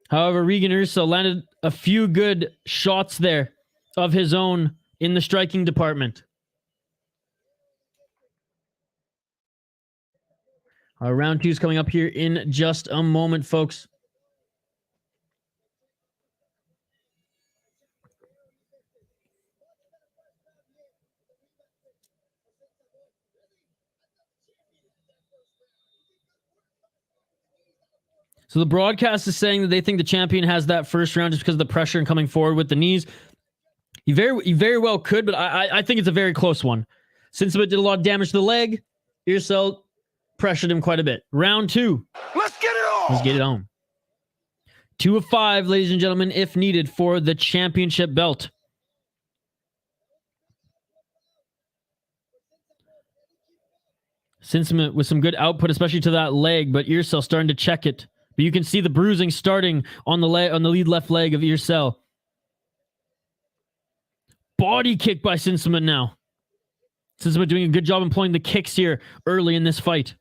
However, Regian Eersel landed a few good shots there of his own in the striking department. Round 2 is coming up here in just a moment, folks. So the broadcast is saying that they think the champion has that first round just because of the pressure and coming forward with the knees. He very well could, but I think it's a very close one. Sinsamut did a lot of damage to the leg. Eersel pressured him quite a bit. Round 2. Let's get it on. Let's get it on. 2 of 5, ladies and gentlemen, if needed, for the championship belt. Sinsamut with some good output, especially to that leg, but Eersel starting to check it. But you can see the bruising starting on the lead left leg of Eersel. Body kick by Sinsamut now. Sinsamut doing a good job employing the kicks here early in this fight.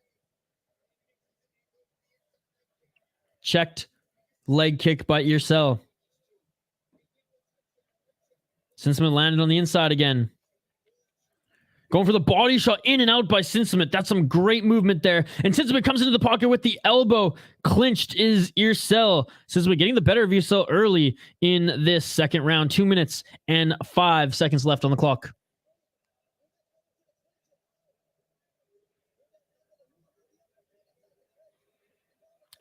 Checked leg kick by Eersel. Sinsamut landed on the inside again. Going for the body shot, in and out by Sinsamut. That's some great movement there. And Sinsamut comes into the pocket with the elbow. Clinched is Eersel. Sinsamut getting the better of Eersel early in this second round. 2 minutes and 5 seconds left on the clock.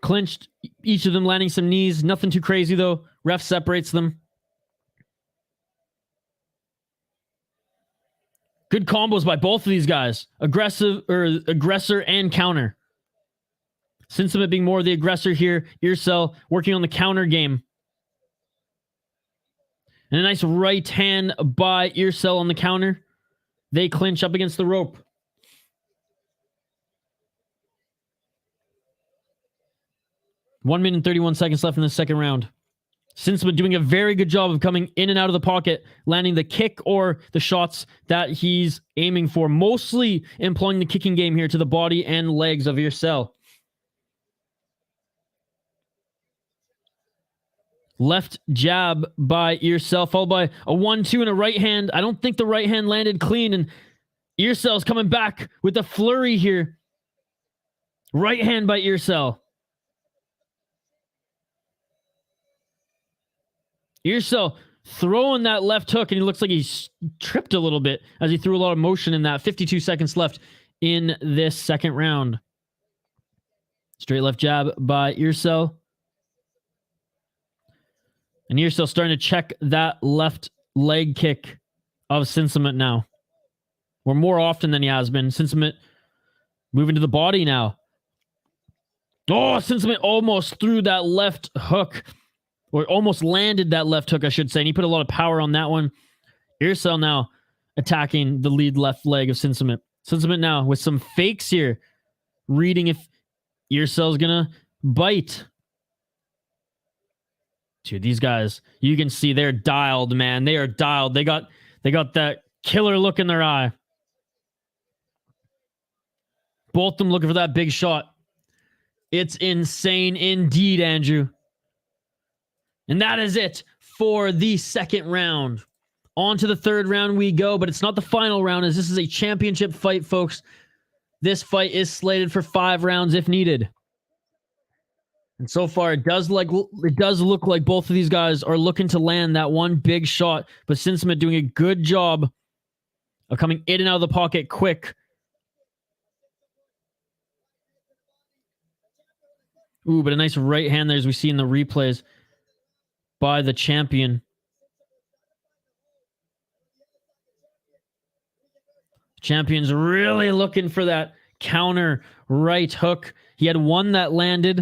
Clinched, each of them landing some knees. Nothing too crazy, though. Ref separates them. Good combos by both of these guys. Aggressor and counter. Sinsamut being more of the aggressor here. Eersel working on the counter game. And a nice right hand by Eersel on the counter. They clinch up against the rope. One minute and 31 seconds left in the second round. Sinsamut doing a very good job of coming in and out of the pocket, landing the kick or the shots that he's aiming for. Mostly employing the kicking game here to the body and legs of Eersel. Left jab by Eersel, followed by a 1-2 and a right hand. I don't think the right hand landed clean, and Eersel's coming back with a flurry here. Right hand by Eersel. Eersel throwing that left hook, and he looks like he's tripped a little bit as he threw a lot of motion in that. 52 seconds left in this second round. Straight left jab by Eersel. And Eersel starting to check that left leg kick of Sinsamut now. Or more often than he has been. Sinsamut moving to the body now. Oh, Sinsamut almost threw that left hook. Or almost landed that left hook, I should say. And he put a lot of power on that one. Eersel now attacking the lead left leg of Sinsamut. Sinsamut now with some fakes here. Reading if Eersel's going to bite. Dude, these guys, you can see they're dialed, man. They are dialed. They got that killer look in their eye. Both of them looking for that big shot. It's insane indeed, Andrew. And that is it for the second round. On to the third round we go, but it's not the final round, as this is a championship fight, folks. This fight is slated for 5 rounds if needed. And so far, it does look like both of these guys are looking to land that one big shot, but Sinsamut doing a good job of coming in and out of the pocket quick. Ooh, but a nice right hand there, as we see in the replays, by the champion. Champion's really looking for that counter right hook. He had one that landed.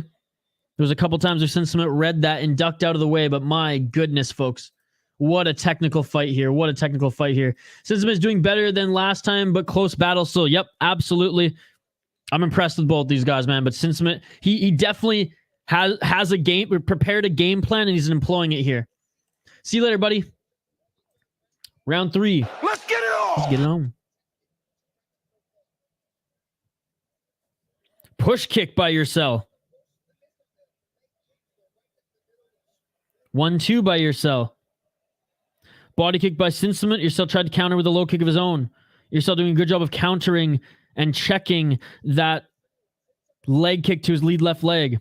There was a couple times where Sinsamut read that and ducked out of the way, but my goodness, folks. What a technical fight here. What a technical fight here. Sinsamut is doing better than last time, but close battle still. Yep, absolutely. I'm impressed with both these guys, man. But Sinsamut, he definitely has a game, prepared a game plan, and he's employing it here. See you later, buddy. Round 3. Let's get it on. Let's get it on. Push kick by Eersel. 1-2 by Eersel. Body kick by Sinsamut. Eersel tried to counter with a low kick of his own. Eersel doing a good job of countering and checking that leg kick to his lead left leg.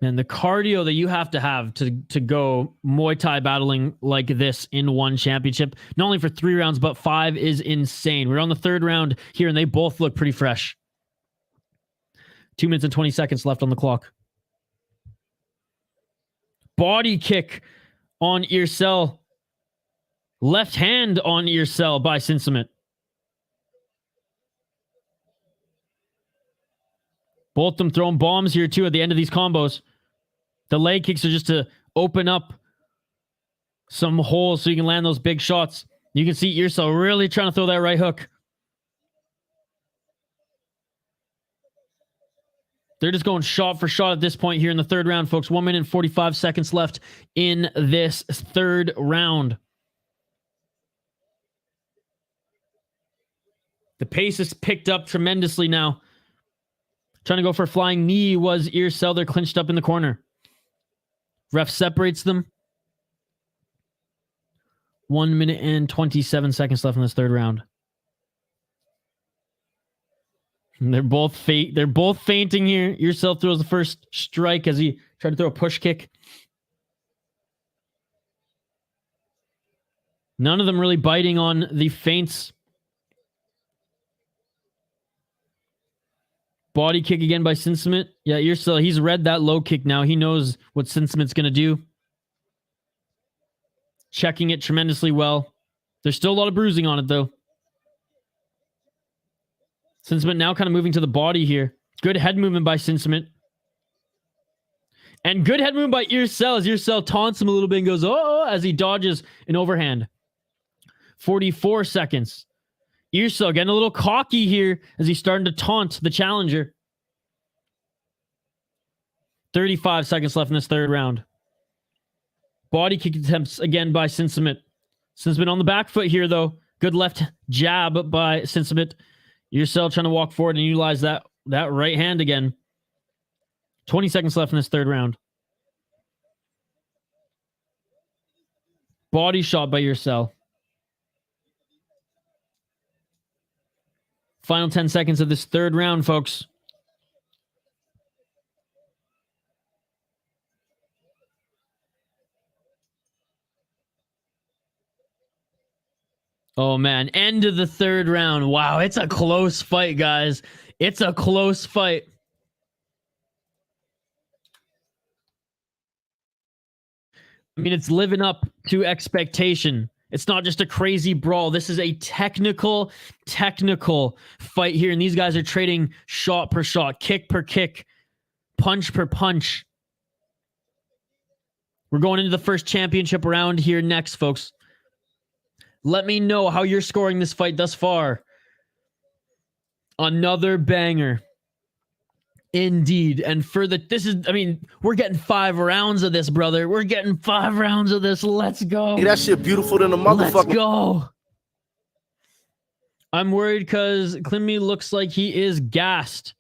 And the cardio that you have to go Muay Thai battling like this in one championship, not only for 3 rounds, but 5 is insane. We're on the third round here, and they both look pretty fresh. 2 minutes and 20 seconds left on the clock. Body kick on Eersel. Left hand on Eersel by Sinsamut. Both of them throwing bombs here too at the end of these combos. The leg kicks are just to open up some holes so you can land those big shots. You can see Eersel really trying to throw that right hook. They're just going shot for shot at this point here in the third round, folks. 1 minute and 45 seconds left in this third round. The pace has picked up tremendously now. Trying to go for a flying knee was Eersel. They're clinched up in the corner. Ref separates them. 1 minute and 27 seconds left in this third round. And they're both fainting here. Eersel throws the first strike as he tried to throw a push kick. None of them really biting on the feints. Body kick again by Sinsamut. Yeah, Eersel, he's read that low kick now. He knows what Sinsamut's going to do. checking it tremendously well. There's still a lot of bruising on it, though. Sinsamut now kind of moving to the body here. Good head movement by Sinsamut. And good head movement by Eersel as Eersel taunts him a little bit and goes, oh, as he dodges an overhand. 44 seconds. Eersel getting a little cocky here as he's starting to taunt the challenger. 35 seconds left in this third round. Body kick attempts again by Sinsamut. Sinsamut on the back foot here, though. Good left jab by Sinsamut. Eersel trying to walk forward and utilize that right hand again. 20 seconds left in this third round. Body shot by Eersel. Final 10 seconds of this third round, folks. Oh, man. End of the third round. Wow, it's a close fight, guys. It's a close fight. I mean, it's living up to expectation. It's not just a crazy brawl. This is a technical fight here. And these guys are trading shot per shot, kick per kick, punch per punch. We're going into the first championship round here next, folks. Let me know how you're scoring this fight thus far. Another banger. Indeed. And for we're getting 5 rounds of this, brother. We're getting 5 rounds of this. Let's go. Hey, that shit beautiful than a motherfucker. Let's go. I'm worried because Klinmee looks like he is gassed.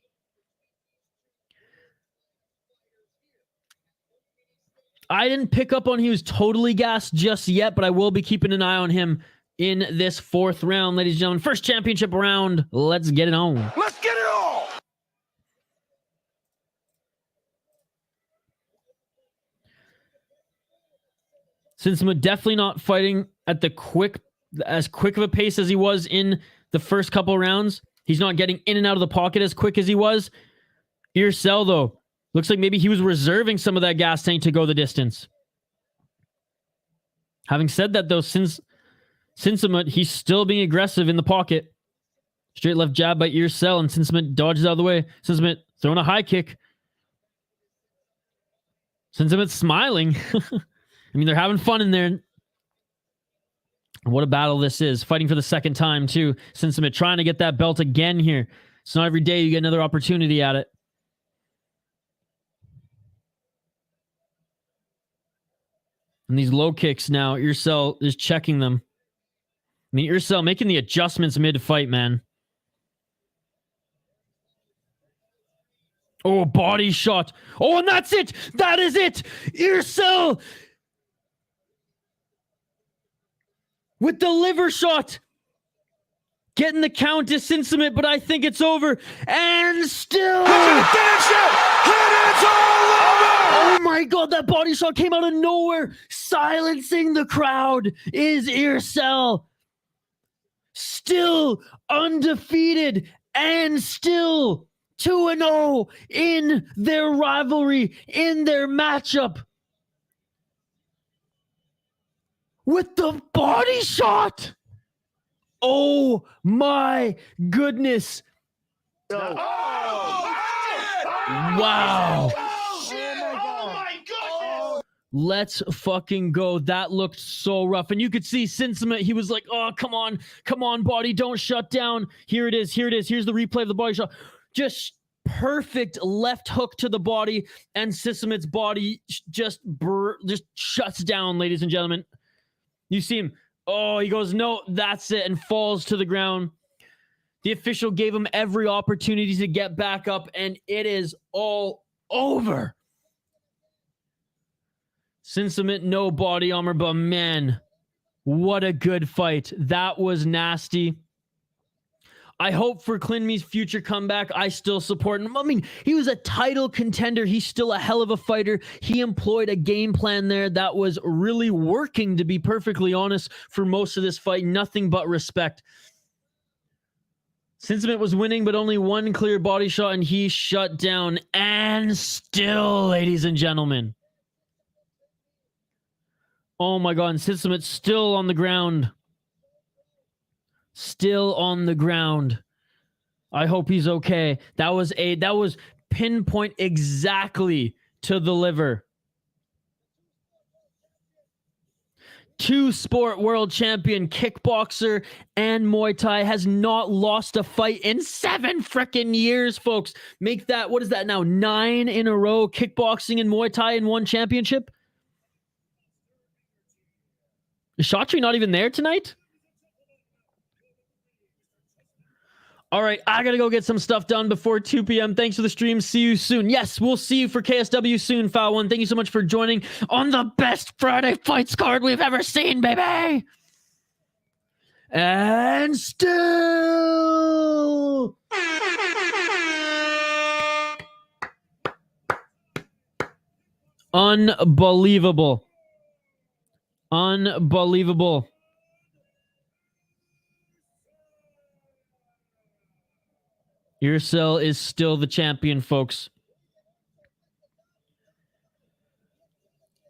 I didn't pick up on he was totally gassed just yet, but I will be keeping an eye on him in this 4th round, ladies and gentlemen. First championship round. Let's get it on. Let's get it on! Sinsamut definitely not fighting at as quick of a pace as he was in the first couple rounds. He's not getting in and out of the pocket as quick as he was. Eersel, though, looks like maybe he was reserving some of that gas tank to go the distance. Having said that, though, Sinsamut, he's still being aggressive in the pocket. Straight left jab by Eersel, and Sinsamut dodges out of the way. Sinsamut throwing a high kick. Sinsamut smiling. I mean, they're having fun in there. What a battle this is. Fighting for the second time, too. Sinsamut trying to get that belt again here. It's not every day you get another opportunity at it. And these low kicks now, Eersel is checking them. I mean, Eersel making the adjustments mid-fight, man. Oh, body shot. Oh, and that's it. That is it. Eersel with the liver shot. Getting the count to Sinsamut, but I think it's over. And still. Oh my God, that body shot came out of nowhere. Silencing the crowd is Eersel. Still undefeated and still 2-0 in their rivalry, in their matchup. With the body shot. Oh my goodness. Oh, wow. Oh my God. Let's fucking go. That looked so rough. And you could see Sinsamut, he was like, oh, come on, body, don't shut down. Here it is. Here's the replay of the body shot. Just perfect left hook to the body, and Sinsamut's body just shuts down, ladies and gentlemen. You see him. Oh, he goes, no, that's it, and falls to the ground. The official gave him every opportunity to get back up, and it is all over. Sinsamut, no body armor, but man, what a good fight. That was nasty. I hope for Klinmee's future comeback. I still support him. I mean, he was a title contender. He's still a hell of a fighter. He employed a game plan there that was really working, to be perfectly honest, for most of this fight. Nothing but respect. Sinsamut was winning, but only one clear body shot, and he shut down. And still, ladies and gentlemen, Oh my God, and Sinsamut's still on the ground. Still on the ground. I hope he's okay. That was pinpoint exactly to the liver. Two-sport world champion, kickboxer, and Muay Thai has not lost a fight in 7 freaking years, folks. Make that, what is that now? 9 in a row, kickboxing and Muay Thai in one championship? Is Chaudhry not even there tonight? All right, I got to go get some stuff done before 2 p.m. Thanks for the stream. See you soon. Yes, we'll see you for KSW soon, Foul One. Thank you so much for joining on the best Friday fights card we've ever seen, baby. And still... Unbelievable. Unbelievable. Eersel is still the champion, folks.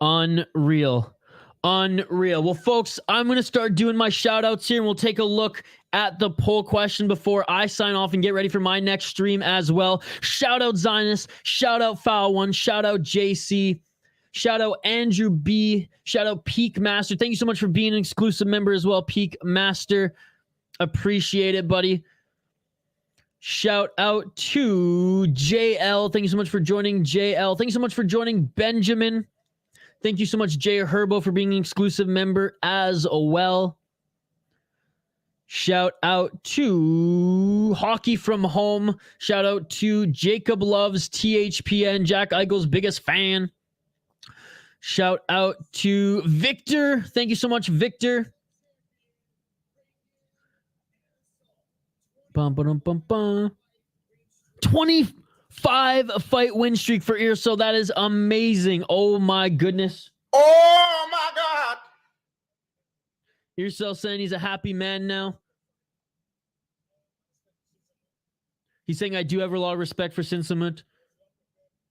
Unreal. Unreal. Well, folks, I'm going to start doing my shout-outs here, and we'll take a look at the poll question before I sign off and get ready for my next stream as well. Shout-out Zionist. Shout-out Foul One. Shout-out JC. Shout-out Andrew B. Shout-out Peak Master. Thank you so much for being an exclusive member as well, Peak Master. Appreciate it, buddy. Shout out to JL. Thank you so much for joining, JL. Thank you so much for joining, Benjamin. Thank you so much, Jay Herbo, for being an exclusive member as well. Shout out to Hockey From Home. Shout out to Jacob Loves THPN, Jack Eichel's biggest fan. Shout out to Victor. Thank you so much, Victor. Bum, ba-dum, bum, bum. 25 fight win streak for Eersel. That is amazing. Oh my goodness. Oh my God. Eersel saying he's a happy man now. He's saying, I do have a lot of respect for Sinsamut.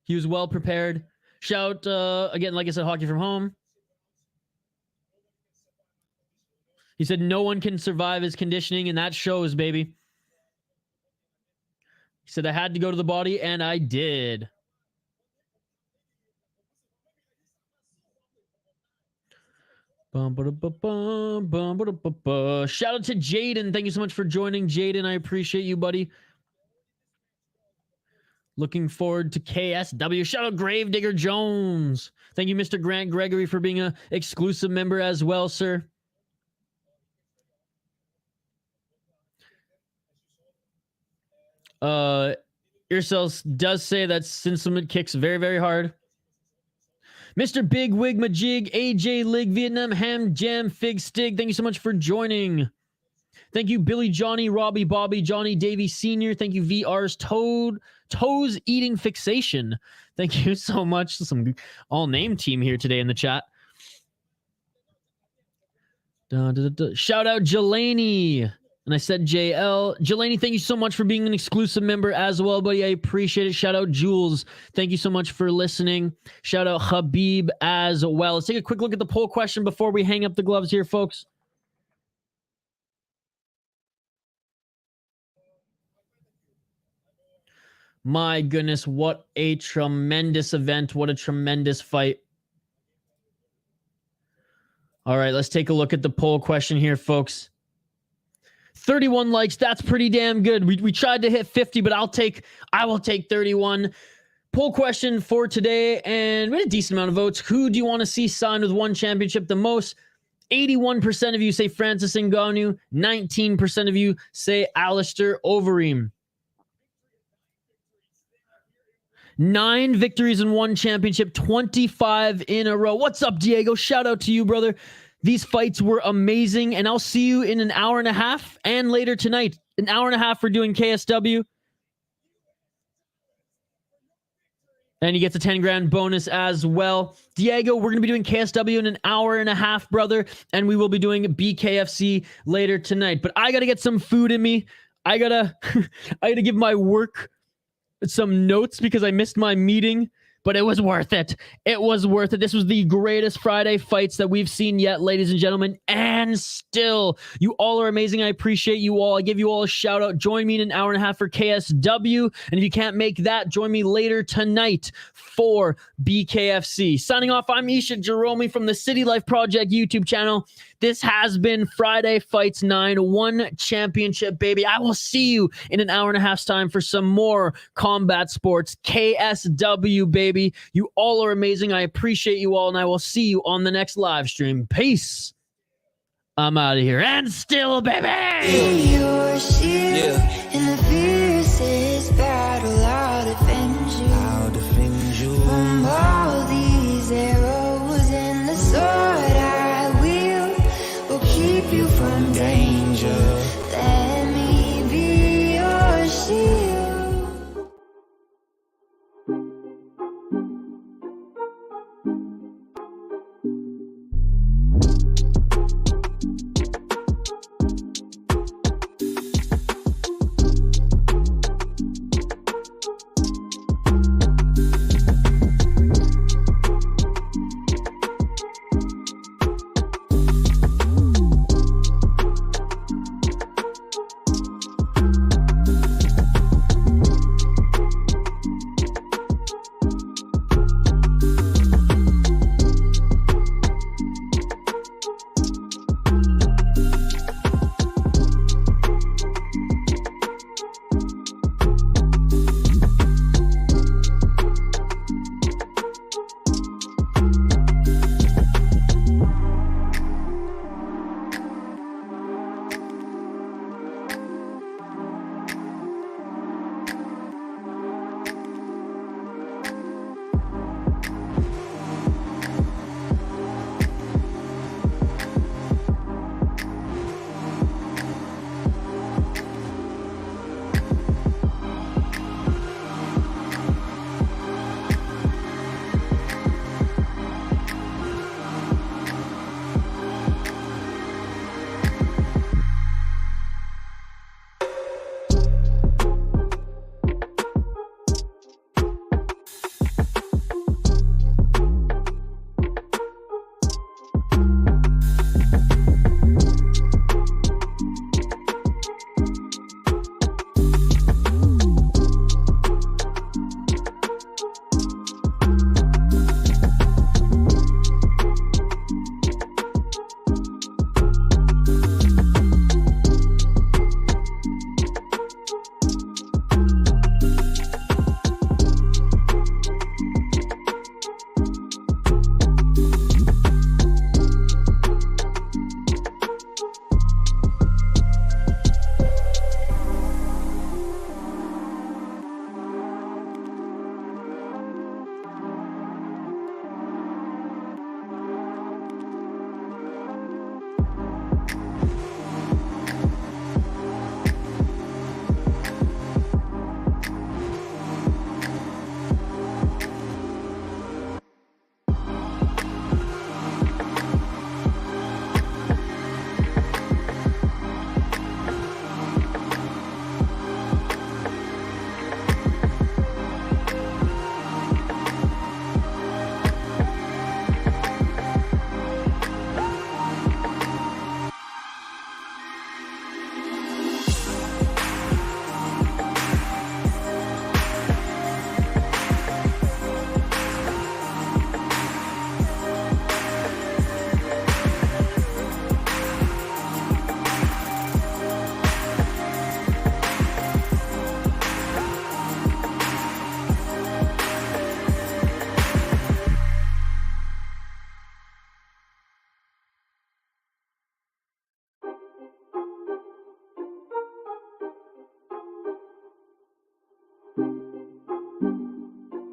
He was well prepared. Shout, again, like I said, Hockey From Home. He said, no one can survive his conditioning, and that shows, baby. He said, I had to go to the body, and I did. Shout out to Jaden. Thank you so much for joining, Jaden. I appreciate you, buddy. Looking forward to KSW. Shout out Gravedigger Jones. Thank you, Mr. Grant Gregory, for being an exclusive member as well, sir. Eersel does say that Sinsamut kicks very, very hard. Mr. Big Wig Majig, AJ Lig, Vietnam Ham Jam Fig Stig. Thank you so much for joining. Thank you, Billy Johnny, Robbie Bobby, Johnny Davey Sr. Thank you, VR's Toes Eating Fixation. Thank you so much. Some all name team here today in the chat. Shout out Jelani. And I said JL. Jelani, thank you so much for being an exclusive member as well, buddy. I appreciate it. Shout out Jules. Thank you so much for listening. Shout out Habib as well. Let's take a quick look at the poll question before we hang up the gloves here, folks. My goodness, what a tremendous event. What a tremendous fight. All right, let's take a look at the poll question here, folks. 31 likes, that's pretty damn good. We tried to hit 50, but I will take 31. Poll question for today, and we had a decent amount of votes. Who do you want to see signed with one championship the most? 81% of you say Francis Ngannou. 19% of you say Alistair Overeem. 9 victories and 1 championship, 25 in a row. What's up, Diego? Shout out to you, brother. These fights were amazing, and I'll see you in an hour and a half and later tonight. An hour and a half for doing KSW. And you get the 10 grand bonus as well. Diego, we're going to be doing KSW in an hour and a half, brother, and we will be doing BKFC later tonight. But I got to get some food in me. I got to give my work some notes because I missed my meeting but it was worth it. It was worth it. This was the greatest Friday fights that we've seen yet, ladies and gentlemen. And still, you all are amazing. I appreciate you all. I give you all a shout out. Join me in an hour and a half for KSW. And if you can't make that, join me later tonight for BKFC. Signing off, I'm Isha Jerome from the City Life Project YouTube channel. This has been Friday Fights 9, one championship, baby. I will see you in an hour and a half's time for some more combat sports. KSW, baby. You all are amazing. I appreciate you all, and I will see you on the next live stream. Peace. I'm out of here. And still, baby! Yeah.